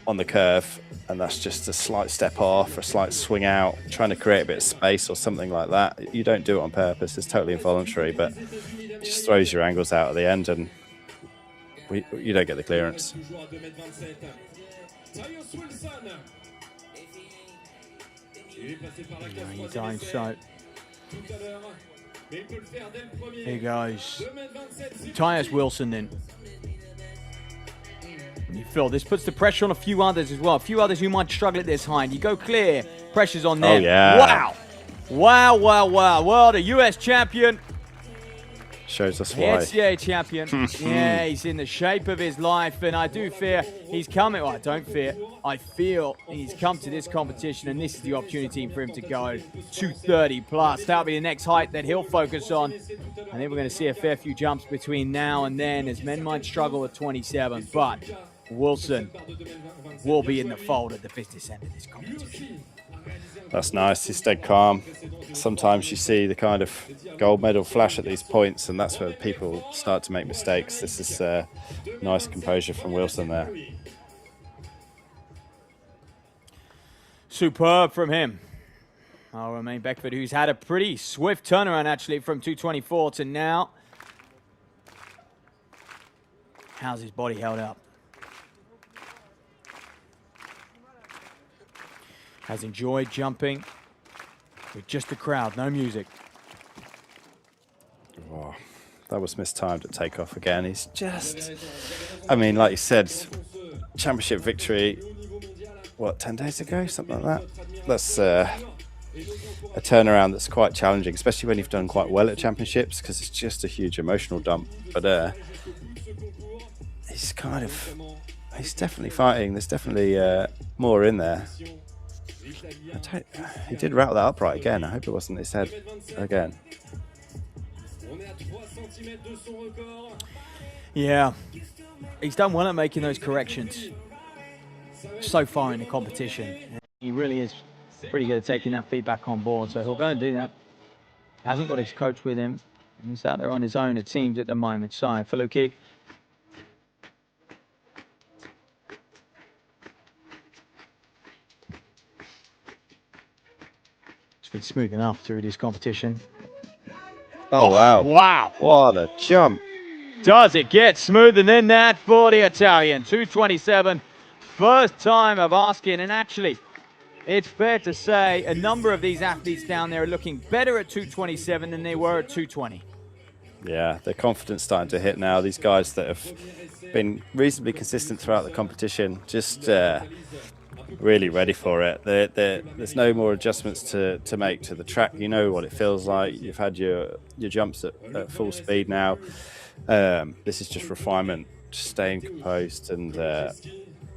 on the curve, and that's just a slight step off, or a slight swing out, trying to create a bit of space or something like that. You don't do it on purpose, it's totally involuntary, but it just throws your angles out at the end, and you don't get the clearance. No, you don't, so here goes Tyus Wilson then. You feel this puts the pressure on a few others as well. A few others who might struggle at this height. You go clear, pressure's on them. Oh, yeah. Wow. Wow, wow, wow. Well, the US champion. Shows us why. NCAA champion. Yeah, he's in the shape of his life, and I do fear he's coming. Well, I don't fear. I feel he's come to this competition, and this is the opportunity for him to go 230 plus. That'll be the next height that he'll focus on. I think we're going to see a fair few jumps between now and then, as men might struggle at 27, but Wilson will be in the fold at the business end of this competition. That's nice. He stayed calm. Sometimes you see the kind of gold medal flash at these points, and that's where people start to make mistakes. This is nice composure from Wilson there. Superb from him. I'll remain Beckford, who's had a pretty swift turnaround, actually, from 224 to now. How's his body held up? Has enjoyed jumping with just the crowd, no music. Oh, that was mistimed at takeoff again. He's just, I mean, like you said, championship victory, what, 10 days ago? Something like that. That's a turnaround that's quite challenging, especially when you've done quite well at championships, because it's just a huge emotional dump. But he's definitely fighting. There's definitely more in there. He did rattle that upright again. I hope it wasn't his head again. Yeah, he's done well at making those corrections. so far in the competition. He really is pretty good at taking that feedback on board, so he'll go and do that. Hasn't got his coach with him. He's out there on his own, it seems, at the moment. So, Faluki. It's been smooth enough through this competition. Oh, wow. Wow. What a jump. Does it get smoother than that for the Italian? 227. First time of asking, and actually, it's fair to say a number of these athletes down there are looking better at 227 than they were at 220. Yeah, their confidence starting to hit now. These guys that have been reasonably consistent throughout the competition, just really ready for it. There's no more adjustments to make to the track. You know what it feels like. You've had your jumps at full speed now. This is just refinement, just staying composed and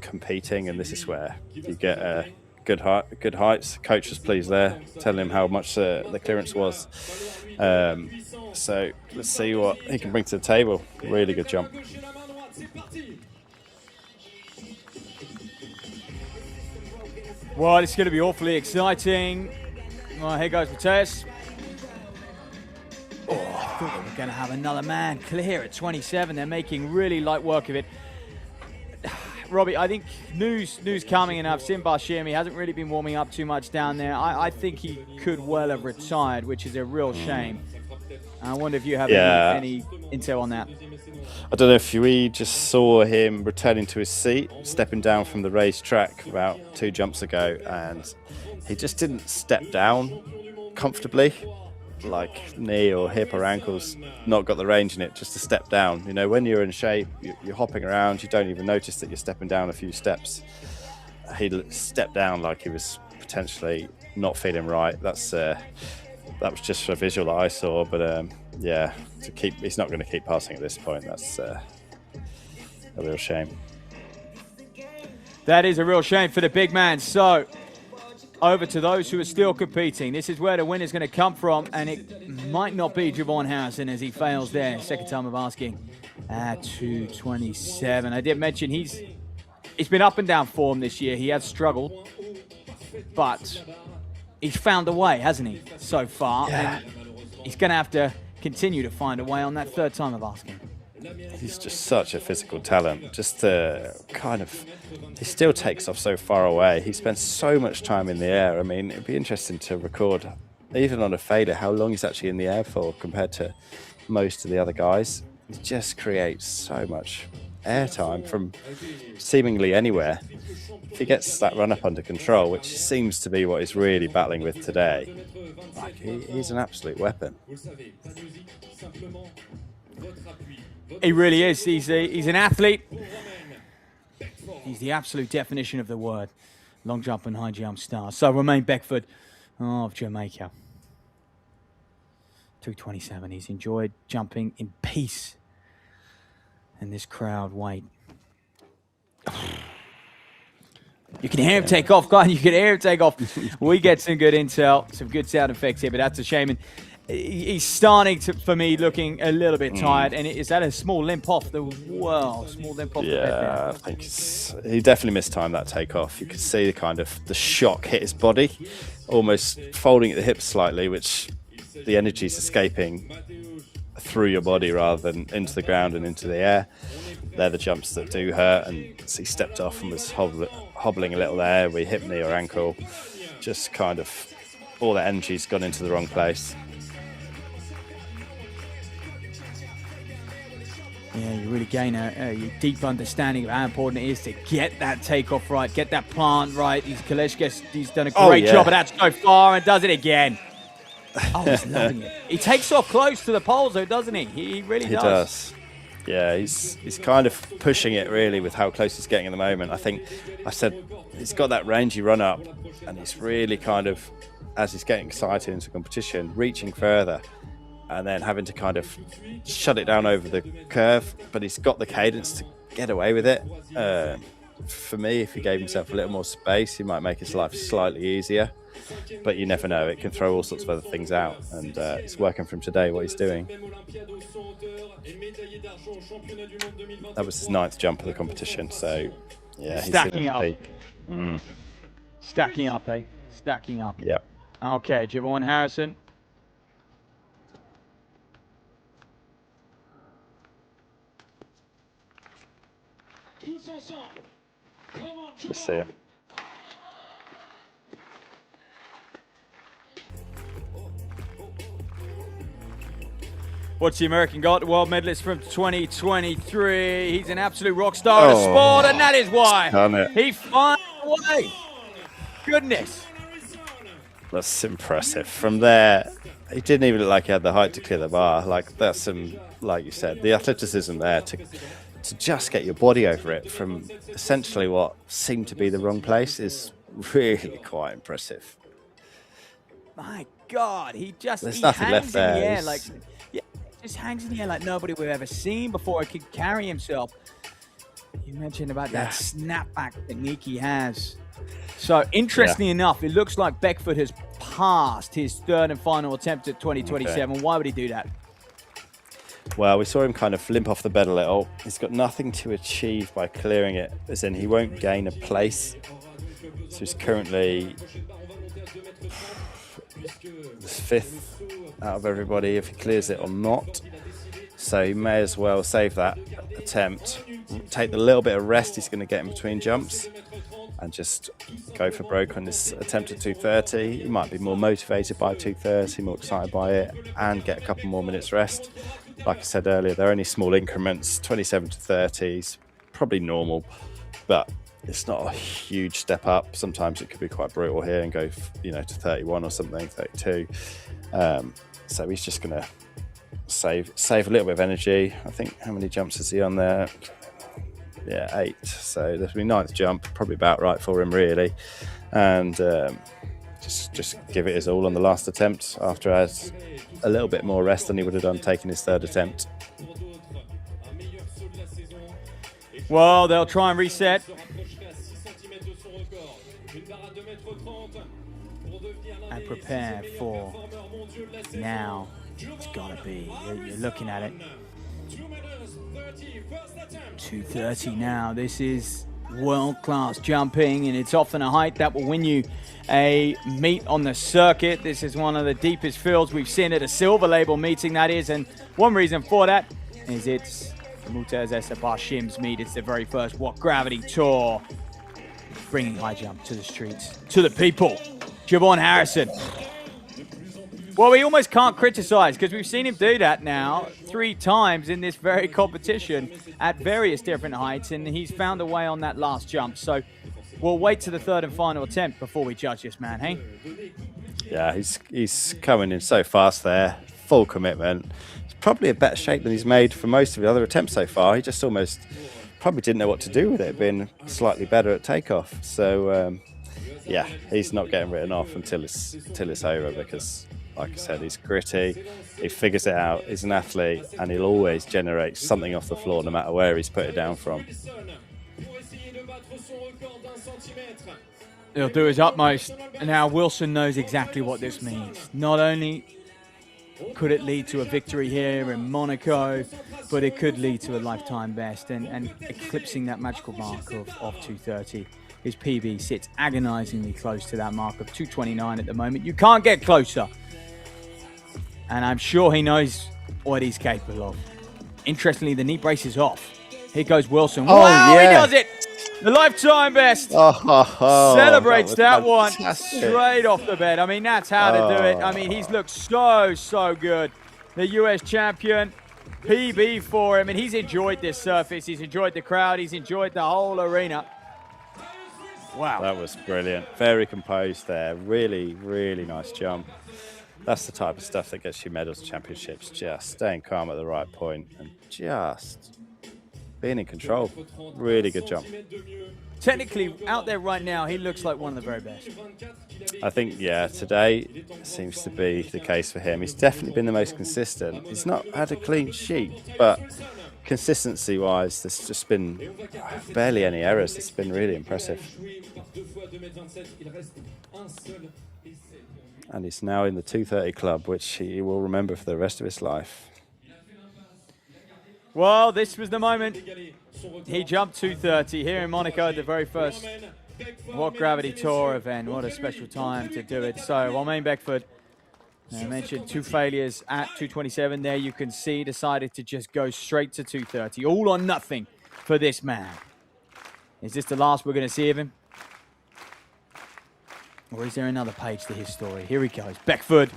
competing, and this is where you get good heights. Coach was pleased there, telling him how much the clearance was. So let's see what he can bring to the table. Really good jump. Well, it's going to be awfully exciting. Well, here goes Mateus. Oh, I thought we were going to have another man clear at 27. They're making really light work of it. Robbie, I think news coming, and I've seen Bashir. He hasn't really been warming up too much down there. I think he could well have retired, which is a real shame. I wonder if you have any intel on that. I don't know if we just saw him returning to his seat, stepping down from the raised track about 2 jumps ago, and he just didn't step down comfortably, like knee or hip or ankles not got the range in it just to step down. You know, when you're in shape, you're hopping around, you don't even notice that you're stepping down a few steps. He stepped down like he was potentially not feeling right. That was just a visual that I saw, but yeah, he's not going to keep passing at this point. That's a real shame. That is a real shame for the big man. So, over to those who are still competing. This is where the win is going to come from, and it might not be Javon Harrison as he fails there. Second time of asking at 227. I did mention he's been up and down form this year. He has struggled, but he's found a way, hasn't he, so far? Yeah. And he's going to have to continue to find a way on that third time of asking. He's just such a physical talent. Just he still takes off so far away. He spends so much time in the air. I mean, it'd be interesting to record, even on a fader, how long he's actually in the air for compared to most of the other guys. He just creates so much airtime from seemingly anywhere. If he gets that run up under control, which seems to be what he's really battling with today, like he's an absolute weapon. He really is. He's an athlete. He's the absolute definition of the word. Long jump and high jump star. So Romain Beckford of Jamaica. 227. He's enjoyed jumping in peace. And this crowd wait. You can hear him take off, guys. You can hear him take off. We get some good intel, some good sound effects here, but that's a shame. And he's starting to, for me, looking a little bit tired. And is that a small limp off the small limp off the head there? I think he definitely mistimed that takeoff. You could see the shock hit his body, almost folding at the hips slightly, which the energy's escaping through your body rather than into the ground and into the air. They're the jumps that do hurt, and he stepped off and was hobbling a little there with hip, knee or ankle. Just kind of all that energy's gone into the wrong place. Yeah, you really gain a deep understanding of how important it is to get that takeoff right, get that plant right. He's done a great job of that so far, and does it again. Oh, he's loving it. He takes off close to the poles, though, doesn't he? He really does. He does. Yeah, he's kind of pushing it really with how close he's getting at the moment. I think I said he's got that rangy run up, and he's really kind of, as he's getting excited into competition, reaching further and then having to kind of shut it down over the curve. But he's got the cadence to get away with it. for me, if he gave himself a little more space, he might make his life slightly easier. But you never know. It can throw all sorts of other things out. And it's working for him today, what he's doing. That was his 9th jump of the competition. So, yeah. Stacking up. Stacking up, eh? Stacking up. Yeah. Okay, Javon Harrison. Let's see him. What's the American got? The world medalist from 2023. He's an absolute rock star in the sport, and that is why he finds a way. Goodness. That's impressive. From there, he didn't even look like he had the height to clear the bar. Like, that's some, like you said, the athleticism there to just get your body over it from essentially what seemed to be the wrong place is really quite impressive. My God, There's nothing left there. In the air, like, yeah, just hangs in the air like nobody we've ever seen before. He could carry himself. You mentioned about that snapback technique he has. So, interestingly enough, it looks like Beckford has passed his 3rd and final attempt at 2027. Okay. Why would he do that? Well, we saw him kind of limp off the bed a little. He's got nothing to achieve by clearing it, as in he won't gain a place. So he's currently 5th out of everybody if he clears it or not. So he may as well save that attempt, take the little bit of rest he's going to get in between jumps, and just go for broke on this attempt at 2:30. He might be more motivated by 2:30, more excited by it, and get a couple more minutes rest. Like I said earlier, they're only small increments, 27 to 30 is probably normal, but it's not a huge step up. Sometimes it could be quite brutal here and go, to 31 or something, 32. So he's just going to save a little bit of energy. I think, how many jumps is he on there? Yeah, 8. So this will be 9th jump, probably about right for him, really. And just give it his all on the last attempt after I had a little bit more rest than he would have done taking his 3rd attempt. Well, they'll try and reset. And prepare for now. It's got to be. You're looking at it. 2:30 now. This is world-class jumping, and it's often a height that will win you a meet on the circuit. This is one of the deepest fields we've seen at a silver label meeting, that is, and one reason for that is it's Mutaz Esabashim's meet. It's the very first What Gravity Tour, bringing high jump to the streets, to the people. Javon Harrison. Well, we almost can't criticize because we've seen him do that now 3 times in this very competition at various different heights, and he's found a way on that last jump. So we'll wait to the 3rd and final attempt before we judge this man, hey? Yeah, he's coming in so fast there, full commitment. It's probably a better shape than he's made for most of the other attempts so far. He just almost probably didn't know what to do with it, being slightly better at takeoff. So, yeah, he's not getting written off until it's over because, like I said, he's gritty, he figures it out, he's an athlete, and he'll always generate something off the floor no matter where he's put it down from. He'll do his utmost. Now Wilson knows exactly what this means. Not only could it lead to a victory here in Monaco, but it could lead to a lifetime best and eclipsing that magical mark of 2:30. His PB sits agonizingly close to that mark of 2:29 at the moment. You can't get closer. And I'm sure he knows what he's capable of. Interestingly, the knee brace is off. Here goes Wilson. Oh, wow, yeah. He does it! The lifetime best. Celebrates that one straight off the bed. I mean, that's how to do it. I mean, he's looked so good. The US champion, PB for him, and he's enjoyed this surface. He's enjoyed the crowd. He's enjoyed the whole arena. Wow. That was brilliant. Very composed there. Really, really nice jump. That's the type of stuff that gets you medals and championships. Just staying calm at the right point and just being in control. Really good jump. Technically, out there right now, he looks like one of the very best. I think, yeah, today seems to be the case for him. He's definitely been the most consistent. He's not had a clean sheet, but consistency-wise, there's just been barely any errors. It's been really impressive. And he's now in the 230 club, which he will remember for the rest of his life. Well, this was the moment. He jumped 230 here in Monaco at the very first What Gravity Tour event. What a special time to do it. So, Romain Beckford, I mentioned 2 failures at 227 there. You can see decided to just go straight to 230. All or nothing for this man. Is this the last we're going to see of him? Or is there another page to his story? Here he goes. Beckford.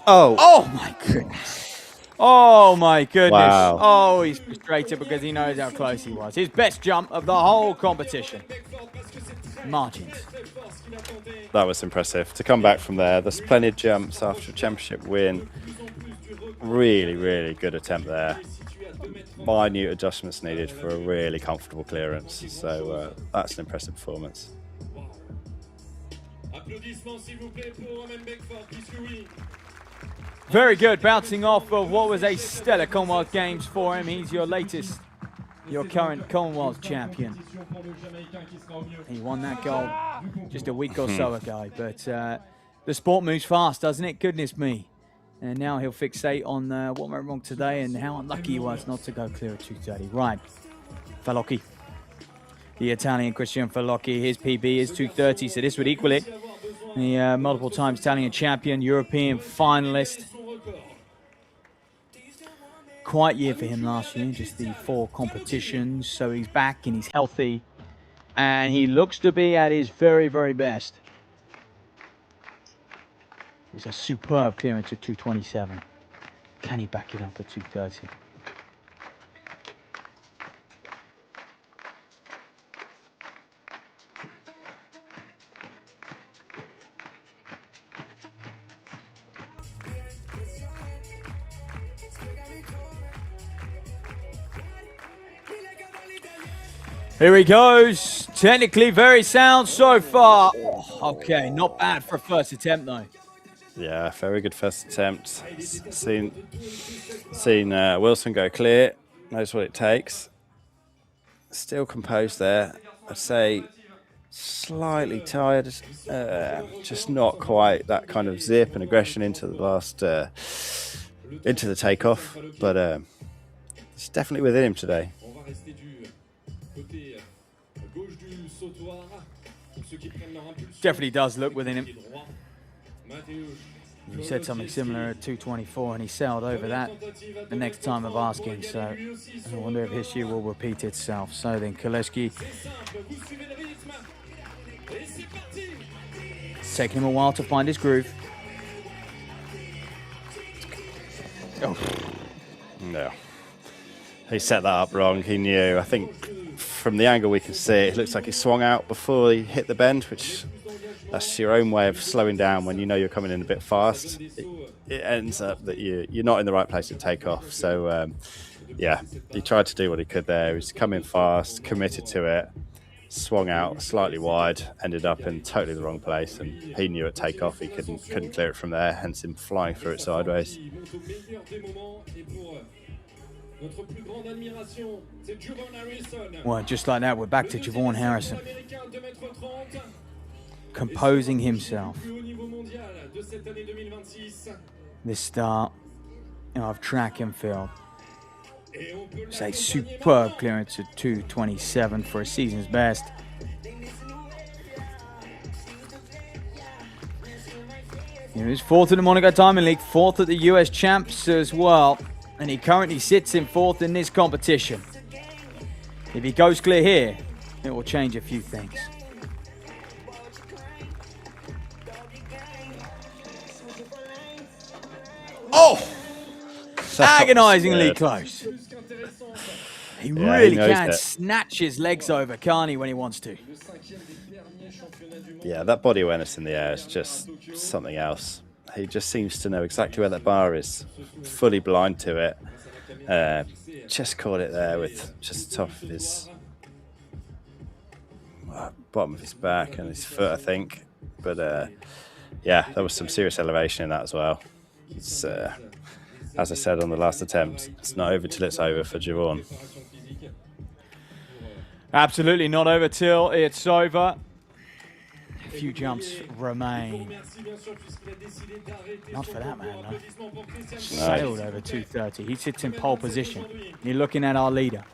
Oh my goodness. Oh my goodness. Wow. Oh, he's frustrated because he knows how close he was. His best jump of the whole competition. Margins. That was impressive. To come back from there, the splendid jumps after a championship win. Really, really good attempt there. Minute adjustments needed for a really comfortable clearance. So that's an impressive performance. Very good, bouncing off of what was a stellar Commonwealth Games for him. He's your current Commonwealth champion. He won that gold just a week or so ago. But the sport moves fast, doesn't it? Goodness me. And now he'll fixate on what went wrong today and how unlucky he was not to go clear at 230. Right, Falocchi. The Italian Christian Falocchi, his PB is 230, so this would equal it. The multiple times Italian champion, European finalist. Quiet year for him last year, just the 4 competitions. So he's back and he's healthy. And he looks to be at his very, very best. It's a superb clearance at 227. Can he back it up at 230? Here he goes. Technically very sound so far. Oh, okay, not bad for a first attempt though. Yeah, very good first attempt. Seen Wilson go clear. Knows what it takes. Still composed there. I'd say slightly tired. Just not quite that kind of zip and aggression into the last into the takeoff. But it's definitely within him today. Definitely does look within him. You said something similar at 224 and he sailed over that the next time of asking, so I wonder if history will repeat itself. So then Koleski, it's taken him a while to find his groove. Oh. No. He set that up wrong. He knew. I think from the angle we can see, it looks like he swung out before he hit the bend, which that's your own way of slowing down when you know you're coming in a bit fast. It ends up that you're not in the right place to take off. So, yeah, he tried to do what he could there. He's coming fast, committed to it, swung out slightly wide, ended up in totally the wrong place, and he knew at takeoff he couldn't clear it from there, hence him flying through it sideways. Well, just like that, we're back to Javon Harrison. Composing himself. This start of track and field. It's a superb clearance at 227 for a season's best. He was 4th in the Monaco Diamond League, 4th at the US Champs as well. And he currently sits in 4th in this competition. If he goes clear here, it will change a few things. Oh! Agonizingly close. He really can snatch his legs over, can't he, when he wants to? Yeah, that body awareness in the air is just something else. He just seems to know exactly where that bar is, fully blind to it. Just caught it there with just the top of his bottom of his back and his foot, I think. But yeah, there was some serious elevation in that as well. It's as I said on the last attempt, it's not over till it's over for Javon. Absolutely not over till it's over. A few jumps remain. Not for that man, though. Sailed over 230. He sits in pole position. You're looking at our leader.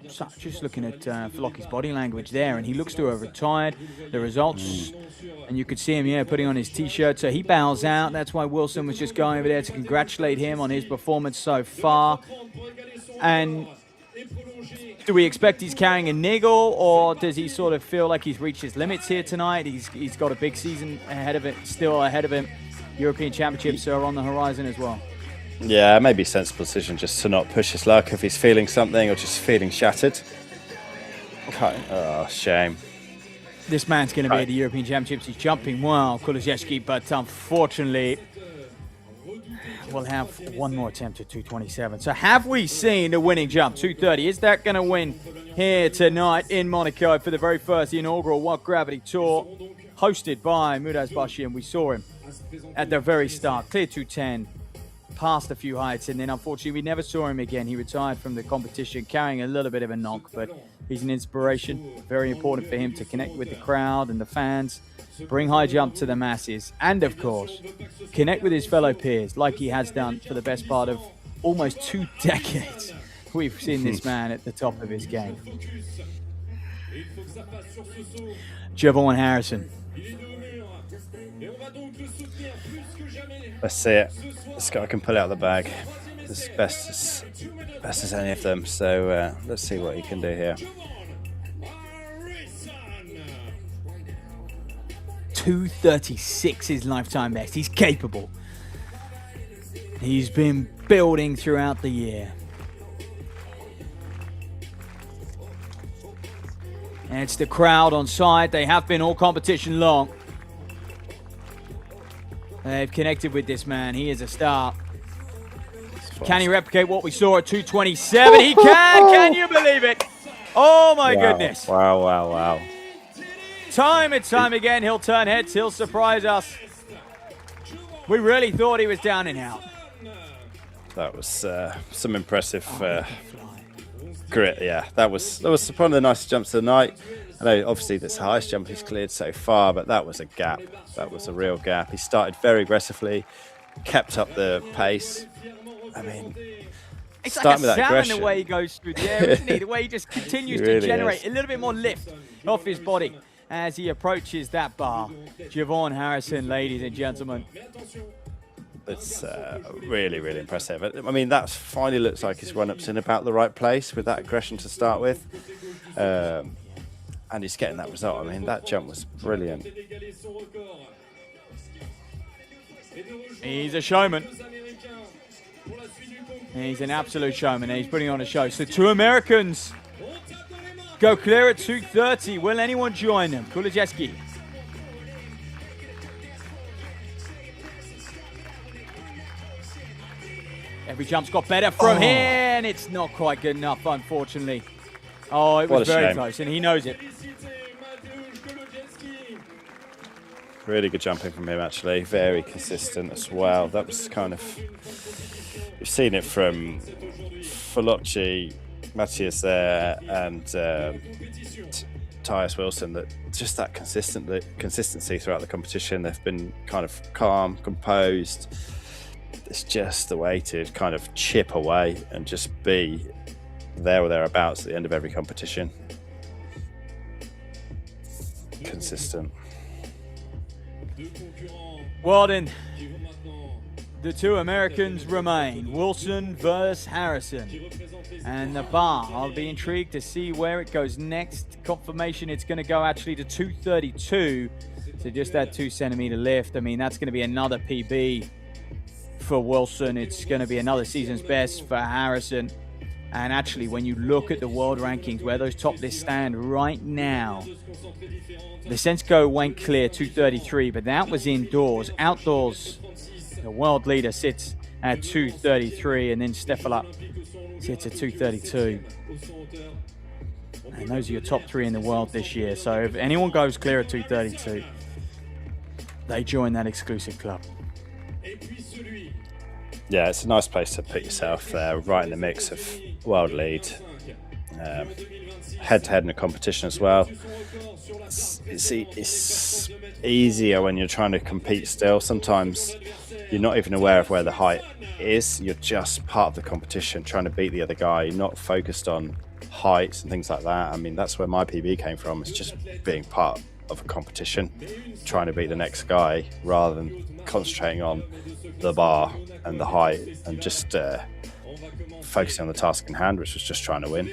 So just looking at Flocky's body language there, and he looks to have retired. The results, and you could see him, yeah, putting on his T-shirt. So he bows out. That's why Wilson was just going over there to congratulate him on his performance so far. And do we expect he's carrying a niggle, or does he sort of feel like he's reached his limits here tonight? He's got a big season ahead of it, still ahead of him. European Championships are on the horizon as well. Yeah, maybe a sensible decision just to not push his luck if he's feeling something or just feeling shattered. Oh, shame. This man's going to be at the European Championships. He's jumping well, Kulusevski, but unfortunately, we'll have one more attempt at 227. So have we seen the winning jump, 230? Is that going to win here tonight in Monaco for the very first inaugural World Gravity Tour, hosted by Muraz Bashian? We saw him at the very start, clear 210. Passed a few heights, and then unfortunately we never saw him again. He retired from the competition carrying a little bit of a knock, but he's an inspiration. Very important for him to connect with the crowd and the fans, bring high jump to the masses, and of course connect with his fellow peers like he has done for the best part of almost 2 decades. We've seen this man at the top of his game. Javon Harrison. Let's see it. This guy can pull out the bag as best as any of them. So let's see what he can do here. 236 his lifetime best. He's capable. He's been building throughout the year. And it's the crowd on side. They have been all competition long. They've connected with this man. He is a star. Can he replicate what we saw at 227? He can! Can you believe it? Oh my goodness. Wow. Time and time again, he'll turn heads. He'll surprise us. We really thought he was down and out. That was some impressive grit. Yeah, that was one of the nicest jumps of the night. I know obviously that's the highest jump he's cleared so far, but that was a gap. That was a real gap. He started very aggressively, kept up the pace. I mean, it's like a salmon the way he goes through the air, isn't he? The way he just continues to generate a little bit more lift off his body as he approaches that bar. Javon Harrison, ladies and gentlemen. It's really, really impressive. I mean, that finally looks like his run-up's in about the right place with that aggression to start with. And he's getting that result. I mean, that jump was brilliant. He's a showman. He's an absolute showman. He's putting on a show. So 2 Americans go clear at 230. Will anyone join them? Kulusevski. Every jump's got better from here, and it's not quite good enough, unfortunately. Oh, it was very close, and he knows it. Really good jumping from him, actually. Very consistent as well. That was kind of... You've seen it from Falocci, Matthias there, and Tyus Wilson, that just that consistency throughout the competition. They've been kind of calm, composed. It's just the way to kind of chip away and just be there or thereabouts at the end of every competition. Consistent. Well then, the 2 Americans remain, Wilson versus Harrison. And the bar, I'll be intrigued to see where it goes next. Confirmation it's going to go actually to 232, so just that 2 centimeter lift. I mean, that's going to be another PB for Wilson. It's going to be another season's best for Harrison. And actually, when you look at the world rankings, where those top lists stand right now, the Sensko went clear 233, but that was indoors. Outdoors, The world leader sits at 2:33, and then Stefala sits at 2:32. And those are your top three in the world this year. So if anyone goes clear at 2:32, they join that exclusive club. Yeah, it's a nice place to put yourself there, right in the mix of world lead, head-to-head in a competition as well. It's easier when you're trying to compete still. Sometimes you're not even aware of where the height is. You're just part of the competition, trying to beat the other guy. You're not focused on heights and things like that. I mean, that's where my PB came from. It's just being part of a competition, trying to beat the next guy rather than concentrating on the bar and the height and just focusing on the task in hand, which was just trying to win.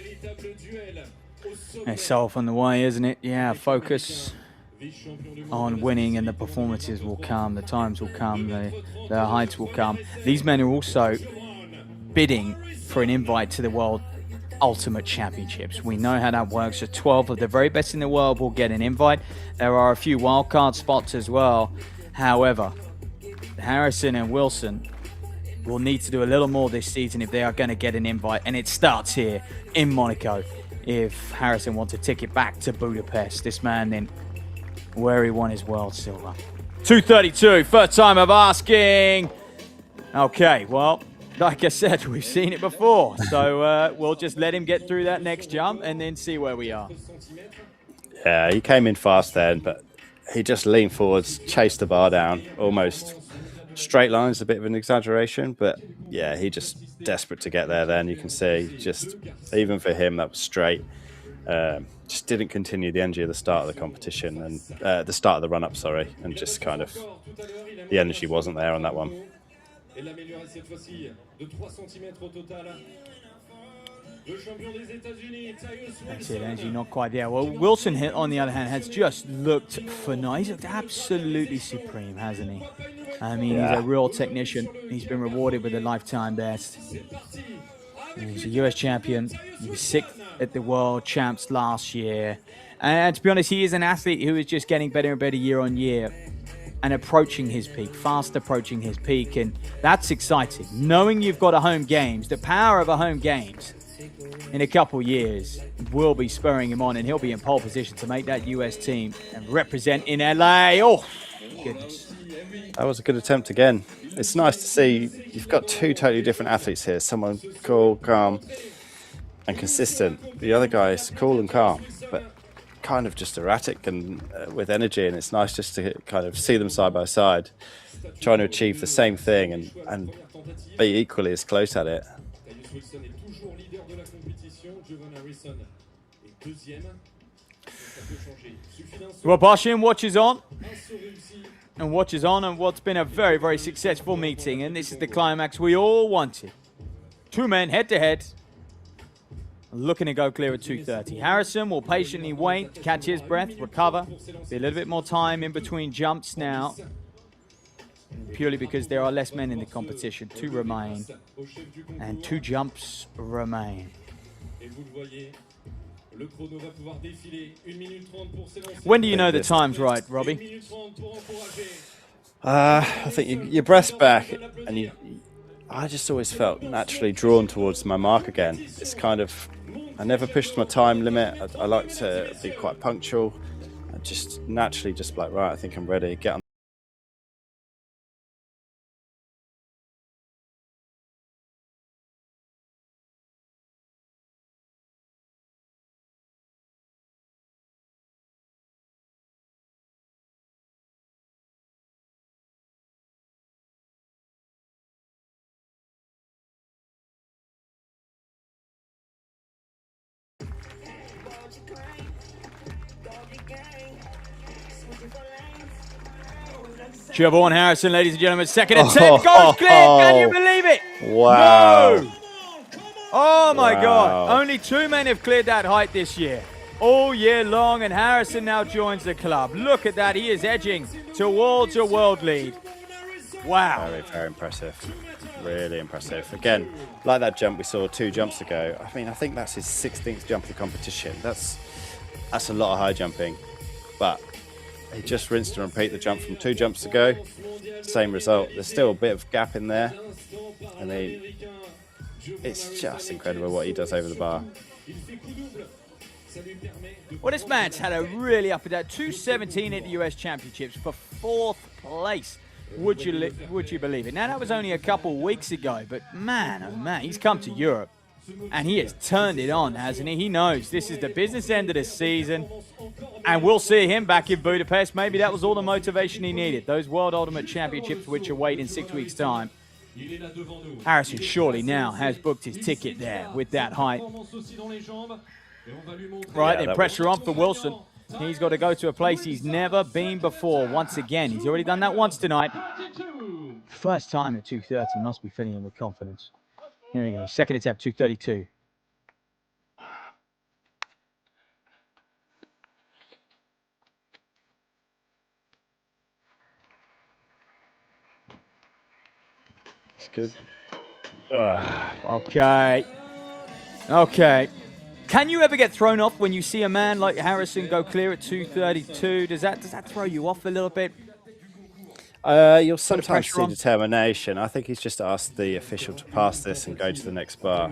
It's so often the way, isn't it? Yeah, focus on winning and the performances will come, the times will come, the heights will come. These men are also bidding for an invite to the World Ultimate Championships. We know how that works. So 12 of the very best in the world will get an invite. There are a few wildcard spots as well. However, Harrison and Wilson will need to do a little more this season if they are going to get an invite, and it starts here in Monaco if Harrison wants a ticket back to Budapest. This man then where he won his world silver. 2:32, first time of asking. Okay, well, like I said, we've seen it before, so we'll just let him get through that next jump and then see where we are. Yeah, he came in fast then, but he just leaned forwards, chased the bar down, almost straight lines, a bit of an exaggeration, but yeah, he just desperate to get there then. You can see, just even for him, that was straight. Just didn't continue the energy of the start of the competition and the start of the run-up, sorry, and just kind of the energy wasn't there on that one. That's it, energy not quite there. Well, Wilson, on the other hand, has just looked phenomenal. He's looked absolutely supreme, hasn't he? I mean, he's a real technician. He's been rewarded with a lifetime best. He's a US champion. He was 6th at the World Champs last year. And to be honest, he is an athlete who is just getting better and better year on year and approaching his peak, fast approaching his peak. And that's exciting. Knowing you've got a home games, the power of a home games in a couple years will be spurring him on, and he'll be in pole position to make that US team and represent in LA. Oh, goodness. That was a good attempt again. It's nice to see you've got two totally different athletes here. Someone cool, calm, and consistent. The other guy is cool and calm, but kind of just erratic and with energy. And it's nice just to kind of see them side by side, trying to achieve the same thing and be equally as close at it. Well, Bashim watches on and what's been a very, very successful meeting, and this is the climax we all wanted. Two men head to head, looking to go clear at 2:30. Harrison will patiently wait, catch his breath, recover. Be a little bit more time in between jumps now, purely because there are less men in the competition. 2 remain, and 2 jumps remain. When do you know the time's right, Robbie? I think your breath's back, and I just always felt naturally drawn towards my mark again. It's kind of, I never pushed my time limit. I like to be quite punctual. I just naturally just like, right, I think I'm ready. Get on. Siobhan Harrison, ladies and gentlemen, second attempt, goes clear. Can you believe it? Wow. No. Oh my God. Only 2 men have cleared that height this year, all year long, and Harrison now joins the club. Look at that. He is edging towards a world lead. Wow. Very, very impressive. Really impressive. Again, like that jump we saw 2 jumps ago. I mean, I think that's his 16th jump of the competition. That's a lot of high jumping, but he just rinsed and repeat the jump from 2 jumps ago. Same result. There's still a bit of gap in there. I mean, it's just incredible what he does over the bar. Well, this man's had a really up and down. 2:17 at the US Championships for 4th place. Would you believe it? Now, that was only a couple weeks ago, but man, oh man, he's come to Europe and he has turned it on, hasn't he? He knows this is the business end of the season, and we'll see him back in Budapest. Maybe that was all the motivation he needed. Those World Ultimate Championships, which await in 6 weeks' time. Harrison surely now has booked his ticket there with that height. Right, then pressure on for Wilson. He's got to go to a place he's never been before once again. He's already done that once tonight. First time at 2:30, must be filling in with confidence. Here we go, second attempt, 2:32. It's good. Okay. Okay. Can you ever get thrown off when you see a man like Harrison go clear at 2:32? Does that throw you off a little bit? You'll sometimes see determination. I think he's just asked the official to pass this and go to the next bar.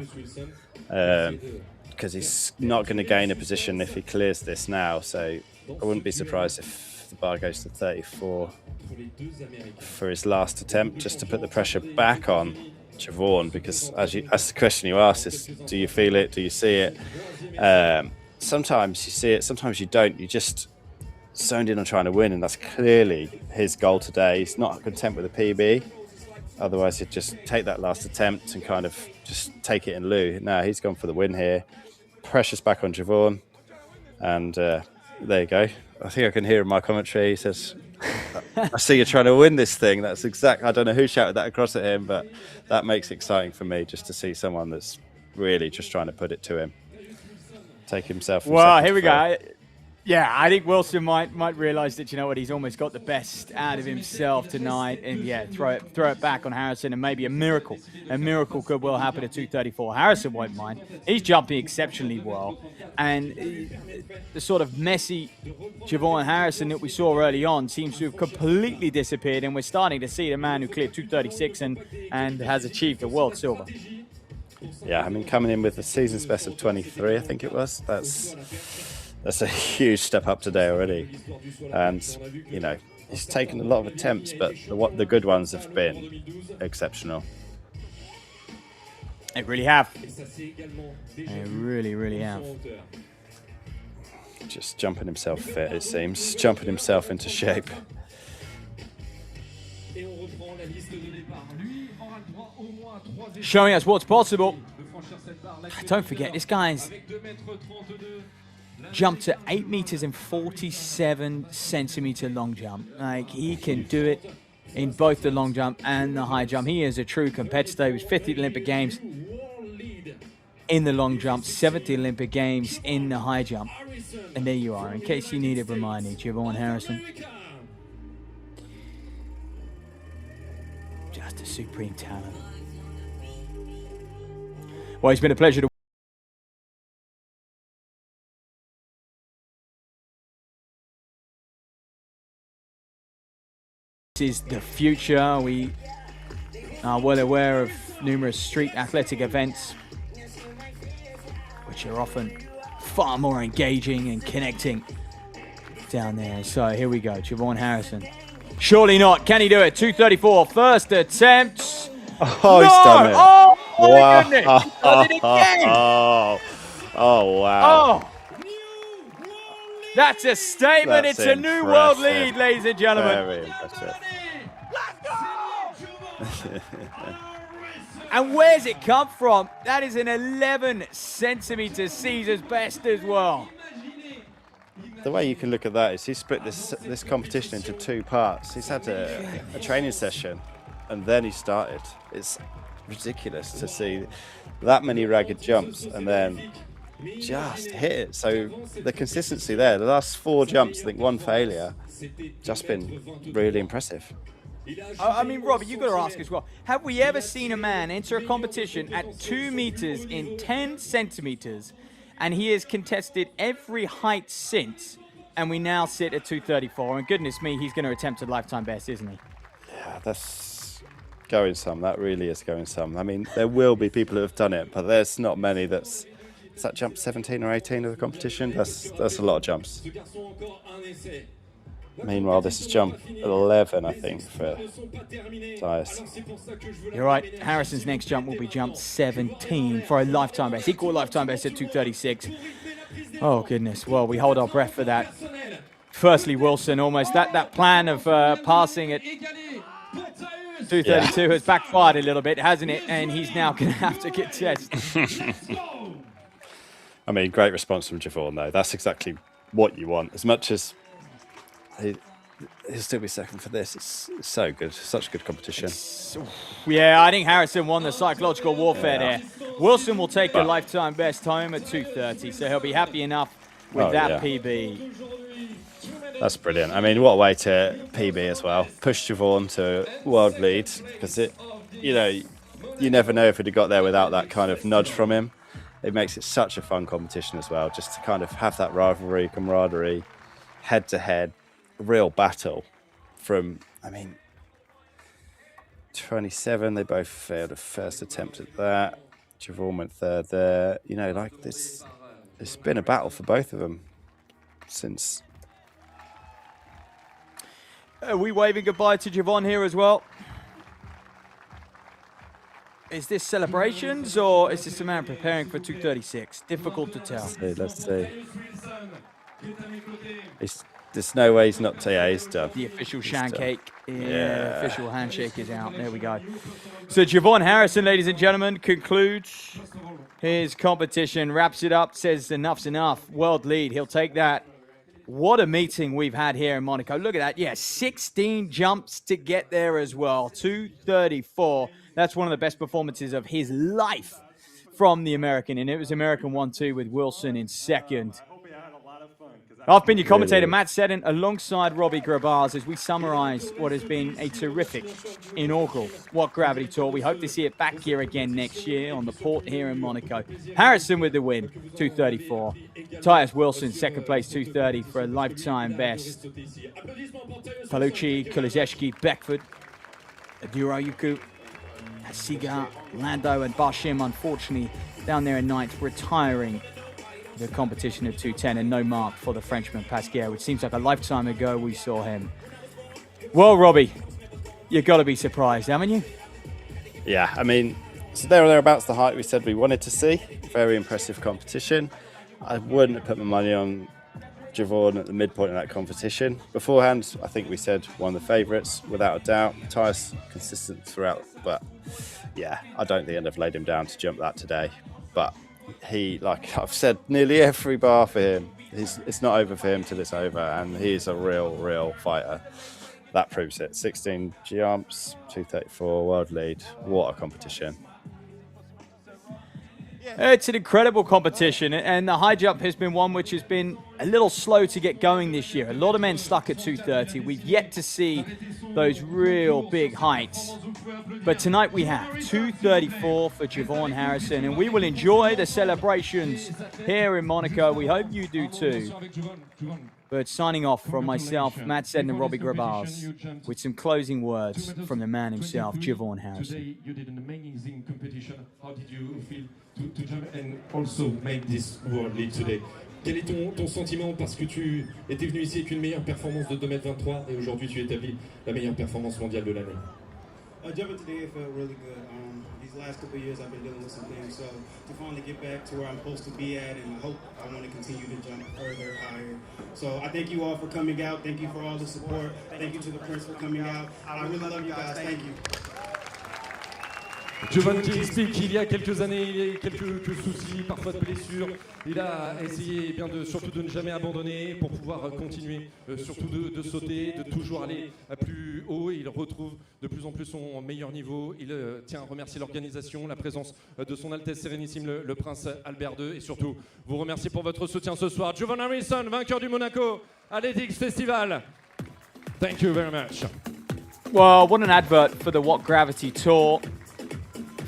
Because he's not going to gain a position if he clears this now. So I wouldn't be surprised if the bar goes to 34 for his last attempt, just to put the pressure back on Javon, because as the question you asked is, do you feel it? Do you see it? Sometimes you see it, sometimes you don't. You just zoned in on trying to win, and that's clearly his goal today. He's not content with a PB. Otherwise, he'd just take that last attempt and kind of just take it in lieu. No, he's gone for the win here. Pressure's back on Javon, and there you go. I think I can hear in my commentary. He says, I see you're trying to win this thing. That's exact. I don't know who shouted that across at him, but that makes it exciting for me just to see someone that's really just trying to put it to him. Take himself. Well, here we go. Yeah, I think Wilson might realise that, you know what, he's almost got the best out of himself tonight, and yeah, throw it back on Harrison, and maybe a miracle could well happen at 2:34. Harrison won't mind. He's jumping exceptionally well, and the sort of messy Javon Harrison that we saw early on seems to have completely disappeared, and we're starting to see the man who cleared 2:36 and has achieved a world silver. Yeah, I mean, coming in with the season's best of 23, I think it was. That's a huge step up today already, and you know, he's taken a lot of attempts, but the good ones have been exceptional. They really have. They really have. Just jumping himself fit, it seems. Jumping himself into shape. Showing us what's possible. Don't forget, this guy's jumped to 8 meters and 47 centimeter long jump. Like, he can do it in both the long jump and the high jump. He is a true competitor. He was 50th at the Olympic Games in the long jump, 70th Olympic Games in the high jump. And there you are, in case you needed reminding, Javon Harrison. Just a supreme talent. Well, it's been a pleasure to is the future. We are well aware of numerous street athletic events which are often far more engaging and connecting down there. So here we go, Javon Harrison. Surely not. Can he do it? 2:34, first attempt. Oh, no! He's done it. Oh, my Wow. goodness. He's done it again. Oh, wow. Oh. That's a statement. That's it's a new world impressive. lead, ladies and gentlemen. Very impressive. And where's it come from? That is an 11 centimeter Caesar's best as well. The way you can look at that is he split this competition into 2 parts. He's had a training session, and then he started. It's ridiculous to see that many ragged jumps and then just hit it. So the consistency there, the last 4 jumps, I think 1 failure, just been really impressive. I mean, Robert, you've got to ask as well, have we ever seen a man enter a competition at 2 meters in 10 centimeters, and he has contested every height since, and we now sit at 2:34. And goodness me, he's going to attempt a lifetime best, isn't he? Yeah, that's going some. That really is going some. I mean, there will be people who have done it, but there's not many that's... Is that jump 17 or 18 of the competition? That's a lot of jumps. Meanwhile, this is jump 11, I think, for Tyus. You're right. Harrison's next jump will be jump 17 for a lifetime best. Equal lifetime best at 2:36. Oh, goodness. Well, we hold our breath for that. Firstly, Wilson, almost that plan of passing at 2:32 has backfired a little bit, hasn't it? And he's now going to have to get tested. I mean, great response from Javon, though. That's exactly what you want. As much as he'll still be second for this, it's so good. Such good competition. Yeah, I think Harrison won the psychological warfare there. Wilson will take a lifetime best home at 2:30, so he'll be happy enough with that PB. That's brilliant. I mean, what a way to PB as well. Push Javon to world lead, because you never know if he'd have got there without that kind of nudge from him. It makes it such a fun competition as well, just to kind of have that rivalry, camaraderie, head-to-head, real battle from, I mean, 27, they both failed a first attempt at that. Javon went third there. You know, like this, it's been a battle for both of them since. Are we waving goodbye to Javon here as well? Is this celebrations or is this a man preparing for 2:36? Difficult to tell. Let's see. There's no way he's not. Yeah, he's done. The official handshake. Yeah, official handshake is out. There we go. So Javon Harrison, ladies and gentlemen, concludes his competition, wraps it up, says enough's enough. World lead. He'll take that. What a meeting we've had here in Monaco. Look at that. Yeah, 16 jumps to get there as well. 2:34. That's one of the best performances of his life from the American. And it was American 1-2 with Wilson in second. I've been your commentator, Matt Seddon, alongside Robbie Grabars as we summarize what has been a terrific inaugural What Gravity Tour. We hope to see it back here again next year on the port here in Monaco. Harrison with the win, 2:34. Tyus Wilson, second place, 2:30 for a lifetime best. Palucci, Kulizeski, Beckford, Aduro-Yuku, Siga, Lando, and Barshim, unfortunately, down there in ninth, retiring the competition at 2:10, and no mark for the Frenchman Pasquier, which seems like a lifetime ago we saw him. Well, Robbie, you've got to be surprised, haven't you? Yeah, I mean, so there or thereabouts the height we said we wanted to see. Very impressive competition. I wouldn't have put my money on Javon at the midpoint of that competition. Beforehand, I think we said one of the favourites, without a doubt. Tyus consistent throughout, but yeah, I don't think I'd have laid him down to jump that today. But he, like I've said, nearly every bar for him, it's not over for him till it's over, and he's a real fighter. That proves it. 16 jumps, 2:34, world lead. What a competition. It's an incredible competition, and the high jump has been one which has been a little slow to get going this year. A lot of men stuck at 2:30. We've yet to see those real big heights. But tonight we have 2:34 for Javon Harrison, and we will enjoy the celebrations here in Monaco. We hope you do too. But signing off from myself, Matt Seddon and Robbie Grabars, with some closing words from the man himself, Javon Harrison. You did an amazing competition. How did you feel to jump and also make this world lead today? Quel est ton sentiment, parce que tu étais venu ici avec une meilleure performance de 2,23 m et aujourd'hui tu établis la meilleure performance mondiale de l'année? Jumping today, it felt really good. These last couple of years, I've been dealing with some things, so to finally get back to where I'm supposed to be at, and I hope I want to continue to jump further, higher. So I thank you all for coming out. Thank you for all the support. Thank you to the Prince for coming out. I really love you guys. Thank you. Javon qui explique qu'il y a quelques années, il y a quelques soucis, parfois de blessures. Il a essayé surtout de ne jamais abandonner pour pouvoir continuer, surtout de sauter, de toujours aller plus haut. Il retrouve de plus en plus son meilleur niveau. Il tient à remercier l'organisation, la présence de son Altesse Sérénissime, le Prince Albert II, et surtout vous remercier pour votre soutien ce soir. Javon Harrison, vainqueur du Monaco Athletics Festival. Thank you very much. Well, what an advert for the What Gravity Tour.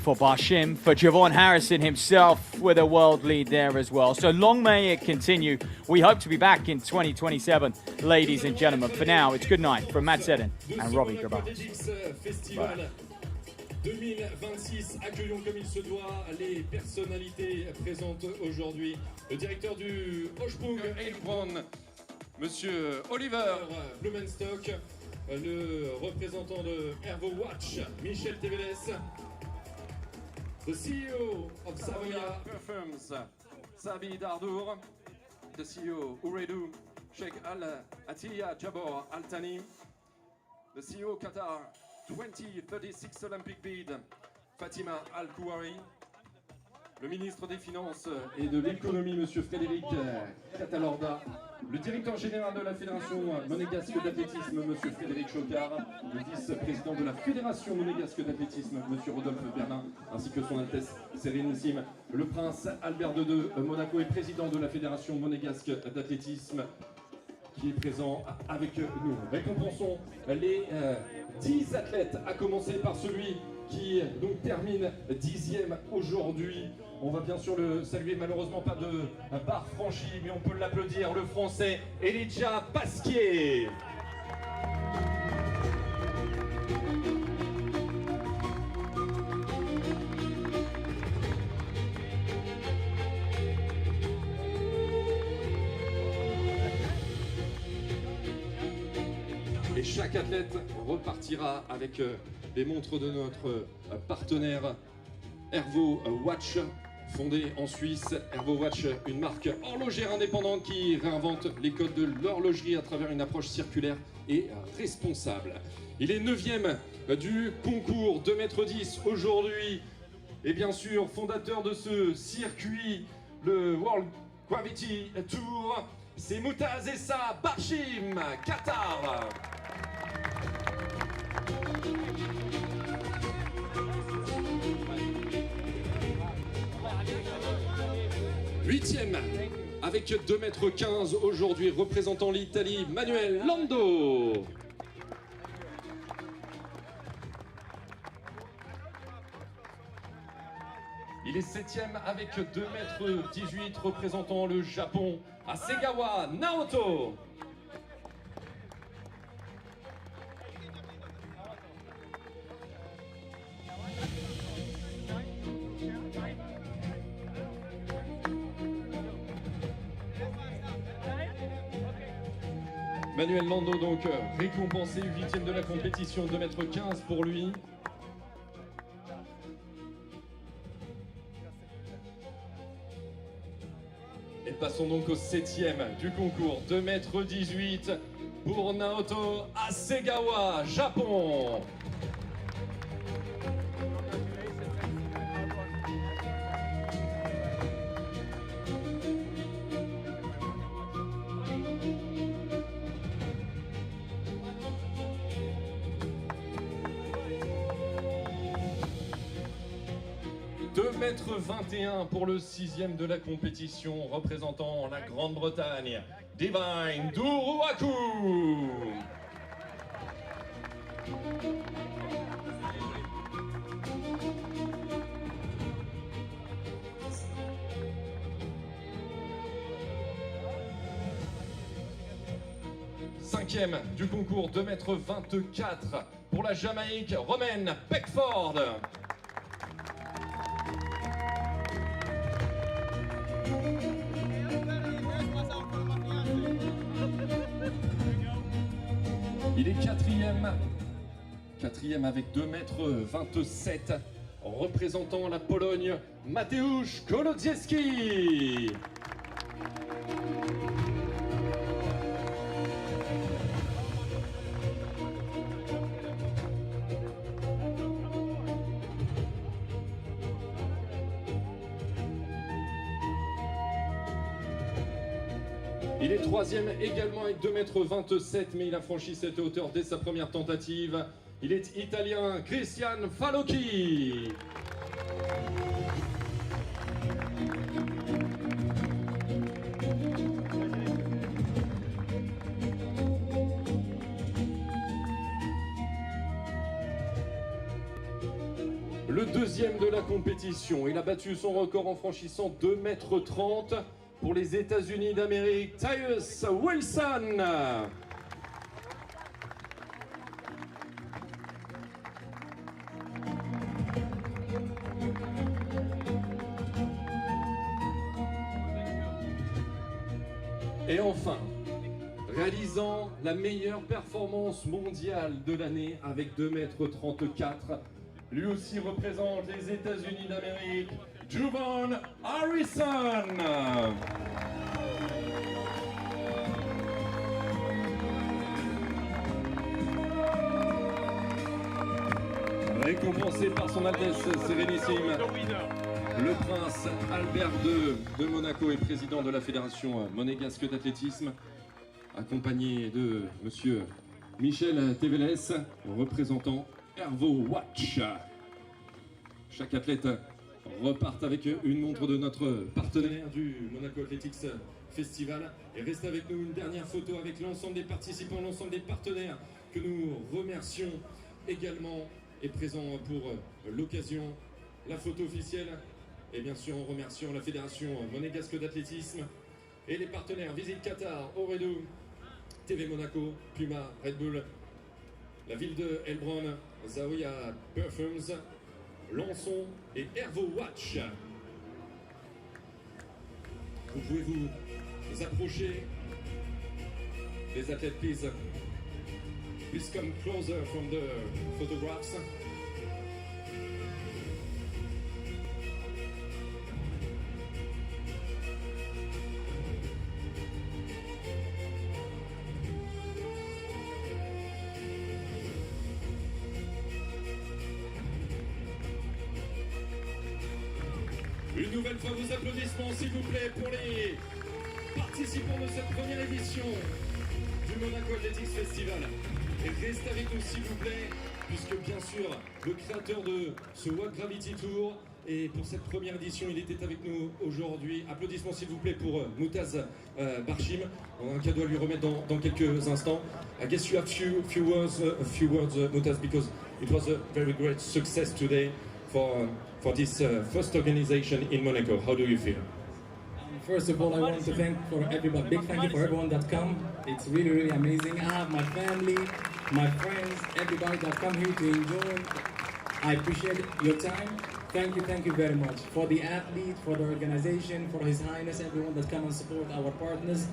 for Barshim, for Javon Harrison himself with a world lead there as well. So long may it continue. We hope to be back in 2027, ladies and gentlemen. For now, it's good night from Matt Seddon and Robbie Grabar. 2026, accueillons comme il se doit les personnalités présentes aujourd'hui. Le directeur du Hochburg Heilbronn, Monsieur Oliver Blumenstock, le représentant de Hervo Watch, Michel Teveles, the CEO of Savoia Perfumes, Sabi Dardour, the CEO Uredu, Sheikh Al Atiya Jabor Al Thani, the CEO Qatar 2036 Olympic bid, Fatima Al-Kouari, le ministre des Finances et de l'Économie, M. Frédéric Catalorda, le directeur général de la Fédération monégasque d'athlétisme, M. Frédéric Chocard, le vice-président de la Fédération monégasque d'athlétisme, M. Rodolphe Berlin, ainsi que son Altesse Sérénissime, le prince Albert II de Monaco et président de la Fédération monégasque d'athlétisme, qui est présent avec nous. Récompensons les 10 athlètes, à commencer par celui qui donc termine 10e aujourd'hui. On va bien sûr le saluer, malheureusement pas de barre franchie, mais on peut l'applaudir, le français Elijah Pasquier. Et chaque athlète repartira avec les montres de notre partenaire Hervo Watch, fondé en Suisse. Hervo Watch, une marque horlogère indépendante qui réinvente les codes de l'horlogerie à travers une approche circulaire et responsable. Il est 9e du concours 2,10 m aujourd'hui. Et bien sûr, fondateur de ce circuit, le World Gravity Tour, c'est Moutaz Essa Barshim, Qatar. Huitième, avec 2,15 m aujourd'hui, représentant l'Italie, Manuel Lando. Il est 7e avec 2,18 m, représentant le Japon, Hasegawa Naoto. Manuel Lando donc récompensé, 8e de la compétition, 2,15 m pour lui. Et passons donc au 7e du concours, 2,18 m pour Naoto Hasegawa, Japon. m pour le 6e de la compétition, représentant la Grande-Bretagne, Divine Duruaku. Cinquième du concours, 2,24 m pour la Jamaïque, Romaine Beckford. Il est quatrième avec 2,27 m, représentant la Pologne, Mateusz Kolodziejski. Il est 3e également avec 2,27 m, mais il a franchi cette hauteur dès sa première tentative. Il est italien, Cristian Falocchi. le deuxième de la compétition. Il a battu son record en franchissant 2,30 m pour les États-Unis d'Amérique, Tyus Wilson. Et enfin, réalisant la meilleure performance mondiale de l'année avec 2,34 m, lui aussi représente les États-Unis d'Amérique, Juvan Harrison. Récompensé par son Altesse Sérénissime, le prince Albert II de Monaco et président de la fédération monégasque d'athlétisme, accompagné de monsieur Michel Teveles, représentant Ervo Watch. Chaque athlète repart avec une montre de notre partenaire du Monaco Athletics Festival. Et reste avec nous une dernière photo avec l'ensemble des participants, l'ensemble des partenaires que nous remercions également et présents pour l'occasion. La photo officielle. Et bien sûr, en remerciant la Fédération monégasque d'athlétisme et les partenaires Visite Qatar, Ooredoo, TV Monaco, Puma, Red Bull, la ville de Heilbronn, Zawiya Perfumes, Lançon et Ervo Watch. Vous pouvez vous approcher. Les athlètes, please come closer from the photographs. Une nouvelle fois vos applaudissements s'il vous plaît pour les participants de cette première édition du Monaco Athletics Festival. Et restez avec nous s'il vous plaît, puisque bien sûr le créateur de ce Walk Gravity Tour, et pour cette première édition il était avec nous aujourd'hui. Applaudissements s'il vous plaît pour Moutaz Barchim. On a un cadeau à lui remettre dans quelques instants. I guess you have few words Moutaz, because it was a very great success today for this first organization in Monaco. How do you feel? First of all, I want to thank for everybody. Big thank you for everyone that come. It's really, really amazing. I have my family, my friends, everybody that come here to enjoy. I appreciate your time. Thank you very much. For the athlete, for the organization, for His Highness, everyone that come and support our partners.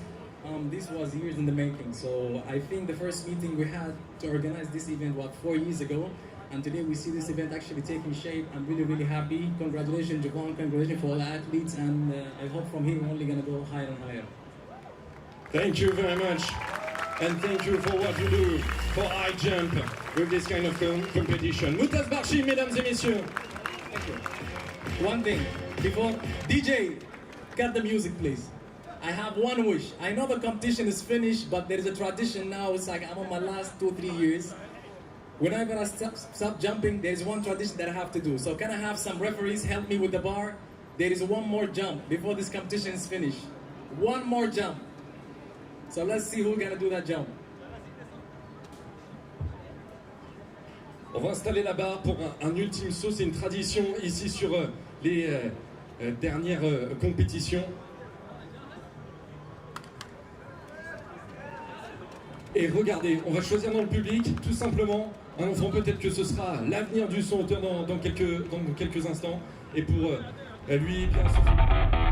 This was years in the making. So I think the first meeting we had to organize this event was 4 years ago. And today we see this event actually taking shape. I'm really, really happy. Congratulations, Japan. Congratulations for all the athletes. And I hope from here we're only going to go higher and higher. Thank you very much. And thank you for what you do for high jump with this kind of competition. Moutaz Barchim, mesdames et messieurs. Thank you. One thing, before DJ, cut the music, please. I have one wish. I know the competition is finished, but there is a tradition now. It's like I'm on my last 2-3 years. Whenever I stop jumping, there is one tradition that I have to do. So can I have some referees help me with the bar? There is one more jump before this competition is finished. One more jump. So let's see who's gonna do that jump. On va installer la barre pour un ultime saut. C'est une tradition ici sur les dernières compétitions. Et regardez, on va choisir dans le public, tout simplement, un enfant. Peut-être que ce sera l'avenir du sauteur dans quelques instants. Et pour lui, bien sûr...